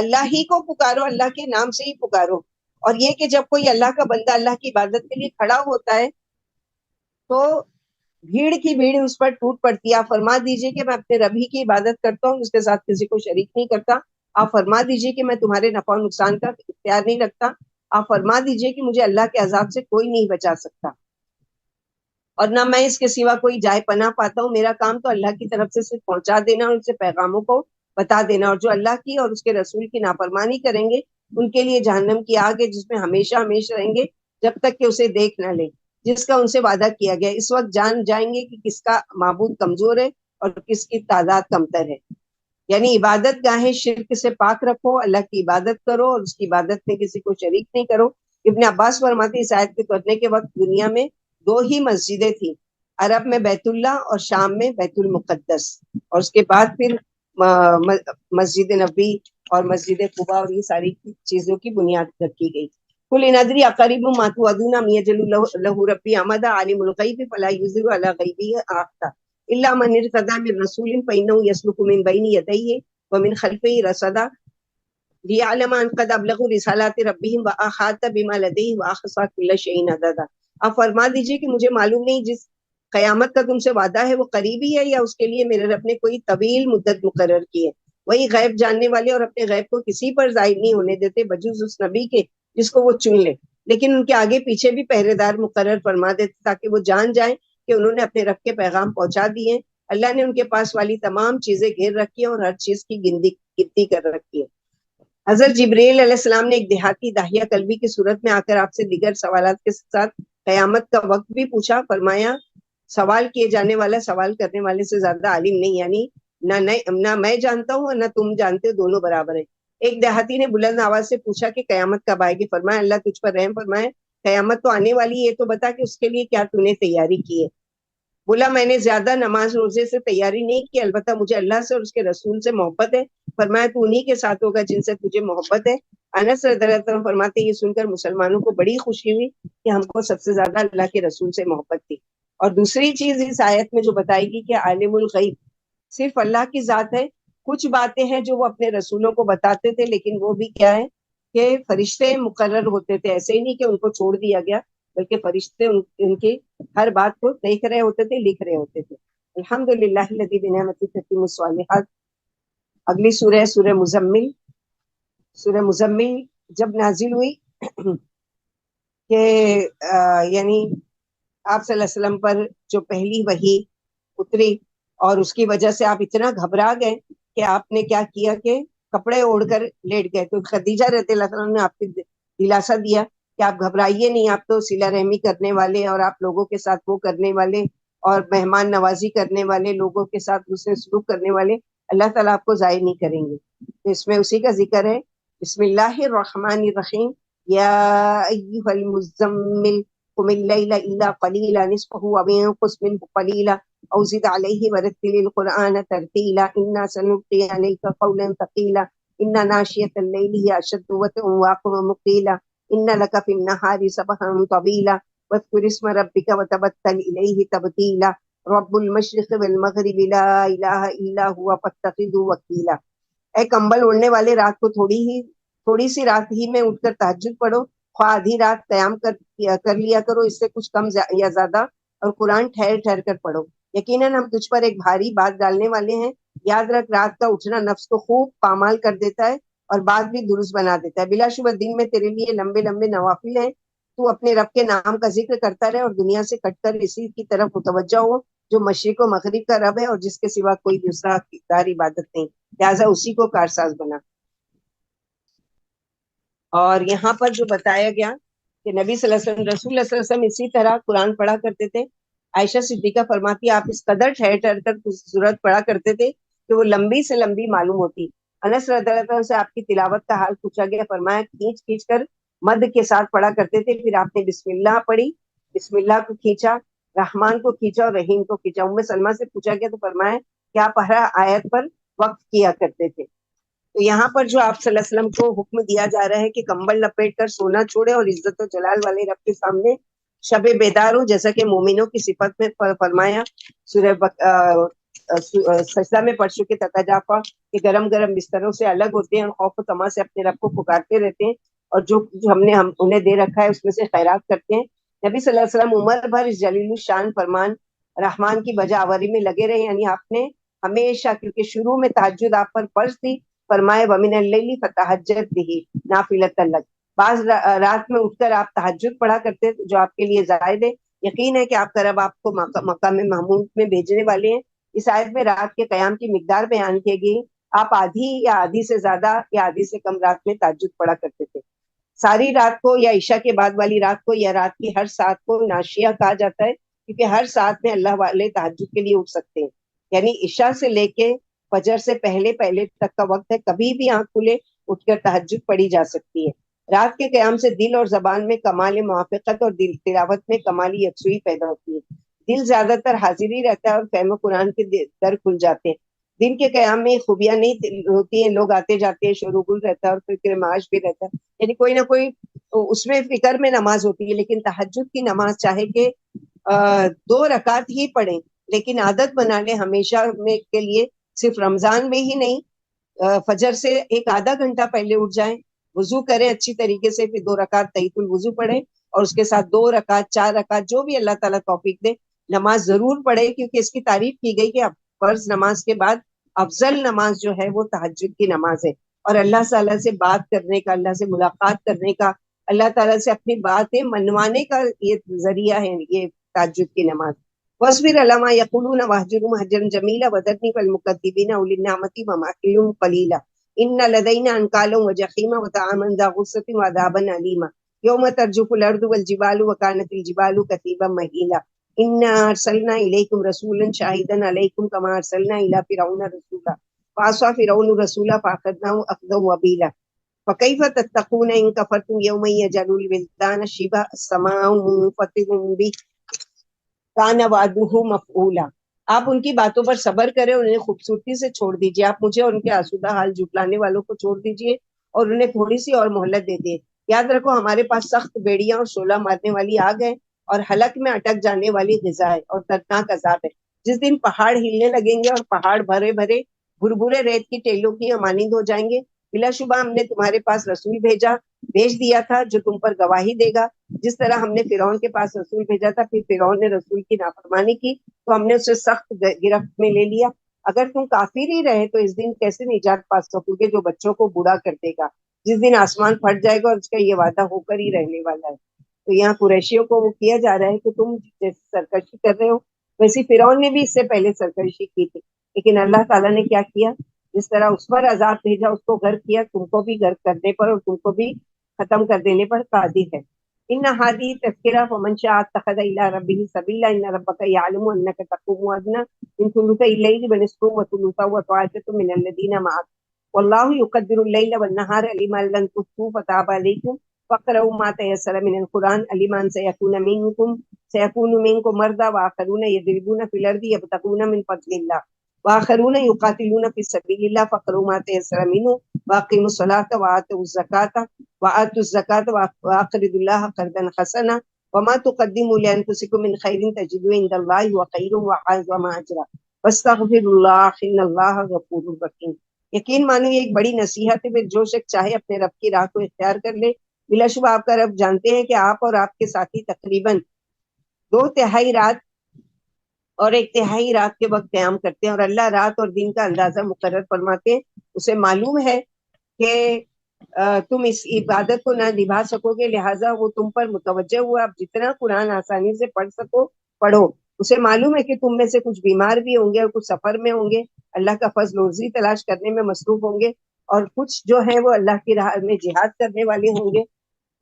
اللہ ہی کو پکارو، اللہ کے نام سے ہی پکارو. اور یہ کہ جب کوئی اللہ کا بندہ اللہ کی عبادت کے لیے کھڑا ہوتا ہے تو بھیڑ کی بھیڑ اس پر ٹوٹ پڑتی ہے. آپ فرما دیجئے کہ میں اپنے رب ہی کی عبادت کرتا ہوں، اس کے ساتھ کسی کو شریک نہیں کرتا. آپ فرما دیجئے کہ میں تمہارے نفع و نقصان کا اختیار نہیں رکھتا. آپ فرما دیجئے کہ مجھے اللہ کے عذاب سے کوئی نہیں بچا سکتا، اور نہ میں اس کے سوا کوئی جائے پناہ پاتا ہوں. میرا کام تو اللہ کی طرف سے صرف پہنچا دینا اور ان سے پیغاموں کو بتا دینا. اور جو اللہ کی اور اس کے رسول کی نافرمانی کریں گے ان کے لیے جہنم کی آگ ہے، جس میں ہمیشہ ہمیشہ رہیں گے جب تک کہ اسے دیکھ نہ لیں، جس کا ان سے وعدہ کیا گیا. اس وقت جان جائیں گے کہ کس کا معبود کمزور ہے اور کس کی تعداد کمتر ہے. یعنی عبادت گاہیں شرک سے پاک رکھو، اللہ کی عبادت کرو اور اس کی عبادت میں کسی کو شریک نہیں کرو. ابن عباس فرماتے اس آیت کے اترنے کے وقت دنیا میں دو ہی مسجدیں تھیں، عرب میں بیت اللہ اور شام میں بیت المقدس. اور اس کے بعد پھر مسجد نبی اور مسجد قباء اور یہ ساری چیزوں کی بنیاد رکھی گئی. قل ان ادری اقریب ما توعدون ام یجعل له ربی امدا عالم الغیب فلا یظہر علی غیبہ احد الا من ارتضى من رسول فانه يسلك من بين يديه ومن خلفه رصدا ليعلم ان قد ابلغوا رسالات ربهم واحاط بما لديه واحصى كل شيء عددا. آپ فرما دیجئے کہ مجھے معلوم نہیں جس قیامت کا تم سے وعدہ ہے وہ قریبی ہے یا اس کے لیے میرے رب نے کوئی طویل مدت مقرر کی ہے. وہی غیب جاننے والے اور اپنے غیب کو کسی پر ظاہر نہیں ہونے دیتے بجز اس نبی کے جس کو وہ چن لے، لیکن ان کے آگے پیچھے بھی پہرے دار مقرر فرما دیتے تاکہ وہ جان جائیں کہ انہوں نے اپنے رب کے پیغام پہنچا دیے. اللہ نے ان کے پاس والی تمام چیزیں گھیر رکھی ہیں اور ہر چیز کی گنتی کر رکھی ہے. حضرت جبریل علیہ السلام نے ایک دیہاتی داہیہ قلبی کی صورت میں آ کر آپ سے دیگر سوالات کے ساتھ قیامت کا وقت بھی پوچھا. فرمایا سوال کیے جانے والا سوال کرنے والے سے زیادہ عالم نہیں، یعنی نہ میں جانتا ہوں اور نہ تم جانتے ہو، دونوں برابر ہیں. ایک دیہاتی نے بلند آواز سے پوچھا کہ قیامت کب آئے گی؟ فرمایا اللہ تجھ پر رحم فرمائے قیامت تو آنے والی ہے، تو بتا کہ اس کے لیے کیا تو نے تیاری کی ہے. بولا میں نے زیادہ نماز روزے سے تیاری نہیں کی، البتہ مجھے اللہ سے اور اس کے رسول سے محبت ہے. فرمایا تو انہی کے ساتھ ہوگا جن سے تجھے محبت ہے. انس رضی اللہ عنہ فرماتے یہ سن کر مسلمانوں کو بڑی خوشی ہوئی کہ ہم کو سب سے زیادہ اللہ کے رسول سے محبت تھی. اور دوسری چیز اس آیت میں جو بتائی گی کہ عالم الغیب صرف اللہ کی ذات ہے. کچھ باتیں ہیں جو وہ اپنے رسولوں کو بتاتے تھے، لیکن وہ بھی کیا ہے کہ فرشتے مقرر ہوتے تھے. ایسے ہی نہیں کہ ان کو چھوڑ دیا گیا، بلکہ فرشتے ان کی ہر بات کو دیکھ رہے ہوتے تھے، لکھ رہے ہوتے تھے. الحمدللہ الذی بنعمتہ تتم الصالحات. اگلی سورہ سورہ مزمل. سورہ مزمل جب نازل ہوئی کہ یعنی آپ صلی اللہ علیہ وسلم پر جو پہلی وحی اتری اور اس کی وجہ سے آپ اتنا گھبرا گئے کہ آپ نے کیا کیا کہ کپڑے اوڑھ کر لیٹ گئے. تو خدیجہ رضی اللہ عنہ نے آپ کو دلاسا دیا کہ آپ گھبرائیے نہیں، آپ تو صلہ رحمی کرنے والے اور آپ لوگوں کے ساتھ وہ کرنے والے اور مہمان نوازی کرنے والے، لوگوں کے ساتھ دوسرے سلوک کرنے والے، اللہ تعالیٰ آپ کو ضائع نہیں کریں گے. تو اس میں اسی کا ذکر ہے. بسم اللہ الرحمن الرحیم. یا ایھا المزمل قم اللیل الا قلیلا نصفہ او انقص منہ قلیلا او زد علیہ ورتل القرآن ترتیلا انا سنلقی علیک قولا ثقیلا ان ناشئۃ اللیل ہی اشد وطئا واقوم قیلا ان لک فی النہار سبحا طویلا واذکر اسم ربک وتبتل الیہ تبتیلا رب المشرق والمغرب لا الہ الا هو فاتخذہ وکیلا. اے کمبل اوڑھنے والے، رات کو تھوڑی سی رات ہی میں اٹھ کر تہجد پڑھو، خواہ آدھی رات قیام کر لیا کرو، اس سے کچھ کم یا زیادہ، اور قرآن ٹھہر ٹھہر کر پڑھو. یقیناً ہم تجھ پر ایک بھاری بات ڈالنے والے ہیں. یاد رکھ رات کا اٹھنا نفس کو خوب پامال کر دیتا ہے اور بات بھی درست بنا دیتا ہے. بلا شبہ دن میں تیرے لیے لمبے لمبے نوافل ہیں. تو اپنے رب کے نام کا ذکر کرتا رہے اور دنیا سے کٹ کر اسی کی طرف متوجہ ہو جو مشرق و مغرب کا رب ہے اور جس کے سوا کوئی دوسرا حقدار عبادت نہیں، لہٰذا اسی کو کارساز بنا. اور یہاں پر جو بتایا گیا کہ نبی صلی اللہ علیہ وسلم، رسول اللہ صلی اللہ علیہ وسلم اسی طرح قرآن پڑھا کرتے تھے. عائشہ صدیقہ فرماتی آپ اس قدر ٹھہر ٹھہر کر سورت پڑھا کرتے تھے کہ وہ لمبی سے لمبی معلوم ہوتی. انس رضی اللہ عنہ سے آپ کی تلاوت کا حال پوچھا گیا، فرمایا کھینچ کھینچ کر مد کے ساتھ پڑھا کرتے تھے. پھر آپ نے بسم اللہ پڑھی، بسم اللہ کو کھینچا، رحمان کو کھینچا اور رحیم کو کھینچا. ام سلمہ سے پوچھا گیا تو فرمایا کہ آپ ہر آیت پر وقف کیا کرتے تھے. تو یہاں پر جو آپ صلی اللہ علیہ وسلم کو حکم دیا جا رہا ہے کہ کمبل لپیٹ کر سونا چھوڑے اور عزت و جلال والے رب کے سامنے شب بیدار ہو، جیسا کہ مومنوں کی صفت میں فرمایا سورہ سجدہ میں پڑھ چکے. تتجافا کہ گرم گرم بستروں سے الگ ہوتے ہیں اور خوف و طمع سے اپنے رب کو پکارتے رہتے ہیں اور جو ہم نے انہیں دے رکھا ہے اس میں سے خیرات کرتے ہیں. نبی صلی اللہ علیہ وسلم عمر بھر اس جلیل الشان فرمان رحمان کی بجا آوری میں لگے رہے. یعنی آپ نے ہمیشہ، کیونکہ شروع میں تہجد آپ پر فرض تھی، فرمائے وَمِنَ اللَّيْلِ فَتَہَجَّدْ بِهِ نَافِلَةً لَكَ. بعض رات میں اٹھ کر آپ تہجد پڑھا کرتے جو آپ کے لیے زائد ہے. یقین ہے کہ آپ کا رب آپ کو مقام محمود میں بھیجنے والے ہیں. اس آیت میں رات کے قیام کی مقدار بیان کی گئی. آپ آدھی یا آدھی سے زیادہ یا آدھی سے کم رات میں تہجد پڑھا کرتے تھے. ساری رات کو یا عشاء کے بعد والی رات کو یا رات کی ہر ساعت کو ناشیہ کہا جاتا ہے، کیونکہ ہر ساعت میں اللہ والے تہجد کے لیے اٹھ سکتے ہیں. یعنی عشاء سے لے کے فجر سے پہلے تک کا وقت ہے، کبھی بھی آنکھ کھلے اٹھ کر تہجد پڑھی جا سکتی ہے. رات کے قیام سے دل اور زبان میں کمال موافقت اور دل تلاوت میں کمالی یکسوئی پیدا ہوتی ہے. دل زیادہ تر حاضر ہی رہتا ہے اور فہم قرآن کے در کھل جاتے ہیں. دن کے قیام میں خوبیاں نہیں ہوتی ہیں، لوگ آتے جاتے ہیں، شور و گل رہتا ہے اور فکر معاش بھی رہتا ہے. یعنی کوئی نہ کوئی اس میں فکر میں نماز ہوتی ہے. لیکن تہجد کی نماز چاہے کہ 2 رکعت ہی پڑھیں، لیکن عادت بنا لیں ہمیشہ میں کے لیے. صرف رمضان میں ہی نہیں، فجر سے ایک آدھا گھنٹہ پہلے اٹھ جائیں، وضو کریں اچھی طریقے سے، پھر 2 رکعت تحیۃ الوضو پڑھیں اور اس کے ساتھ 2 رکعت 4 رکعت جو بھی اللہ تعالیٰ توفیق دے نماز ضرور پڑھے. کیونکہ اس کی تعریف کی گئی کہ فرض نماز کے بعد افضل نماز جو ہے وہ تہجد کی نماز ہے. اور اللہ تعالیٰ سے بات کرنے کا، اللہ سے ملاقات کرنے کا، اللہ تعالیٰ سے اپنی باتیں منوانے کا یہ ذریعہ ہے یہ تہجد کی نماز. وَاصْبِرْ عَلَىٰ مَا يَقُولُونَ وَاهْجُرْهُمْ هَجْرًا جَمِيلًا وَذَرْنِي وَالْمُكَذِّبِينَ أُولِي النَّعْمَةِ وَمَهِّلْهُمْ قَلِيلًا إِنَّ لَدَيْنَا أَنكَالًا وَجَحِيمًا وَطَعَامًا ذَا غُصَّةٍ وَعَذَابًا أَلِيمًا يَوْمَ تَرْجُفُ الْأَرْضُ وَالْجِبَالُ وَكَانَتِ الْجِبَالُ كَثِيبًا مَهِيلًا إِنَّا أَرْسَلْنَا إِلَيْكُمْ رَسُولًا شَاهِدًا عَلَيْكُمْ كَمَا أَرْسَلْنَا إِلَىٰ فِرْعَوْنَ رَسُولًا فَعَصَىٰ فِرْعَوْنُ الرَّسُولَ فَأَخَذْنَاهُ أَخْذًا وَبِيلًا. فَكَيْفَ تَتَّقُونَ إِن كَفَرْتُمْ يَوْمًا يَجْعَلُ الْوِلْدَانَ شِيبًا السَّمَاءُ مُنفَطِرٌ بِهِ كَانَ وَعْدُهُ مَفْعُولًا. آپ ان کی باتوں پر صبر کریں اور انہیں خوبصورتی سے چھوڑ دیجیے. آپ مجھے اور ان کے آسودہ حال جھٹلانے والوں کو چھوڑ دیجیے اور انہیں تھوڑی سی اور مہلت دے دیے. یاد رکھو ہمارے پاس سخت بیڑیاں اور شعلہ مارنے والی آگ ہے اور حلق میں اٹک جانے والی غذا ہے اور دردناک عذاب ہے. جس دن پہاڑ ہلنے لگیں گے اور پہاڑ بھرے بھرے بھربھرے ریت کی ٹیلوں کی مانند ہو جائیں گے. بلا شبہ ہم نے تمہارے پاس رسول بھیج دیا تھا جو تم پر گواہی دے گا. جس طرح ہم نے فرعون کے پاس رسول بھیجا تھا، پھر فرعون نے رسول کی نافرمانی کی تو ہم نے اسے سخت گرفت میں لے لیا. اگر تم کافر ہی رہے تو اس دن کیسے نجات پا سکو گے جو بچوں کو بوڑھا کر دے گا، جس دن آسمان پھٹ جائے گا اور اس کا یہ وعدہ ہو کر ہی رہنے والا ہے. تو یہاں قریشیوں کو وہ کیا جا رہا ہے کہ تم جیسے سرکشی کر رہے ہو ویسے فرعون نے بھی اس سے پہلے سرکشی کی تھی، لیکن اللہ تعالیٰ نے کیا کیا، جس طرح اس پر عذاب بھیجا اس کو غرق کیا، تم کو بھی غرق کرنے پر اور تم کو بھی ختم کر دینے پر قادر ہے. ان هذه تذکرہ فمن شاء اتخذ الى ربه سبیلا ان ربک یعلم انک تقوم ادنی من ثلثی اللیل ونصفه وثلثه وطائفة من الذین معك والله يقدر الليل والنهار علما لن تحصوا فتاب عليكم فاقرؤوا ما تيسر من القرآن علما سيكون منكم مرضى واخرون يضربون في الارض يبتغون من فضل الله واخرون يقاتلون في سبيل الله فاقرؤوا ما تيسر منه واقيموا الصلاة وآتوا الزكاة واقرضوا الله قرضا حسنا وما تقدموا لأنفسكم من خير تجدوه عند الله وخير وأعظم أجرا واستغفروا الله إن الله غفور رحيم. یقین مانو یہ ایک بڑی نصیحت ہے، پھر جو شخص چاہے اپنے رب کی راہ کو اختیار کر لے. بلا شبہ آپ کا رب جانتے ہیں کہ آپ اور آپ کے ساتھی تقریباً 2/3 رات اور 1/3 رات کے وقت قیام کرتے ہیں اور اللہ رات اور دن کا اندازہ مقرر فرماتے ہیں. اسے معلوم ہے کہ تم اس عبادت کو نہ نبھا سکو گے، لہٰذا وہ تم پر متوجہ ہوا. اب جتنا قرآن آسانی سے پڑھ سکو پڑھو. اسے معلوم ہے کہ تم میں سے کچھ بیمار بھی ہوں گے اور کچھ سفر میں ہوں گے، اللہ کا فضل و رزق تلاش کرنے میں مصروف ہوں گے، اور کچھ جو ہے وہ اللہ کی راہ میں جہاد کرنے والے ہوں گے.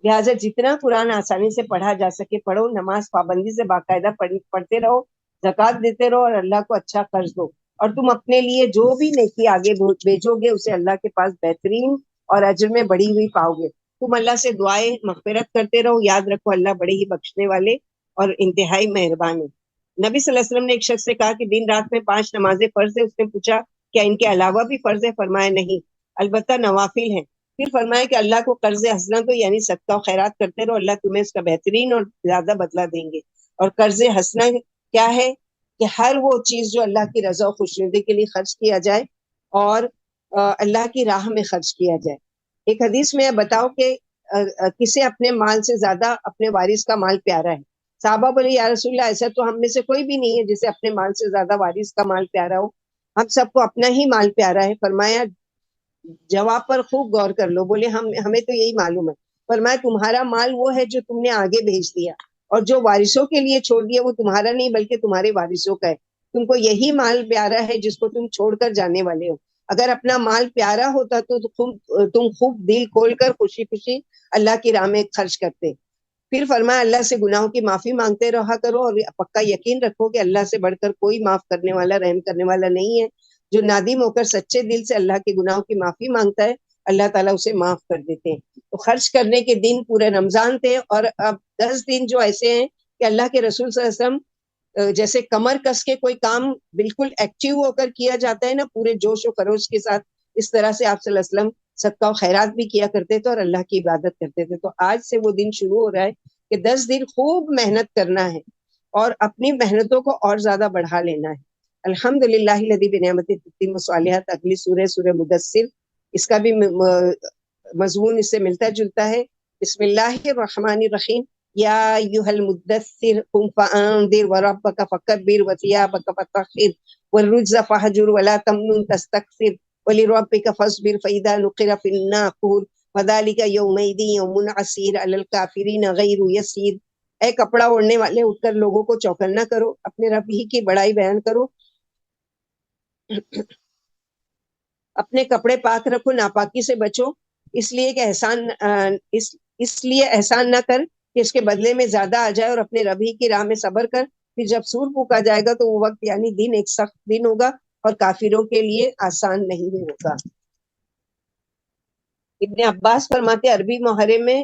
لہٰذا جتنا قرآن آسانی سے پڑھا جا سکے پڑھو. نماز پابندی سے باقاعدہ پڑھتے رہو، زکوٰۃ دیتے رہو اور اللہ کو اچھا قرض دو. اور تم اپنے لیے جو بھی نیکی آگے بھیجو گے اسے اللہ کے پاس بہترین اور اجر میں بڑی ہوئی پاؤ گے. تم اللہ سے دعائیں مغفرت کرتے رہو. یاد رکھو اللہ بڑے ہی بخشنے والے اور انتہائی مہربان ہے. نبی صلی اللہ علیہ وسلم نے ایک شخص سے کہا کہ دن رات میں 5 نمازیں فرض ہے. اس نے پوچھا کیا ان کے علاوہ بھی فرض ہے؟ فرمایا نہیں، البتہ نوافل ہیں. پھر فرمایا کہ اللہ کو قرض حسنہ تو یعنی صدقہ و خیرات کرتے رہو، اللہ تمہیں اس کا بہترین اور زیادہ بدلہ دیں گے. اور قرض حسنہ کیا ہے کہ ہر وہ چیز جو اللہ کی رضا و خوشنودی کے لیے خرچ کیا جائے اور اللہ کی راہ میں خرچ کیا جائے. ایک حدیث میں بتاؤ کہ کسے اپنے مال سے زیادہ اپنے وارث کا مال پیارا ہے؟ صحابہ بولے یا رسول اللہ ایسا تو ہم میں سے کوئی بھی نہیں ہے جسے اپنے مال سے زیادہ وارث کا مال پیارا ہو، ہم سب کو اپنا ہی مال پیارا ہے. فرمایا جواب پر خوب غور کر لو. بولے ہمیں تو یہی معلوم ہے. فرمایا تمہارا مال وہ ہے جو تم نے آگے بھیج دیا، اور جو وارثوں کے لیے چھوڑ دیا وہ تمہارا نہیں بلکہ تمہارے وارثوں کا ہے. تم کو یہی مال پیارا ہے جس کو تم چھوڑ کر جانے والے ہو. اگر اپنا مال پیارا ہوتا تو تم خوب دل کھول کر خوشی خوشی اللہ کی راہ میں خرچ کرتے. پھر فرمایا اللہ سے گناہوں کی معافی مانگتے رہا کرو اور پکا یقین رکھو کہ اللہ سے بڑھ کر کوئی معاف کرنے والا رحم کرنے والا نہیں ہے. جو نادم ہو کر سچے دل سے اللہ کے گناہوں کی معافی مانگتا ہے اللہ تعالیٰ اسے معاف کر دیتے ہیں. تو خرچ کرنے کے دن پورے رمضان تھے اور اب 10 دن جو ایسے ہیں کہ اللہ کے رسول صلی اللہ علیہ وسلم جیسے کمر کس کے کوئی کام بالکل ایکٹیو ہو کر کیا جاتا ہے نا پورے جوش و خروش کے ساتھ، اس طرح سے آپ صلی اللہ علیہ وسلم صدقہ و خیرات بھی کیا کرتے تھے اور اللہ کی عبادت کرتے تھے. تو آج سے وہ دن شروع ہو رہا ہے کہ 10 دن خوب محنت کرنا ہے اور اپنی محنتوں کو اور زیادہ بڑھا لینا ہے. الحمدللہ الذی بنعمتہ تتم الصالحات، اگلی سورہ مدثر، اس کا بھی مضمون اس سے ملتا جلتا ہے. بسم اللہ الرحمن الرحیم. یا ایھا المدثر قم فانذر وربک فکبر وثیابک فطہر والرجز فہجر ولا تمنن تستکثر ولربک فاصبر فاذا نقر فی الناقور فذلک یومئذ یوم عسیر علی الکافرین غیر یسیر. اے کپڑا اوڑھنے والے اٹھ کر لوگوں کو چوکن نہ کرو، اپنے رب ہی کی بڑائی بیان کرو، اپنے کپڑے پاک رکھو، ناپاکی سے بچو، اس لیے کہ اس لیے احسان نہ کر کہ اس کے بدلے میں زیادہ آ جائے، اور اپنے رب ہی کی راہ میں صبر کر. پھر جب سور پھونکا جائے گا تو وہ وقت یعنی دن ایک سخت دن ہوگا اور کافروں کے لیے آسان نہیں ہوگا. ابن عباس فرماتے عربی محرم میں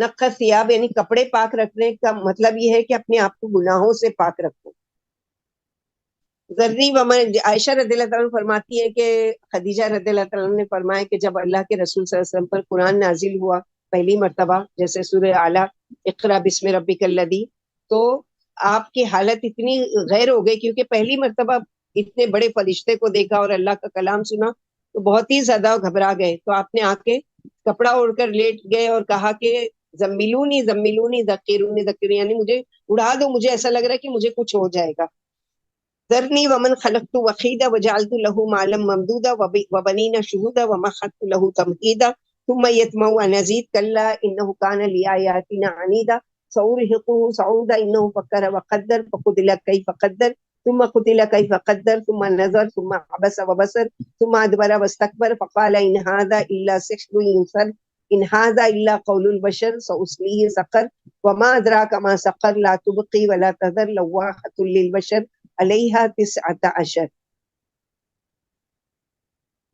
نقص ثیاب یعنی کپڑے پاک رکھنے کا مطلب یہ ہے کہ اپنے آپ کو گناہوں سے پاک رکھو. ذری ومن عائشہ رضی اللہ تعالیٰ فرماتی ہے کہ خدیجہ رضی اللہ تعالیٰ نے فرمایا کہ جب اللہ کے رسول صلی اللہ علیہ وسلم پر قرآن نازل ہوا پہلی مرتبہ، جیسے سورہ اعلیٰ اقرا بسم ربک الذی، تو آپ کی حالت اتنی غیر ہو گئی کیونکہ پہلی مرتبہ اتنے بڑے فرشتے کو دیکھا اور اللہ کا کلام سنا تو بہت ہی زیادہ گھبرا گئے. تو آپ نے آ کے کپڑا اوڑھ کر لیٹ گئے اور کہا کہ زملونی زملونی ذکرونی ذکرونی، یعنی مجھے اڑا دو، مجھے ایسا لگ رہا ہے کہ مجھے کچھ ہو جائے گا. ذرنی ومن خلقت وحیدا وجعلت له مالا ممدودا وبنین شہودا ومخت له تمہیدا ثم یطمع ان ازید کلا انه كان لآیاتنا عنیدا سأرهقه صعودا انه فکر وقدر فقتل کیف قدر ثم قتل کیف قدر ثم نظر ثم عبس وبصر ثم ادبر واستكبر فقال ان هذا الا سحر يؤثر ان هذا الا قول البشر سأصليه سقر وما ادراك ما سقر لا تبقي ولا تذر لواحة للبشر علیہ 19.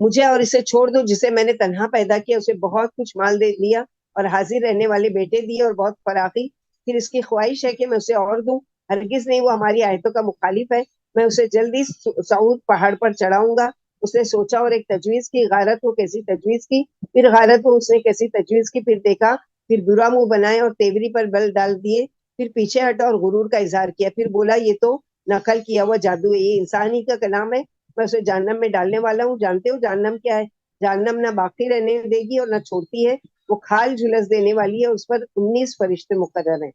مجھے اور اسے چھوڑ دو جسے میں نے تنہا پیدا کیا، اسے بہت کچھ مال دے دیا اور حاضر رہنے والے بیٹے دیے اور بہت فراخی، پھر اس کی خواہش ہے کہ میں اسے اور دوں، ہرگز نہیں، وہ ہماری آیتوں کا مخالف ہے، میں اسے جلدی سعود پہاڑ پر چڑھاؤں گا. اس نے سوچا اور ایک تجویز کی، غارت وہ کیسی تجویز کی، پھر غارت وہ اس نے کیسی تجویز کی، پھر دیکھا، پھر برا منہ بنائے اور تیوری پر بل ڈال دیے، پھر پیچھے ہٹا اور غرور کا اظہار کیا، پھر بولا یہ تو نقل کیا ہوا جادو ہے، یہ انسانی کا کلام ہے، میں اسے جہنم میں ڈالنے والا ہوں. جانتے ہو جہنم کیا ہے؟ جہنم نہ باقی رہنے دے گی اور نہ چھوڑتی ہے، وہ کھال جھلس دینے والی ہے، اس پر 19 فرشتے مقرر ہیں.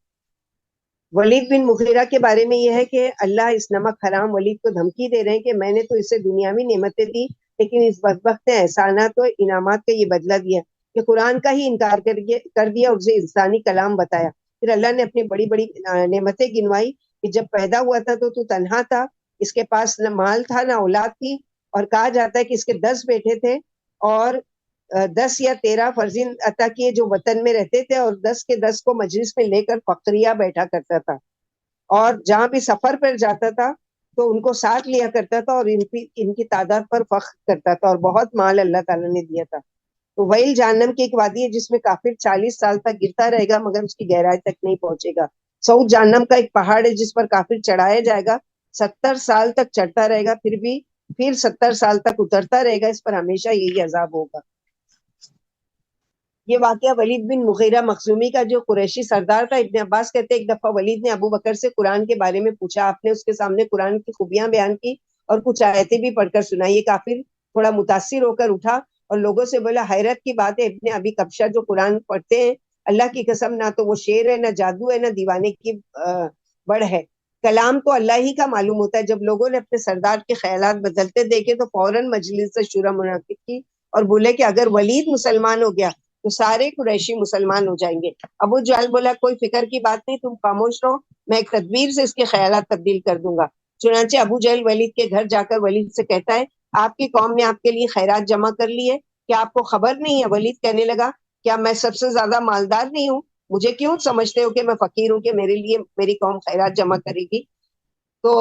ولید بن مغیرہ کے بارے میں یہ ہے کہ اللہ اس نمک حرام ولید کو دھمکی دے رہے ہیں کہ میں نے تو اسے دنیاوی نعمتیں دی، لیکن اس بدبخت نے احسانات و انعامات کا یہ بدلہ دیا کہ قرآن کا ہی انکار کر دیا اور اسے انسانی کلام بتایا. پھر اللہ نے اپنی بڑی بڑی نعمتیں گنوائی کہ جب پیدا ہوا تھا تو تنہا تھا، اس کے پاس نہ مال تھا نہ اولاد تھی، اور کہا جاتا ہے کہ اس کے 10 بیٹے تھے اور 10 یا 13 فرزند عطا کیے جو وطن میں رہتے تھے، اور 10 کے 10 کو مجلس میں لے کر فقریہ بیٹھا کرتا تھا، اور جہاں بھی سفر پر جاتا تھا تو ان کو ساتھ لیا کرتا تھا اور ان کی تعداد پر فخر کرتا تھا، اور بہت مال اللہ تعالیٰ نے دیا تھا. تو ویل جہنم کی ایک وادی ہے جس میں کافر 40 سال تک گرتا رہے گا مگر اس کی گہرائی تک نہیں پہنچے گا. سعود جہنم کا ایک پہاڑ ہے جس پر کافر چڑھایا جائے گا، 70 سال تک چڑھتا رہے گا، پھر 70 سال تک اترتا رہے گا، اس پر ہمیشہ یہی عذاب ہوگا. یہ واقعہ ولید بن مغیرہ مخزومی کا جو قریشی سردار تھا. ابن عباس کہتے ایک دفعہ ولید نے ابو بکر سے قرآن کے بارے میں پوچھا، آپ نے اس کے سامنے قرآن کی خوبیاں بیان کی اور کچھ آیتیں بھی پڑھ کر سنائی. یہ کافر تھوڑا متاثر ہو کر اٹھا اور لوگوں سے بولا حیرت کی بات ہے ابن ابی کبشہ جو قرآن پڑھتے ہیں، اللہ کی قسم نہ تو وہ شعر ہے، نہ جادو ہے، نہ دیوانے کی بڑھ ہے، کلام تو اللہ ہی کا معلوم ہوتا ہے. جب لوگوں نے اپنے سردار کے خیالات بدلتے دیکھے تو فوراً مجلس سے شورا منعقد کی اور بولے کہ اگر ولید مسلمان ہو گیا تو سارے قریشی مسلمان ہو جائیں گے. ابو جہل بولا کوئی فکر کی بات نہیں، تم خاموش رہو، میں ایک تدبیر سے اس کے خیالات تبدیل کر دوں گا. چنانچہ ابو جہل ولید کے گھر جا کر ولید سے کہتا ہے آپ کی قوم نے آپ کے لیے خیرات جمع کر لی ہے، کیا آپ کو خبر نہیں ہے؟ ولید کہنے لگا کیا میں سب سے زیادہ مالدار نہیں ہوں؟ مجھے کیوں سمجھتے ہو کہ میں فقیر ہوں کہ میرے لیے میری قوم خیرات جمع کرے گی؟ تو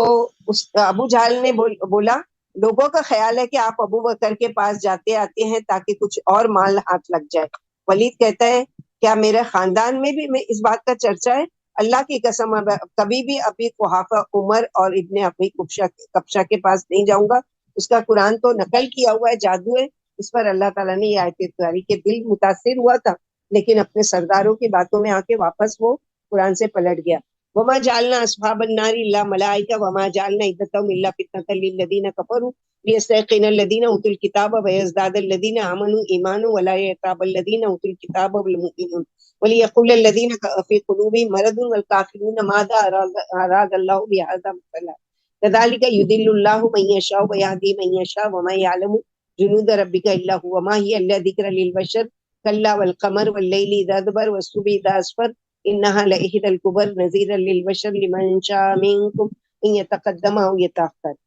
ابو جہل نے بولا لوگوں کا خیال ہے کہ آپ ابو بکر کے پاس جاتے آتے ہیں تاکہ کچھ اور مال ہاتھ لگ جائے. ولید کہتا ہے کیا میرے خاندان میں بھی اس بات کا چرچا ہے؟ اللہ کی قسم کبھی بھی ابی قحافہ عمر اور ابن ابی کبشہ کے پاس نہیں جاؤں گا. اس کا قرآن تو نقل کیا ہوا ہے، جادو ہے. اس پر اللہ تعالیٰ نے یہ آیت اتاری کہ دل متاثر ہوا تھا لیکن اپنے سرداروں کی باتوں میں آ کے واپس وہ قرآن سے پلٹ گیا. وما جعلنا اصحاب النار الا ملائکہ وما جعلنا عدتهم الا فتنة للذین کفروا لیستيقن الذین اوتوا الکتاب ویزداد الذین آمنوا ایمانا ولا یرتاب الذین اوتوا الکتاب والمؤمنون وليقول الذین فی قلوبهم مرض والکافرون ماذا اراد اللہ بهذا مثلا كذلك يضل الله من يشاء ويهدي من يشاء وما يعلم جنود ربك الا هو وما هي الا ذکر للبشر كلا والقمر والليل اذا ادبر والصبح اذا اسفر انها لإحدى الكبر نذيرا للبشر لمن شاء منكم ان يتقدم او يتأخر.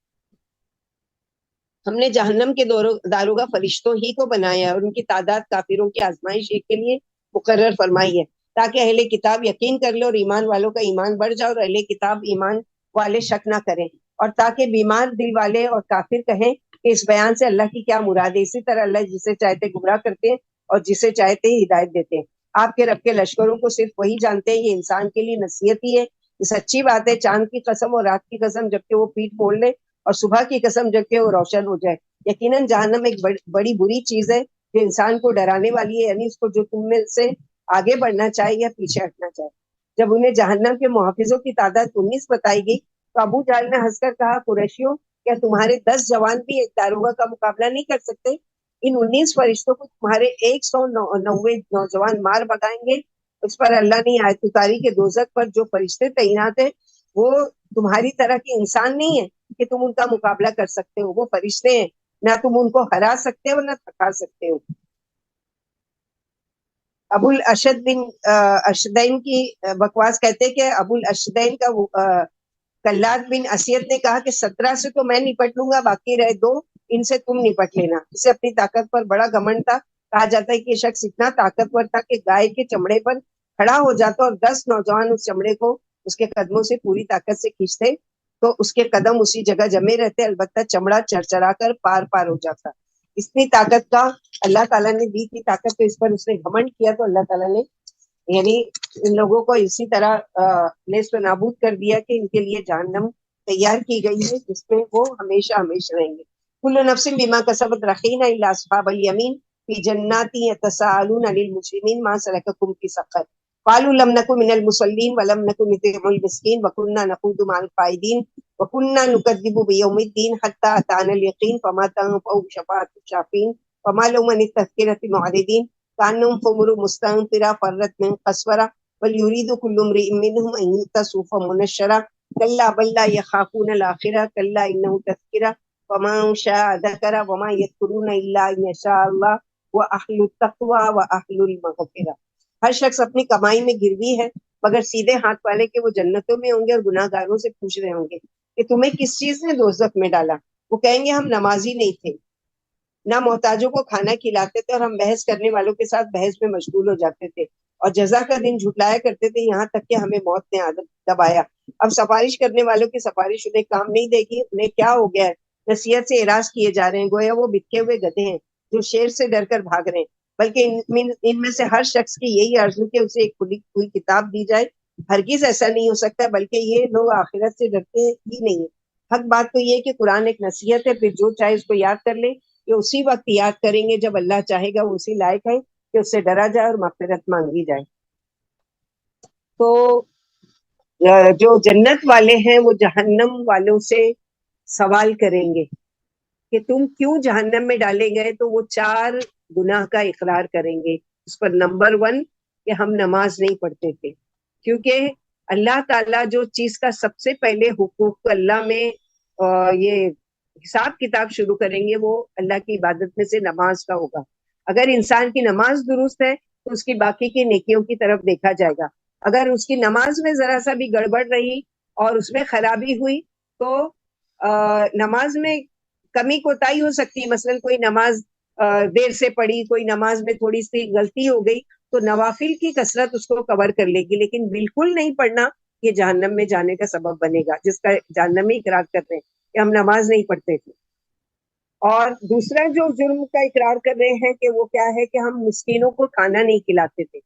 ہم نے جہنم کے داروغہ فرشتوں ہی کو بنایا ہے اور ان کی تعداد کافروں کی آزمائش کے لیے مقرر فرمائی ہے تاکہ اہل کتاب یقین کر لے اور ایمان والوں کا ایمان بڑھ جائے اور اہل کتاب ایمان والے شک نہ کریں، اور تاکہ بیمار دل والے اور کافر کہیں کہ اس بیان سے اللہ کی کیا مراد ہے. اسی طرح اللہ جسے چاہتے گمراہ کرتے ہیں اور جسے چاہتے ہی ہدایت دیتے ہیں. آپ کے رب کے لشکروں کو صرف وہی جانتے ہیں. یہ انسان کے لیے نصیحت ہی ہے. یہ سچی بات ہے. چاند کی قسم اور رات کی قسم جبکہ وہ پیٹ پھوڑ لے اور صبح کی قسم جبکہ وہ روشن ہو جائے. یقیناً جہنم ایک بڑی بری چیز ہے جو انسان کو ڈرانے والی ہے، یعنی اس کو جو تم میں سے آگے بڑھنا چاہے یا پیچھے ہٹنا چاہے. جب انہیں جہنم کے محافظوں کی تعداد 19 بتائی گئی تو ابو جہل نے ہنس کر کہا، قریشیوں کیا تمہارے 10 جوان بھی ایک داروغہ کا مقابلہ نہیں کر سکتے؟ ان 19 فرشتوں کو تمہارے 190 نوجوان مار بگائیں گے. اس پر اللہ نے آیت اتاری کہ دوزخ پر جو فرشتے تعینات ہیں وہ تمہاری طرح کے انسان نہیں ہے کہ تم ان کا مقابلہ کر سکتے ہو. وہ فرشتے ہیں، نہ تم ان کو ہرا سکتے ہو نہ تھکا سکتے ہو. ابو الاشد بن اشدین کی بکواس کہتے کہ ابو الاشدین کا کلاد بن اسیت نے کہا کہ 17 سے تو میں نپٹ لوں گا، باقی رہے 2 ان سے تم نپٹ لینا. اسے اپنی طاقت پر بڑا گھمنڈ تھا. کہا جاتا ہے کہ یہ شخص اتنا طاقتور تھا کہ گائے کے چمڑے پر کھڑا ہو جاتا اور 10 نوجوان اس چمڑے کو اس کے قدموں سے پوری طاقت سے کھینچتے تو اس کے قدم اسی جگہ جمے رہتے، البتہ چمڑا چرچرا کر پار پار ہو جاتا. اتنی طاقت کا اللہ تعالیٰ نے دی تھی طاقت، تو اس پر اس نے گھمنڈ کیا تو اللہ تعالیٰ نے یعنی ان لوگوں کو اسی طرح نیست و نابود کر دیا کہ ان کے لیے جہنم تیار کی گئی ہے جس میں وہ ہمیشہ ہمیشہ رہیں گے. کل نفس بما کسبت رہین الا اصحاب الیمین فی جنات یتساءلون عن المجرمین ما سلککم فی سقر قالوا لم نکن من المصلین ولم نکن نطعم المسکین وکنا نخوض مع القاعدین وکنا نکذب بیوم الدین حتی اتانا الیقین فما تنفعهم شفاعۃ الشافعین فما لهم عن التذکرۃ معرضین کانهم حمر مستنفرہ فرت من قسورہ بل یرید کل امرئ منهم ان یؤتى صحفا منشرہ کلا بل لا یخافون الآخرہ کلا انہ تذکرہ ومن شاء ذکر وما یذکرون الا ان یشاء اللہ واہل التقوی واہل المغفرہ. ہر شخص اپنی کمائی میں گروی ہے مگر سیدھے ہاتھ والے کے وہ جنتوں میں ہوں گے، اور گناہ گاروں سے پوچھ رہے ہوں گے کہ تمہیں کس چیز نے دوزخ میں ڈالا. وہ کہیں گے ہم نمازی نہیں تھے، نہ محتاجوں کو کھانا کھلاتے تھے، اور ہم بحث کرنے والوں کے ساتھ بحث میں مشغول ہو جاتے تھے اور جزا کا دن جھٹلایا کرتے تھے، یہاں تک کہ ہمیں موت نے عادت دبایا. اب سفارش کرنے والوں کی سفارش انہیں کام نہیں دے گی. انہیں کیا ہو گیا ہے؟ نصیحت سے اراض کیے جا رہے ہیں، گویا وہ بکے ہوئے گدھے ہیں جو شیر سے ڈر کر بھاگ رہے ہیں. بلکہ ان میں سے ہر شخص کی یہی آرزو کہ اسے ایک کھلی ہوئی کتاب دی جائے. ہرگز ایسا نہیں ہو سکتا، بلکہ یہ لوگ آخرت سے ڈرتے ہی نہیں ہیں. حق بات تو یہ ہے کہ قرآن ایک نصیحت ہے، پھر جو چاہے اس کو یاد کر لے. یہ اسی وقت یاد کریں گے جب اللہ چاہے گا. وہ اسی لائق ہے کہ اس سے ڈرا جائے اور مغفرت مانگی جائے. تو جو جنت والے ہیں وہ جہنم والوں سے سوال کریں گے کہ تم کیوں جہنم میں ڈالے گئے، تو وہ 4 گناہ کا اقرار کریں گے. اس پر نمبر 1 کہ ہم نماز نہیں پڑھتے تھے، کیونکہ اللہ تعالیٰ جو چیز کا سب سے پہلے حقوق اللہ میں یہ حساب کتاب شروع کریں گے وہ اللہ کی عبادت میں سے نماز کا ہوگا. اگر انسان کی نماز درست ہے تو اس کی باقی کی نیکیوں کی طرف دیکھا جائے گا. اگر اس کی نماز میں ذرا سا بھی گڑبڑ رہی اور اس میں خرابی ہوئی تو نماز میں کمی کوتاہی ہو سکتی ہے. مثلا کوئی نماز دیر سے پڑھی، کوئی نماز میں تھوڑی سی غلطی ہو گئی تو نوافل کی کثرت اس کو کور کر لے گی، لیکن بالکل نہیں پڑھنا یہ جہنم میں جانے کا سبب بنے گا، جس کا جہنمی اقرار کرتے ہیں کہ ہم نماز نہیں پڑھتے تھے. اور دوسرا جو جرم کا اقرار کر رہے ہیں کہ وہ کیا ہے کہ ہم مسکینوں کو کھانا نہیں کھلاتے تھے.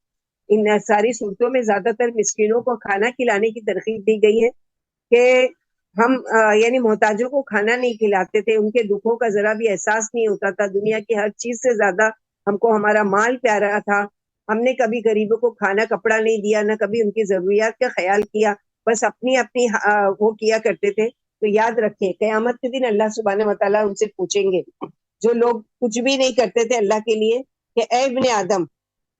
ان ساری صورتوں میں زیادہ تر مسکینوں کو کھانا کھلانے کی ترغیب دی گئی ہے کہ ہم یعنی محتاجوں کو کھانا نہیں کھلاتے تھے، ان کے دکھوں کا ذرا بھی احساس نہیں ہوتا تھا. دنیا کی ہر چیز سے زیادہ ہم کو ہمارا مال پیارا تھا. ہم نے کبھی غریبوں کو کھانا کپڑا نہیں دیا، نہ کبھی ان کی ضروریات کا خیال کیا، بس اپنی وہ کیا کرتے تھے. تو یاد رکھیں قیامت کے دن اللہ سبحانہ وتعالیٰ ان سے پوچھیں گے جو لوگ کچھ بھی نہیں کرتے تھے اللہ کے لیے کہ اے ابن آدم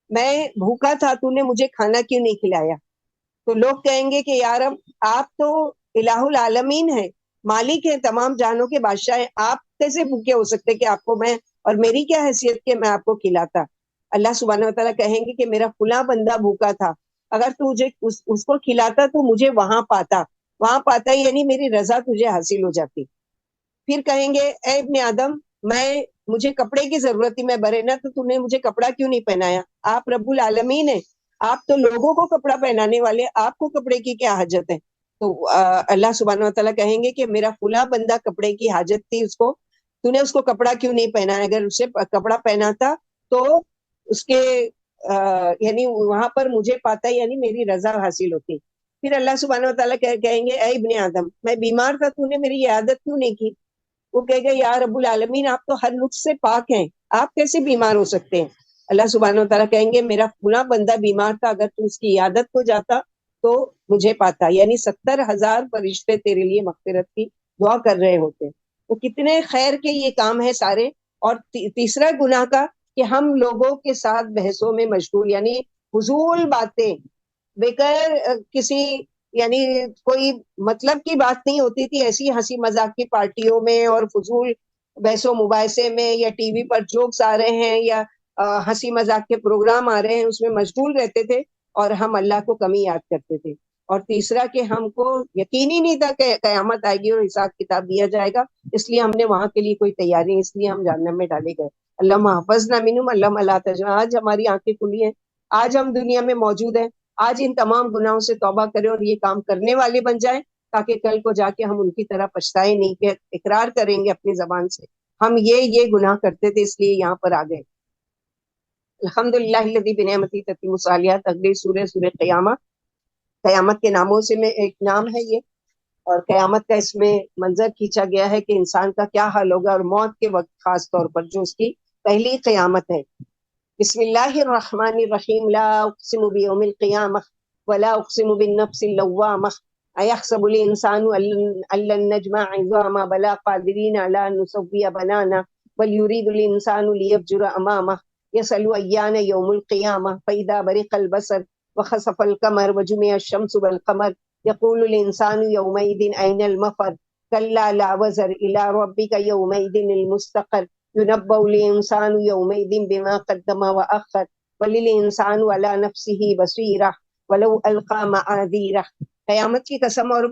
میں بھوکا تھا، تو نے مجھے کھانا کیوں نہیں کھلایا؟ تو لوگ کہیں گے کہ یار آپ تو الہ العالمین ہیں، مالک ہیں، تمام جہانوں کے بادشاہ ہیں، آپ کیسے بھوکے ہو سکتے کہ آپ کو میں، اور میری کیا حیثیت کہ میں آپ کو کھلاتا؟ اللہ سبحانہ وتعالیٰ کہیں گے کہ میرا فلاں بندہ بھوکا تھا، اگر تجھے اس کو کھلاتا تو مجھے وہاں پاتا یعنی میری رضا تجھے حاصل ہو جاتی. پھر کہیں گے اے ابن آدم مجھے کپڑے کی ضرورت تھی، میں برہنہ تو تم نے مجھے کپڑا کیوں نہیں پہنایا؟ آپ رب العالمین ہیں، آپ تو لوگوں کو کپڑا پہنانے والے، آپ کو کپڑے کی کیا حاجت ہے؟ تو اللہ سبحانہ وتعالیٰ کہیں گے کہ میرا فلاں بندہ کپڑے کی حاجت تھی اس کو، تو نے اس کو کپڑا کیوں نہیں پہنا؟ اگر اسے کپڑا پہنا تھا تو اس کے یعنی وہاں پر مجھے پاتا یعنی میری رضا حاصل ہوتی. پھر اللہ سبحانہ و تعالیٰ کہیں گے اے ابن آدم میں بیمار تھا، تو نے میری عیادت کیوں نہیں کی؟ وہ کہے گا یا رب العالمین آپ تو ہر نقص سے پاک ہیں، آپ کیسے بیمار ہو سکتے ہیں؟ اللہ سبحانہ و تعالیٰ کہیں گے میرا فلاں بندہ بیمار تھا، اگر تو اس کی عیادت کو جاتا تو مجھے پاتا. یعنی 70,000 فرشتے تیرے لیے مغفرت کی دعا کر رہے ہوتے. تو کتنے خیر کے یہ کام ہے سارے. اور تیسرا گناہ کا کہ ہم لوگوں کے ساتھ بحثوں میں مشغول، یعنی فضول باتیں بغیر کسی یعنی کوئی مطلب کی بات نہیں ہوتی تھی، ایسی ہنسی مذاق کی پارٹیوں میں اور فضول بحث و مباحثے میں، یا ٹی وی پر جوکس آ رہے ہیں یا ہنسی مذاق کے پروگرام آ رہے ہیں، اس میں مشغول رہتے تھے اور ہم اللہ کو کمی یاد کرتے تھے. اور تیسرا کہ ہم کو یقین ہی نہیں تھا کہ قیامت آئے گی اور حساب کتاب دیا جائے گا، اس لیے ہم نے وہاں کے لیے کوئی تیاری نہیں، اس لیے ہم جہنم میں ڈالے گئے. اللہ محفظنا منہم اللہ لا تجعلنا. آج ہماری آنکھیں کھلی ہیں، آج ہم دنیا میں موجود ہیں، آج ان تمام گناہوں سے توبہ کریں اور یہ کام کرنے والے بن جائیں تاکہ کل کو جا کے ہم ان کی طرح پچھتائے نہیں، کہ اقرار کریں گے اپنی زبان سے ہم یہ گناہ کرتے تھے اس لیے یہاں پر آ گئے. الحمدللہ الذی بنعمتہ تتم الصالحات. اگلی سورہ قیامت. قیامت کے ناموں سے میں ایک نام ہے یہ، اور قیامت کا اس میں منظر کھینچا گیا ہے کہ انسان کا کیا حال ہوگا، اور موت کے وقت خاص طور پر جو اس کی پہلی قیامت ہے. بسم اللہ الرحمن الرحیم. لا اقسم بیوم القیامہ ولا اقسم بالنفس اللوامہ ایحسب الانسان ان لن نجمع عظامہ بلا قادرین علی ان نسوی بنانہ بل یرید الانسان لیفجر امامہ یسأل ایان یوم القیامہ فاذا برق البصر وخسف القمر وجمع الشمس والقمر یقول الانسان یومئذ این المفر کلا لا وزر الی ربک یومئذ المستقر ينبأ الإنسان يومئذ بما قدم وأخر وللإنسان على نفسه بصيرة ولو ألقى معاذيره. قیامت کی قسم اور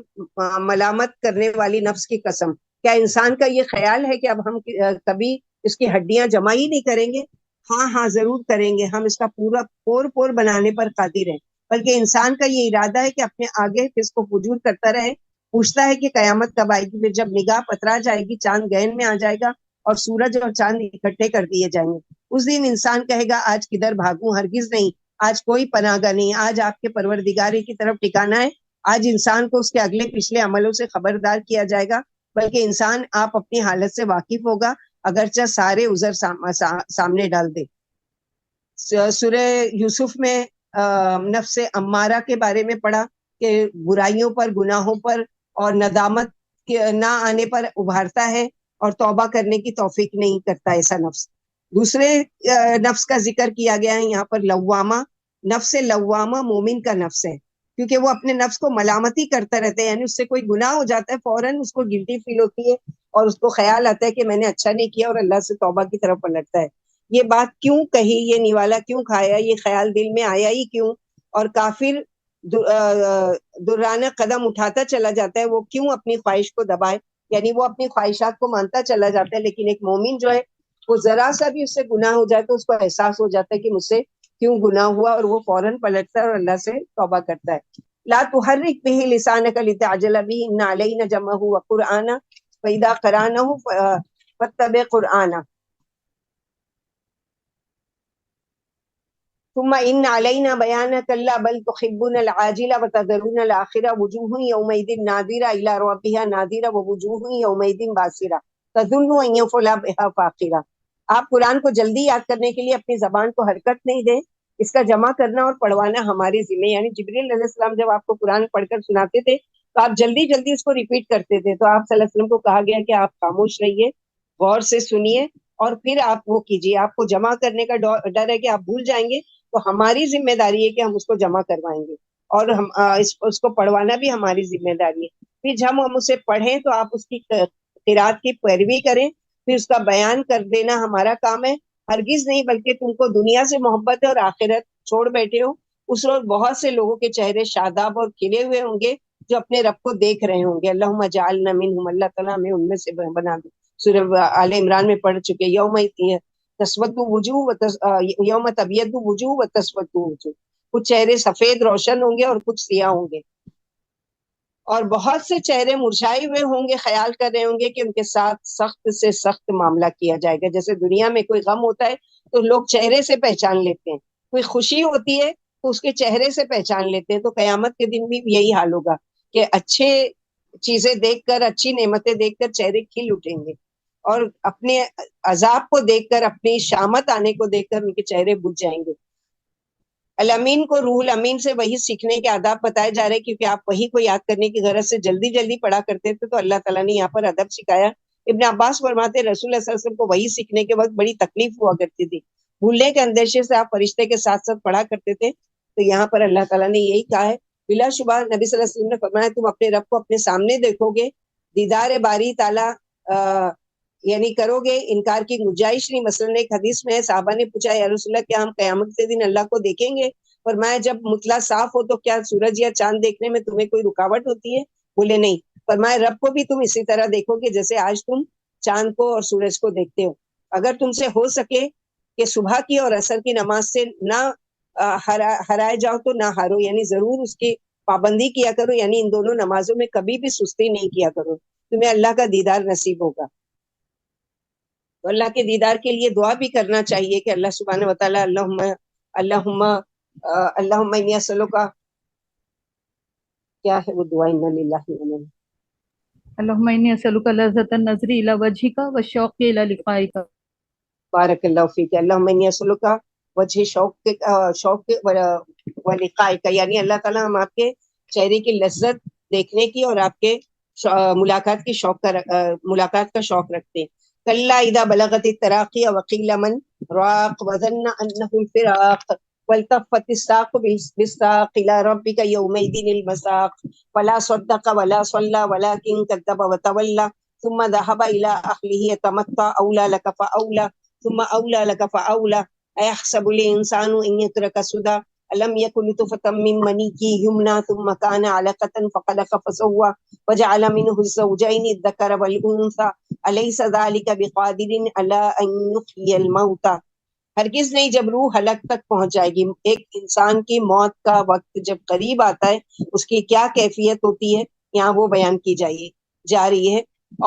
ملامت کرنے والی نفس کی قسم. کیا انسان کا یہ خیال ہے کہ اب ہم کبھی اس کی ہڈیاں جمع ہی نہیں کریں گے؟ ہاں ضرور کریں گے، ہم اس کا پورا پور بنانے پر قادر ہیں. بلکہ انسان کا یہ ارادہ ہے کہ اپنے آگے کس کو فجور کرتا رہے. پوچھتا ہے کہ قیامت کب آئے گی. پھر جب نگاہ پترا جائے گی، چاند گہن میں آ جائے گا اور سورج اور چاند اکٹھے کر دیے جائیں گے، اس دن انسان کہے گا آج کدھر بھاگوں؟ ہرگز نہیں، آج کوئی پناہ گاہ نہیں، آج آپ کے پروردگار کی طرف ٹھکانا ہے. آج انسان کو اس کے اگلے پچھلے عملوں سے خبردار کیا جائے گا، بلکہ انسان آپ اپنی حالت سے واقف ہوگا اگرچہ سارے عذر سامنے ڈال دے. سورہ یوسف میں نفس امارہ کے بارے میں پڑھا کہ برائیوں پر، گناہوں پر اور ندامت نہ آنے پر ابھارتا ہے اور توبہ کرنے کی توفیق نہیں کرتا ایسا نفس. دوسرے نفس کا ذکر کیا گیا ہے یہاں پر لوامہ. نفس لوامہ مومن کا نفس ہے، کیونکہ وہ اپنے نفس کو ملامتی کرتا رہتا ہے، یعنی اس سے کوئی گناہ ہو جاتا ہے فوراً اس کو گلٹی فیل ہوتی ہے اور اس کو خیال آتا ہے کہ میں نے اچھا نہیں کیا اور اللہ سے توبہ کی طرف پلٹتا ہے. یہ بات کیوں کہی، یہ نوالا کیوں کھایا، یہ خیال دل میں آیا ہی کیوں؟ اور کافر دورانہ قدم اٹھاتا چلا جاتا ہے، وہ کیوں اپنی خواہش کو دبائے؟ یعنی وہ اپنی خواہشات کو مانتا چلا جاتا ہے، لیکن ایک مومن جو ہے وہ ذرا سا بھی اس سے گناہ ہو جائے تو اس کو احساس ہو جاتا ہے کہ مجھ سے کیوں گناہ ہوا، اور وہ فوراً پلٹتا ہے اور اللہ سے توبہ کرتا ہے. لا تحرک به لسانک لتعجل به ان علینا جمعه وقرآنہ فاذا قرأناه فاتبع قرآنہ ثم ان علینا بیانہ کلا بل تحبون العاجلہ وتذرون الآخرہ وجوہ یومئذ ناظرہ الی ربها ناظرہ ووجوہ یومئذ باسرہ تظن ان یفعل بها فاقرہ. آپ قرآن کو جلدی یاد کرنے کے لیے اپنی زبان کو حرکت نہیں دیں، اس کا جمع کرنا اور پڑھوانا ہمارے ذمہ. یعنی جبریل علیہ السلام جب آپ کو قرآن پڑھ کر سناتے تھے تو آپ جلدی جلدی اس کو ریپیٹ کرتے تھے، تو آپ صلی اللہ علیہ وسلم کو کہا گیا کہ آپ خاموش رہیے، غور سے سنیے اور پھر آپ وہ کیجیے. آپ کو جمع کرنے کا ڈر ہے کہ آپ بھول جائیں گے، تو ہماری ذمہ داری ہے کہ ہم اس کو جمع کروائیں گے، اور ہم اس کو پڑھوانا بھی ہماری ذمہ داری ہے. پھر جب ہم اسے پڑھیں تو آپ اس کی قرات کی پیروی کریں، پھر اس کا بیان کر دینا ہمارا کام ہے. ہرگز نہیں، بلکہ تم کو دنیا سے محبت ہے اور آخرت چھوڑ بیٹھے ہو. اس روز بہت سے لوگوں کے چہرے شاداب اور کھلے ہوئے ہوں گے جو اپنے رب کو دیکھ رہے ہوں گے. اللہم اجعلنا منہم، اللہ تعالیٰ ہمیں ان میں سے بنا دے. سورہ آل عمران میں پڑھ چکے. یوم تسود وجوہ یوم تبیض وجوہ و تسود وجوہ. کچھ چہرے سفید روشن ہوں گے اور کچھ سیاہ ہوں گے. اور بہت سے چہرے مرجھائے ہوئے ہوں گے، خیال کر رہے ہوں گے کہ ان کے ساتھ سخت سے سخت معاملہ کیا جائے گا. جیسے دنیا میں کوئی غم ہوتا ہے تو لوگ چہرے سے پہچان لیتے ہیں، کوئی خوشی ہوتی ہے تو اس کے چہرے سے پہچان لیتے ہیں. تو قیامت کے دن بھی یہی حال ہوگا کہ اچھے چیزیں دیکھ کر، اچھی نعمتیں دیکھ کر چہرے کھل اٹھیں گے، اور اپنے عذاب کو دیکھ کر، اپنی شامت آنے کو دیکھ کر ان کے چہرے بجھ جائیں گے. الامین کو روح الامین سے وہی سیکھنے کے آداب بتائے جا رہے ہیں، کیونکہ آپ وہی کو یاد کرنے کی غرض سے جلدی جلدی پڑھا کرتے تھے، تو اللہ تعالیٰ نے یہاں پر ادب سکھایا. ابن عباس فرماتے رسول اللہ صلی اللہ علیہ وسلم کو وہی سیکھنے کے وقت بڑی تکلیف ہوا کرتی تھی، بھولنے کے اندیشے سے آپ فرشتے کے ساتھ ساتھ پڑھا کرتے تھے. تو یہاں پر اللہ تعالیٰ نے یہی کہا ہے. بلا شبہ نبی صلی اللہ علیہ وسلم نے فرمایا تم اپنے رب کو اپنے سامنے دیکھو گے، دیدار باری تعالیٰ یعنی کرو گے، انکار کی گنجائش نہیں. مثلاً ایک حدیث میں صحابہ نے پوچھا یا رسول اللہ کیا ہم قیامت کے دن اللہ کو دیکھیں گے؟ فرمایا جب مطلع صاف ہو تو کیا سورج یا چاند دیکھنے میں تمہیں کوئی رکاوٹ ہوتی ہے؟ بولے نہیں. فرمایا رب کو بھی تم اسی طرح دیکھو گے جیسے آج تم چاند کو اور سورج کو دیکھتے ہو. اگر تم سے ہو سکے کہ صبح کی اور عصر کی نماز سے نہ ہرائے جاؤ تو نہ ہارو، یعنی ضرور اس کی پابندی کیا کرو، یعنی ان دونوں نمازوں میں کبھی بھی سستی نہیں کیا کرو، تمہیں اللہ کا دیدار نصیب ہوگا. تو اللہ کے دیدار کے لیے دعا بھی کرنا چاہیے کہ اللہ سبحانہ وتعالی اللہم انی اسألک، کیا ہے وہ دعا؟ انا للہ و انا الیہ. اللہم انی اسألک لذۃ النظر الی وجہک والشوق الی لقائک. بارک اللہ فیک. اللہم انی اسألک وجہ شوق و لقائک، یعنی اللہ تعالیٰ ہم آپ کے چہرے کی لذت دیکھنے کی اور آپ کے ملاقات کا شوق رکھتے ہیں. کلا اذا بلغت التراقی وقیل من راق وظن انہ الفراق والتفت الساق بالساق الى ربک یومئذ المساق فلا صدق ولا صلى ولكن كذب وتولى ثم ذهب الى اهله يتمطى اولى لك فاولى ثم اولى لك فاولى ايحسب الانسان ان يترك سدى الم يكن نطفة من منی يمنى ثم كان علقة فخلق فسوى وجعل منه الزوجين الذكر والانثى اليس ذلك بقادر على ان يحيي الموتى. ہرگز نہیں، جب روح حلق تک پہنچ جائے گی، ایک انسان کی موت کا وقت جب قریب آتا ہے اس کی کیا کیفیت ہوتی ہے یہاں وہ بیان کی جا رہی ہے.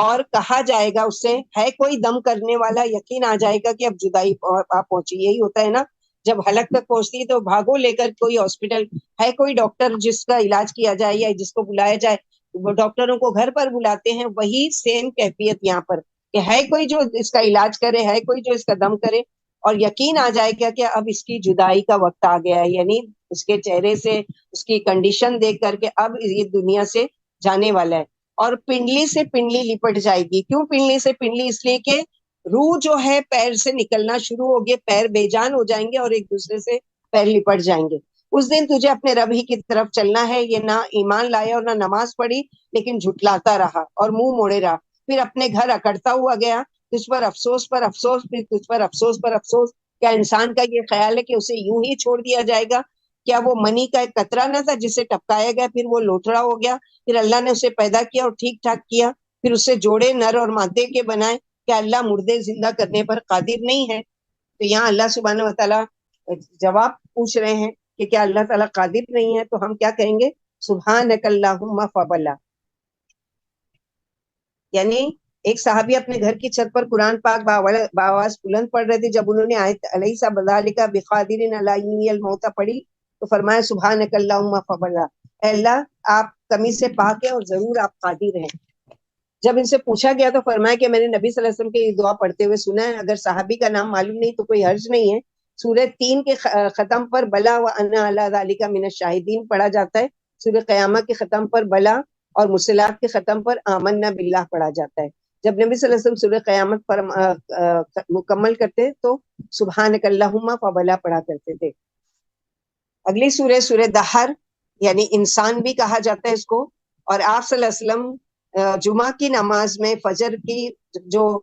اور کہا جائے گا اس سے ہے کوئی دم کرنے والا، یقین آ جائے گا کہ اب جدائی پہنچی. یہی ہوتا ہے نا، جب حلق تک پہنچتی ہے تو بھاگو لے کر کوئی ہاسپٹل، ہے کوئی ڈاکٹر جس کا علاج کیا جائے یا جس کو بلایا جائے، وہ ڈاکٹروں کو گھر پر بلاتے ہیں. وہی سیم کیفیت یہاں پر کہ ہے کوئی جو اس کا علاج کرے، ہے کوئی جو اس کا دم کرے، اور یقین آ جائے گا کہ اب اس کی جدائی کا وقت آ گیا ہے. یعنی اس کے چہرے سے، اس کی کنڈیشن دیکھ کر کے اب یہ دنیا سے جانے والا ہے. اور پنڈلی سے پنڈلی لپٹ جائے گی. کیوں پنڈلی سے پنڈلی؟ اس لیے کہ روح جو ہے پیر سے نکلنا شروع ہوگی، پیر بے جان ہو جائیں گے اور ایک دوسرے سے پیر لپٹ جائیں گے. اس دن تجھے اپنے رب ہی کی طرف چلنا ہے. یہ نہ ایمان لایا اور نہ نماز پڑھی، لیکن جھٹلاتا رہا اور منہ موڑے رہا، پھر اپنے گھر اکڑتا ہوا گیا. تجھ پر افسوس پر افسوس، پھر تجھ پر افسوس پر افسوس. کیا انسان کا یہ خیال ہے کہ اسے یوں ہی چھوڑ دیا جائے گا؟ کیا وہ منی کا ایک قطرہ نہ تھا جسے ٹپکایا گیا، پھر وہ لوتھڑا ہو گیا، پھر اللہ نے اسے پیدا کیا اور ٹھیک ٹھاک کیا، پھر اسے جوڑے نر اور مادے کے بنائے. کیا اللہ مردے زندہ کرنے پر قادر نہیں ہے؟ تو یہاں اللہ سبحانہ و تعالیٰ جواب پوچھ رہے ہیں کہ کیا اللہ تعالیٰ قادر نہیں ہے؟ تو ہم کیا کہیں گے؟ سبحانک اللہم فبلا. یعنی ایک صحابی اپنے گھر کی چھت پر قرآن پاک بآواز بلند پڑھ رہے تھے. جب انہوں نے آیت الیس بذالک بقادر علی ان یحیی الموتى پڑھی تو فرمایا سبحانک اللہم فبلا، اے اللہ آپ کمی سے پاک ہیں اور ضرور آپ قادر ہیں. جب ان سے پوچھا گیا تو فرمایا کہ میں نے نبی صلی اللہ علیہ وسلم کی دعا پڑھتے ہوئے سنا ہے. اگر صحابی کا نام معلوم نہیں تو کوئی حرج نہیں ہے. سورہ 3 کے ختم پر بلا وانا علی ذلک من الشاہدین پڑھا جاتا ہے. سورہ قیامہ کے ختم پر بلا اور مرسلات کے ختم پر آمنا باللہ پڑھا جاتا ہے. جب نبی صلی اللہ علیہ وسلم سورہ قیامت پر مکمل کرتے تو سبحانک اللہم فبلا پڑھا کرتے تھے. اگلی سورہ دہر، یعنی انسان بھی کہا جاتا ہے اس کو. اور آپ صلی اللہ علیہ وسلم جمعہ کی نماز میں، فجر کی جو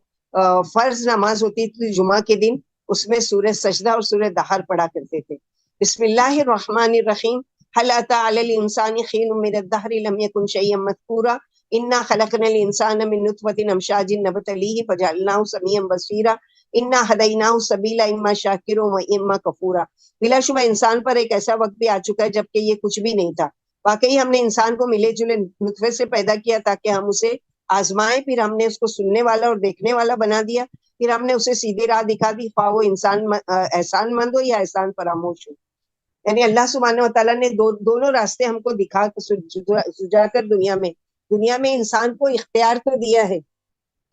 فرض نماز ہوتی تھی جمعہ کے دن، اس میں سورہ سجدہ اور سورہ دہر پڑھا کرتے تھے. بسم اللہ الرحمن الرحیم. هل اتى على الانسان حين من الدهر لم يكن شيئا مذكورا انا خلقنا الانسان من نطفة امشاج نبتليه فجعلناه سميعا بصيرا انا هديناه السبيل اما شاكرا واما كفورا. بلا شبہ انسان پر ایک ایسا وقت بھی آ چکا ہے جبکہ یہ کچھ بھی نہیں تھا، واقعی ہم نے انسان کو ملے جلے نطفے سے پیدا کیا تاکہ ہم اسے آزمائیں، پھر ہم نے اس کو سننے والا اور دیکھنے والا بنا دیا، پھر ہم نے اسے سیدھی راہ دکھا دی، خواہ وہ انسان احسان مند ہو یا احسان فراموش ہو۔ یعنی اللہ سبحانہ و تعالیٰ نے دونوں راستے ہم کو دکھا سجا کر دنیا میں انسان کو اختیار تو دیا ہے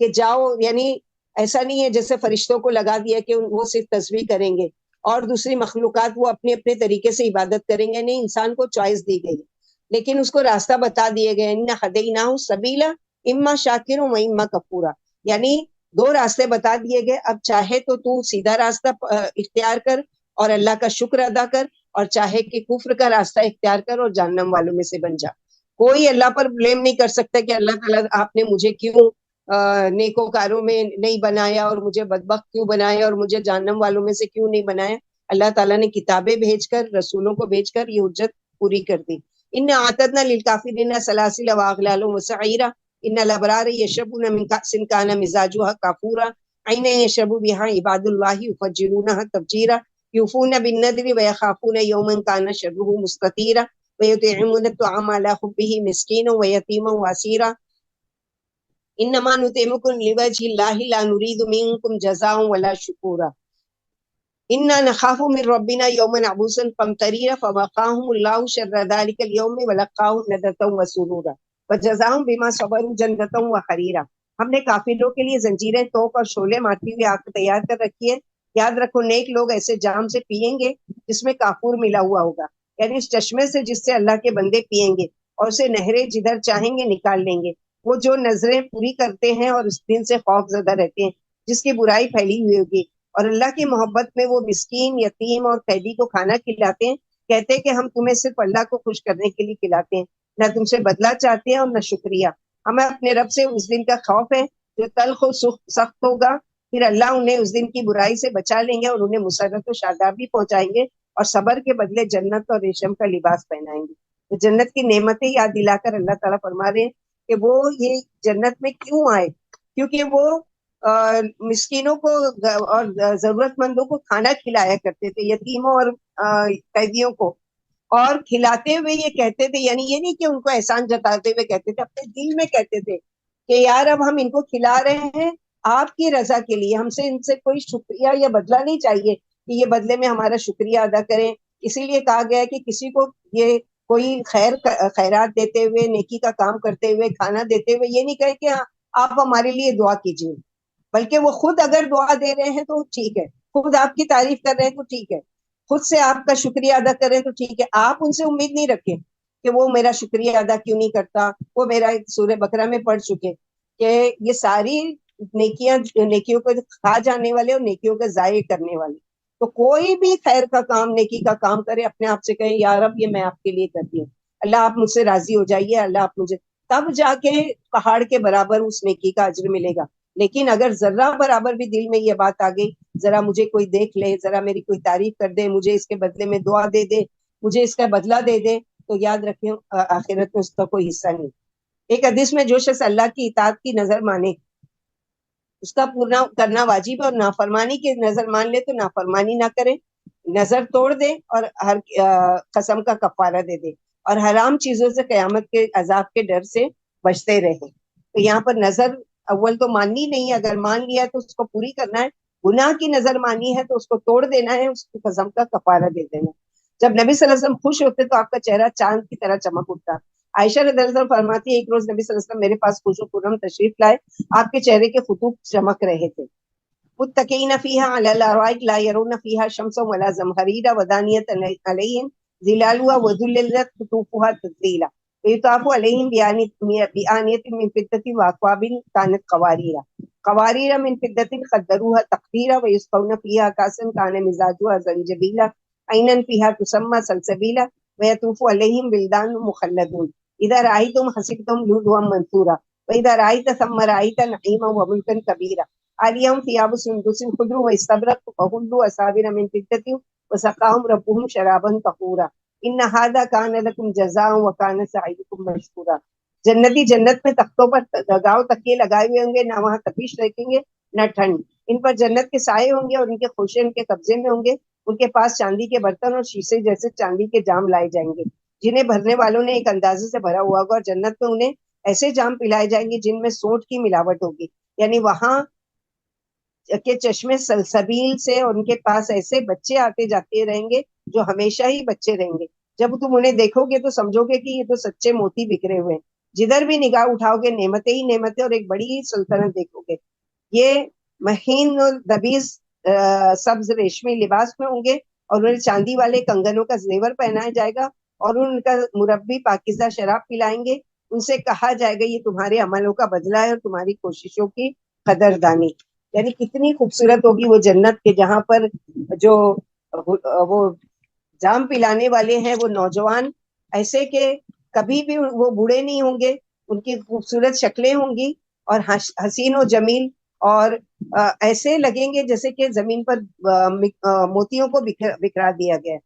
کہ جاؤ، یعنی ایسا نہیں ہے جیسے فرشتوں کو لگا دیا کہ وہ صرف تسبیح کریں گے اور دوسری مخلوقات وہ اپنے اپنے طریقے سے عبادت کریں گے، نہیں، انسان کو چوائس دی گئی، لیکن اس کو راستہ بتا دیے گئے، اِنَّا ہَدَيْنَاهُ السَّبِيلَ اِمَّا شَاكِرٌ وَإِمَّا كَفُورًا، یعنی دو راستے بتا دیے گئے، اب چاہے تو سیدھا راستہ اختیار کر اور اللہ کا شکر ادا کر، اور چاہے کہ کفر کا راستہ اختیار کر اور جہنم والوں میں سے بن جا۔ کوئی اللہ پر بلیم نہیں کر سکتا کہ اللہ تعالیٰ آپ نے مجھے کیوں نیکوکاروں میں نہیں بنایا اور مجھے بدبخت کیوں بنایا اور مجھے جہنم والوں میں سے کیوں نہیں بنایا۔ اللہ تعالیٰ نے کتابیں بھیج کر، رسولوں کو بھیج کر یہ حجت پوری کر دی۔ ان اعتدنا للکافرین سلاسل واغلال وسعیرا ان الابرار یشربون من کأس کان مزاجها کافورا عینا یشرب بها عباد اللہ یفجرونها تفجیرا یوفون بالنذر ویخافون یوما کان شره مستطیرا ویطعمون الطعام على حبه مسکینا ویتیما واسیرا انما نطعمکم لوجه اللہ لا نرید منکم جزاء ولا شکورا انا نخاف من ربنا یوما عبوسا قمطریرا فوقاهم اللہ شر ذلک اليوم ولقاهم نضرة وسرورا وجزاهم بما صبروا جنة وحریرا۔ ہم نے کافروں کے لیے زنجیریں، توق اور شعلے مارتی ہوئی آگ تیار کر رکھی ہے، یاد رکھو نیک لوگ ایسے جام سے پیئیں گے جس میں کافور ملا ہوا ہوگا، یعنی اس چشمے سے جس سے اللہ کے بندے پیئیں گے، اور اسے نہریں جدھر چاہیں گے نکال لیں گے۔ وہ جو نظریں پوری کرتے ہیں اور اس دن سے خوف زدہ رہتے ہیں جس کی برائی پھیلی ہوئی ہوگی، اور اللہ کی محبت میں وہ مسکین، یتیم اور قیدی کو کھانا کھلاتے ہیں، کہتے ہیں کہ ہم تمہیں صرف اللہ کو خوش کرنے کے لیے کھلاتے ہیں، نہ تم سے بدلہ چاہتے ہیں اور نہ شکریہ۔ ہمیں اپنے رب سے اس دن کا خوف ہے جو تلخ و سخت ہوگا، پھر اللہ انہیں اس دن کی برائی سے بچا لیں گے اور انہیں مسرت و شادابی پہنچائیں گے، اور صبر کے بدلے جنت اور ریشم کا لباس پہنائیں گے۔ تو جنت کی نعمتیں یاد دلا کر اللہ تعالیٰ فرما رہے ہیں کہ وہ یہ جنت میں کیوں آئے، کیونکہ وہ مسکینوں کو اور ضرورت مندوں کو کھانا کھلایا کرتے تھے، یتیموں اور قیدیوں کو، اور کھلاتے ہوئے یہ کہتے تھے، یعنی یہ نہیں کہ ان کو احسان جتاتے ہوئے کہتے تھے، اپنے دل میں کہتے تھے کہ یار اب ہم ان کو کھلا رہے ہیں آپ کی رضا کے لیے، ہم سے ان سے کوئی شکریہ یا بدلہ نہیں چاہیے کہ یہ بدلے میں ہمارا شکریہ ادا کریں۔ اسی لیے کہا گیا ہے کہ کسی کو یہ کوئی خیرات دیتے ہوئے، نیکی کا کام کرتے ہوئے، کھانا دیتے ہوئے یہ نہیں کہے کہ آپ ہمارے لیے دعا کیجیے، بلکہ وہ خود اگر دعا دے رہے ہیں تو ٹھیک ہے، خود آپ کی تعریف کر رہے ہیں تو ٹھیک ہے، خود سے آپ کا شکریہ ادا کریں تو ٹھیک ہے، آپ ان سے امید نہیں رکھیں کہ وہ میرا شکریہ ادا کیوں نہیں کرتا۔ وہ میرا سورہ بقرہ میں پڑھ چکے کہ یہ ساری نیکیوں کو کھا جانے والے اور نیکیوں کو ضائع کرنے والے، تو کوئی بھی خیر کا کام، نیکی کا کام کرے، اپنے آپ سے کہے یا رب یہ میں آپ کے لیے کرتی ہوں، اللہ آپ مجھ سے راضی ہو جائیے، اللہ آپ مجھے، تب جا کے پہاڑ کے برابر اس نیکی کا اجر ملے گا۔ لیکن اگر ذرہ برابر بھی دل میں یہ بات آ گئی، ذرا مجھے کوئی دیکھ لے، ذرا میری کوئی تعریف کر دے، مجھے اس کے بدلے میں دعا دے دے، مجھے اس کا بدلہ دے دے، تو یاد رکھیں آخرت میں اس کا کوئی حصہ نہیں۔ ایک حدیث میں جو شخص اللہ کی اطاعت کی نظر مانے اس کا پورا کرنا واجب ہے، اور نافرمانی کی نظر مان لے تو نافرمانی نہ کرے، نظر توڑ دے اور ہر قسم کا کفارہ دے دے، اور حرام چیزوں سے قیامت کے عذاب کے ڈر سے بچتے رہے۔ تو یہاں پر نظر اول تو ماننی نہیں ہے، اگر مان لیا تو اس کو پوری کرنا ہے، گناہ کی نظر مانی ہے تو اس کو توڑ دینا ہے، اس کی قسم کا کفارہ دے دینا۔ جب نبی صلی اللہ علیہ وسلم خوش ہوتے تو آپ کا چہرہ چاند کی طرح چمک اٹھتا۔ عائشہ رضی اللہ عنہا فرماتی ہے ایک روز نبی صلی اللہ علیہ وسلم میرے پاس خوش و خرم تشریف لائے، آپ کے چہرے کے خطوط چمک رہے تھے۔ متکئین فیہا علی الارائک لا یرون فیہا شمسا ولا زمہریرا ودانیۃ علیہم ظلالها وذللت قطوفها تذلیلا ویطاف علیہم بآنیۃ من فضۃ واکواب کانت قواریر من فضۃ قدروها تقدیرا ویسقون فیہا کاسا کان مزاجها زنجبیلا عینا فیہا تسمی سلسبیلا ویطوف علیہم ولدان مخلدون اذا رأیتم حسبتم لؤلؤا منثورا واذا رأیت ثم رأیت نعیما وملکا کبیرا علیہم ثیاب سندس خضر واستبرق وحلوا اساور من فضة وسقاهم ربهم شرابا طہورا ان هذا كان لكم جزاء وكان سعيكم مشكورا۔ جنتی جنت میں تختوں پر گاؤ تکیے لگائے ہوئے ہوں گے، نہ وہاں تپش رکھیں گے نہ ٹھنڈ، ان پر جنت کے سائے ہوں گے اور ان کے خوشے ان کے قبضے میں ہوں گے، ان کے پاس چاندی کے برتن اور شیشے جیسے چاندی کے جام لائے جائیں گے جنہیں بھرنے والوں نے ایک اندازے سے بھرا ہوا ہوگا، اور جنت میں انہیں ایسے جام پلائے جائیں گے جن میں سونٹ کی ملاوٹ ہوگی، یعنی وہاں کے چشمے سلسبیل سے، اور ان کے پاس ایسے بچے آتے جاتے رہیں گے جو ہمیشہ ہی بچے رہیں گے. جب تم انہیں دیکھو گے تو سمجھو گے کہ یہ تو سچے موتی بکھرے ہوئے ہیں. جدھر بھی نگاہ اٹھاؤ گے نعمتیں ہی نعمتیں، اور ایک بڑی سلطنت دیکھو گے. یہ مہین دبیز سبز ریشمی لباس میں ہوں گے، اور انہیں چاندی والے کنگنوں کا زیور پہنایا جائے گا، اور ان کا مربی پاکیزہ شراب پلائیں گے. ان سے کہا جائے گا یہ تمہارے عملوں کا بدلہ ہے اور تمہاری کوششوں کی قدردانی. یعنی کتنی خوبصورت ہوگی وہ جنت کے جہاں پر جو وہ جام پلانے والے ہیں وہ نوجوان ایسے کہ کبھی بھی وہ بوڑھے نہیں ہوں گے. ان کی خوبصورت شکلیں ہوں گی اور حسین و جمیل، اور ایسے لگیں گے جیسے کہ زمین پر موتیوں کو بکھرا دیا گیا.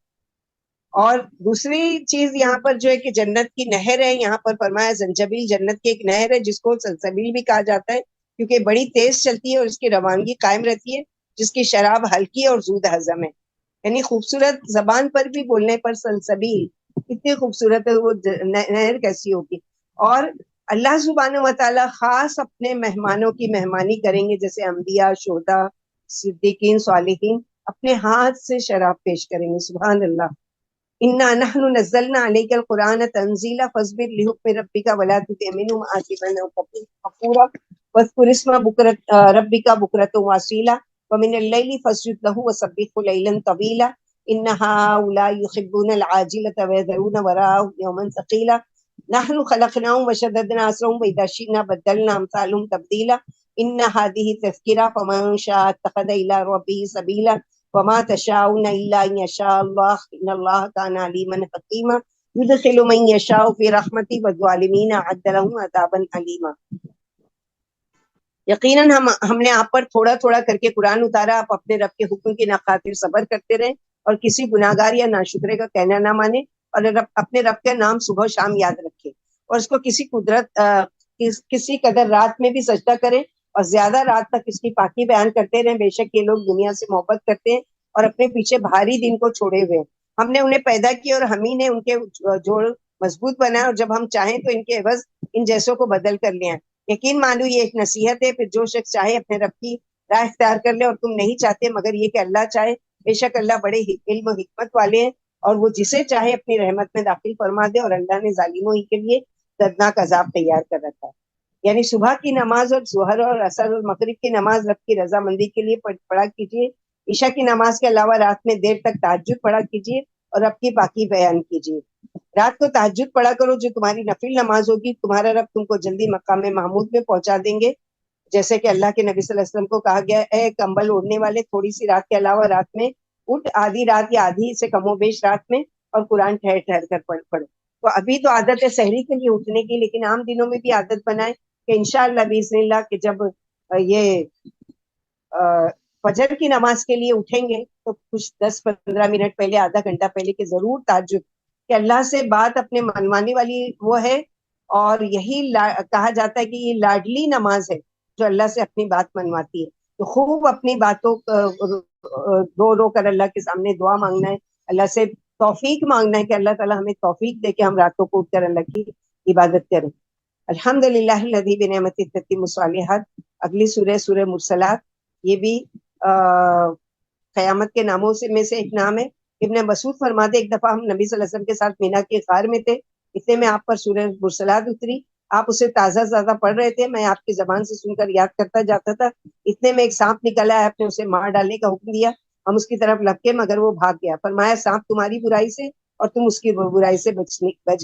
اور دوسری چیز یہاں پر جو ہے کہ جنت کی نہر ہے، یہاں پر فرمایا زنجبیل جنت کی ایک نہر ہے جس کو سلسبیل بھی کہا جاتا ہے، کیونکہ بڑی تیز چلتی ہے اور اس کی روانگی قائم رہتی ہے، جس کی شراب ہلکی اور زود ہضم ہے. یعنی خوبصورت زبان پر بھی بولنے پر سلسبیل اتنی خوبصورت ہے وہ نہر کیسی ہوگی. اور اللہ سبحانہ و تعالیٰ خاص اپنے مہمانوں کی مہمانی کریں گے، جیسے انبیاء، شہداء، صدیقین، صالحین اپنے ہاتھ سے شراب پیش کریں گے. سبحان اللہ. انا نحن نزلنا عليك القرآن تنزيلا فاصبر لحكم ربك ولا تطع منهم آثما أو كفورا واذكر اسم ربك بكرة وأصيلا ومن الليل فاسجد له وسبحه ليلا طويلا إن هؤلاء يحبون العاجلة ويذرون وراءهم يوما ثقيلا نحن خلقناهم وشددنا أسرهم وإذا شئنا بدلنا أمثالهم تبديلا إن هذه تذكرة فمن شاء اتخذ إلى ربه سبيلا وما تشاءون الا ان يشاء الله ان الله كان عليما حكيما يدخل من يشاء في رحمته والظالمين اعد لهم عذابا اليما. یقیناً ہم نے آپ پر تھوڑا تھوڑا کر کے قرآن اتارا، آپ اپنے رب کے حکم کی خاطر صبر کرتے رہیں اور کسی گناہگار یا ناشکرے کا کہنا نہ مانے، اور اپنے رب کا نام صبح و شام یاد رکھے، اور اس کو کسی قدر رات میں بھی سجدہ کریں اور زیادہ رات تک اس کی پاکی بیان کرتے رہیں. بے شک یہ لوگ دنیا سے محبت کرتے ہیں اور اپنے پیچھے بھاری دن کو چھوڑے ہوئے. ہم نے انہیں پیدا کیا اور ہم ہی نے ان کے جوڑ مضبوط بنایا، اور جب ہم چاہیں تو ان کے عوض ان جیسوں کو بدل کر لیں. یقین مانو یہ ایک نصیحت ہے، پھر جو شخص چاہے اپنے رب کی راہ اختیار کر لے، اور تم نہیں چاہتے مگر یہ کہ اللہ چاہے. بے شک اللہ بڑے علم و حکمت والے ہیں، اور وہ جسے چاہے اپنی رحمت میں داخل فرما دے، اور اللہ نے ظالموں ہی کے لیے دردناک عذاب تیار کر رکھا ہے. یعنی صبح کی نماز اور ظہر اور عصر اور مغرب کی نماز رب کی رضامندی کے لیے پڑھا کیجیے. عشاء کی نماز کے علاوہ رات میں دیر تک تہجد پڑھا کیجیے اور رب کی پاکی بیان کیجیے. رات کو تہجد پڑھا کرو جو تمہاری نفل نماز ہوگی. تمہارا رب تم کو جلدی مقام محمود میں پہنچا دیں گے، جیسے کہ اللہ کے نبی صلی اللہ علیہ وسلم کو کہا گیا اے کمبل اوڑھنے والے، تھوڑی سی رات کے علاوہ رات میں اٹھ، آدھی رات یا آدھی سے کم و بیش رات میں، اور قرآن ٹھہر ٹھہر کر پڑھو. تو ابھی تو عادت ہے سحری کے لیے اٹھنے کی، لیکن عام دنوں میں بھی عادت بنائے کہ انشاءاللہ باذن اللہ کہ جب یہ فجر کی نماز کے لیے اٹھیں گے تو کچھ 10-15 منٹ پہلے، آدھا گھنٹہ پہلے کہ ضرور تہجد، کہ اللہ سے بات اپنے منوانے والی وہ ہے، اور یہی کہا جاتا ہے کہ یہ لاڈلی نماز ہے جو اللہ سے اپنی بات منواتی ہے. تو خوب اپنی باتوں رو رو کر اللہ کے سامنے دعا مانگنا ہے، اللہ سے توفیق مانگنا ہے کہ اللہ تعالیٰ ہمیں توفیق دے کہ ہم راتوں کو اٹھ کر اللہ کی عبادت کریں. الحمدللہ الذی بنعمتہ تتم الصالحات. اگلی سورہ مرسلات، یہ بھی قیامت کے ناموں میں سے ایک نام ہے. ابن مسعود فرماتے ایک دفعہ ہم نبی صلی اللہ علیہ وسلم کے ساتھ مینا کے غار میں تھے، اتنے میں آپ پر سورہ مرسلات اتری. آپ اسے تازہ پڑھ رہے تھے، میں آپ کی زبان سے سن کر یاد کرتا جاتا تھا. اتنے میں ایک سانپ نکلا ہے، آپ نے اسے مار ڈالنے کا حکم دیا. ہم اس کی طرف لپکے مگر وہ بھاگ گیا. فرمایا سانپ تمہاری برائی سے اور تم اس کی برائی سے بچ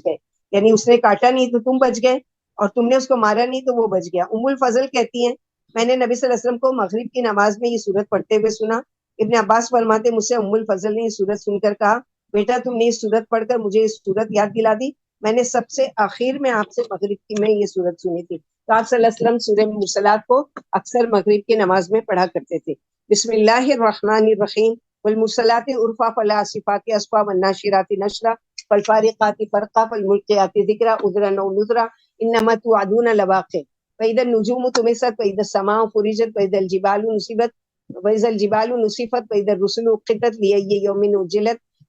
گئے. یعنی اس نے کاٹا نہیں تو تم بچ گئے، اور تم نے اس کو مارا نہیں تو وہ بچ گیا. ام الفضل کہتی ہیں میں نے نبی صلی اللہ علیہ وسلم کو مغرب کی نماز میں یہ سورت پڑھتے ہوئے سنا. ابن عباس فرماتے مجھ سے ام الفضل نے یہ سورت سن کر کہا بیٹا تم نے یہ سورت پڑھ کر مجھے یہ سورت یاد دلا دی. میں نے سب سے آخر میں آپ سے مغرب کی میں یہ سورت سنی تھی. تو آپ صلی اللہ علیہ وسلم سورہ مرسلات کو اکثر مغرب کی نماز میں پڑھا کرتے تھے. بسم اللہ الرحمن الرحیم. والمرسلات عرفا فالعاصفات عصفا والناشرات نشرا فالفارقات فرقا فالملقيات ذکرا عذرا او نذرا انما توعدون لواقع فاذا النجوم طمست فاذا السماء فرجت فاذا الجبال نصبت وإذا الجبال نصفت وإذا الرسل أقتت لأي يوم أجلت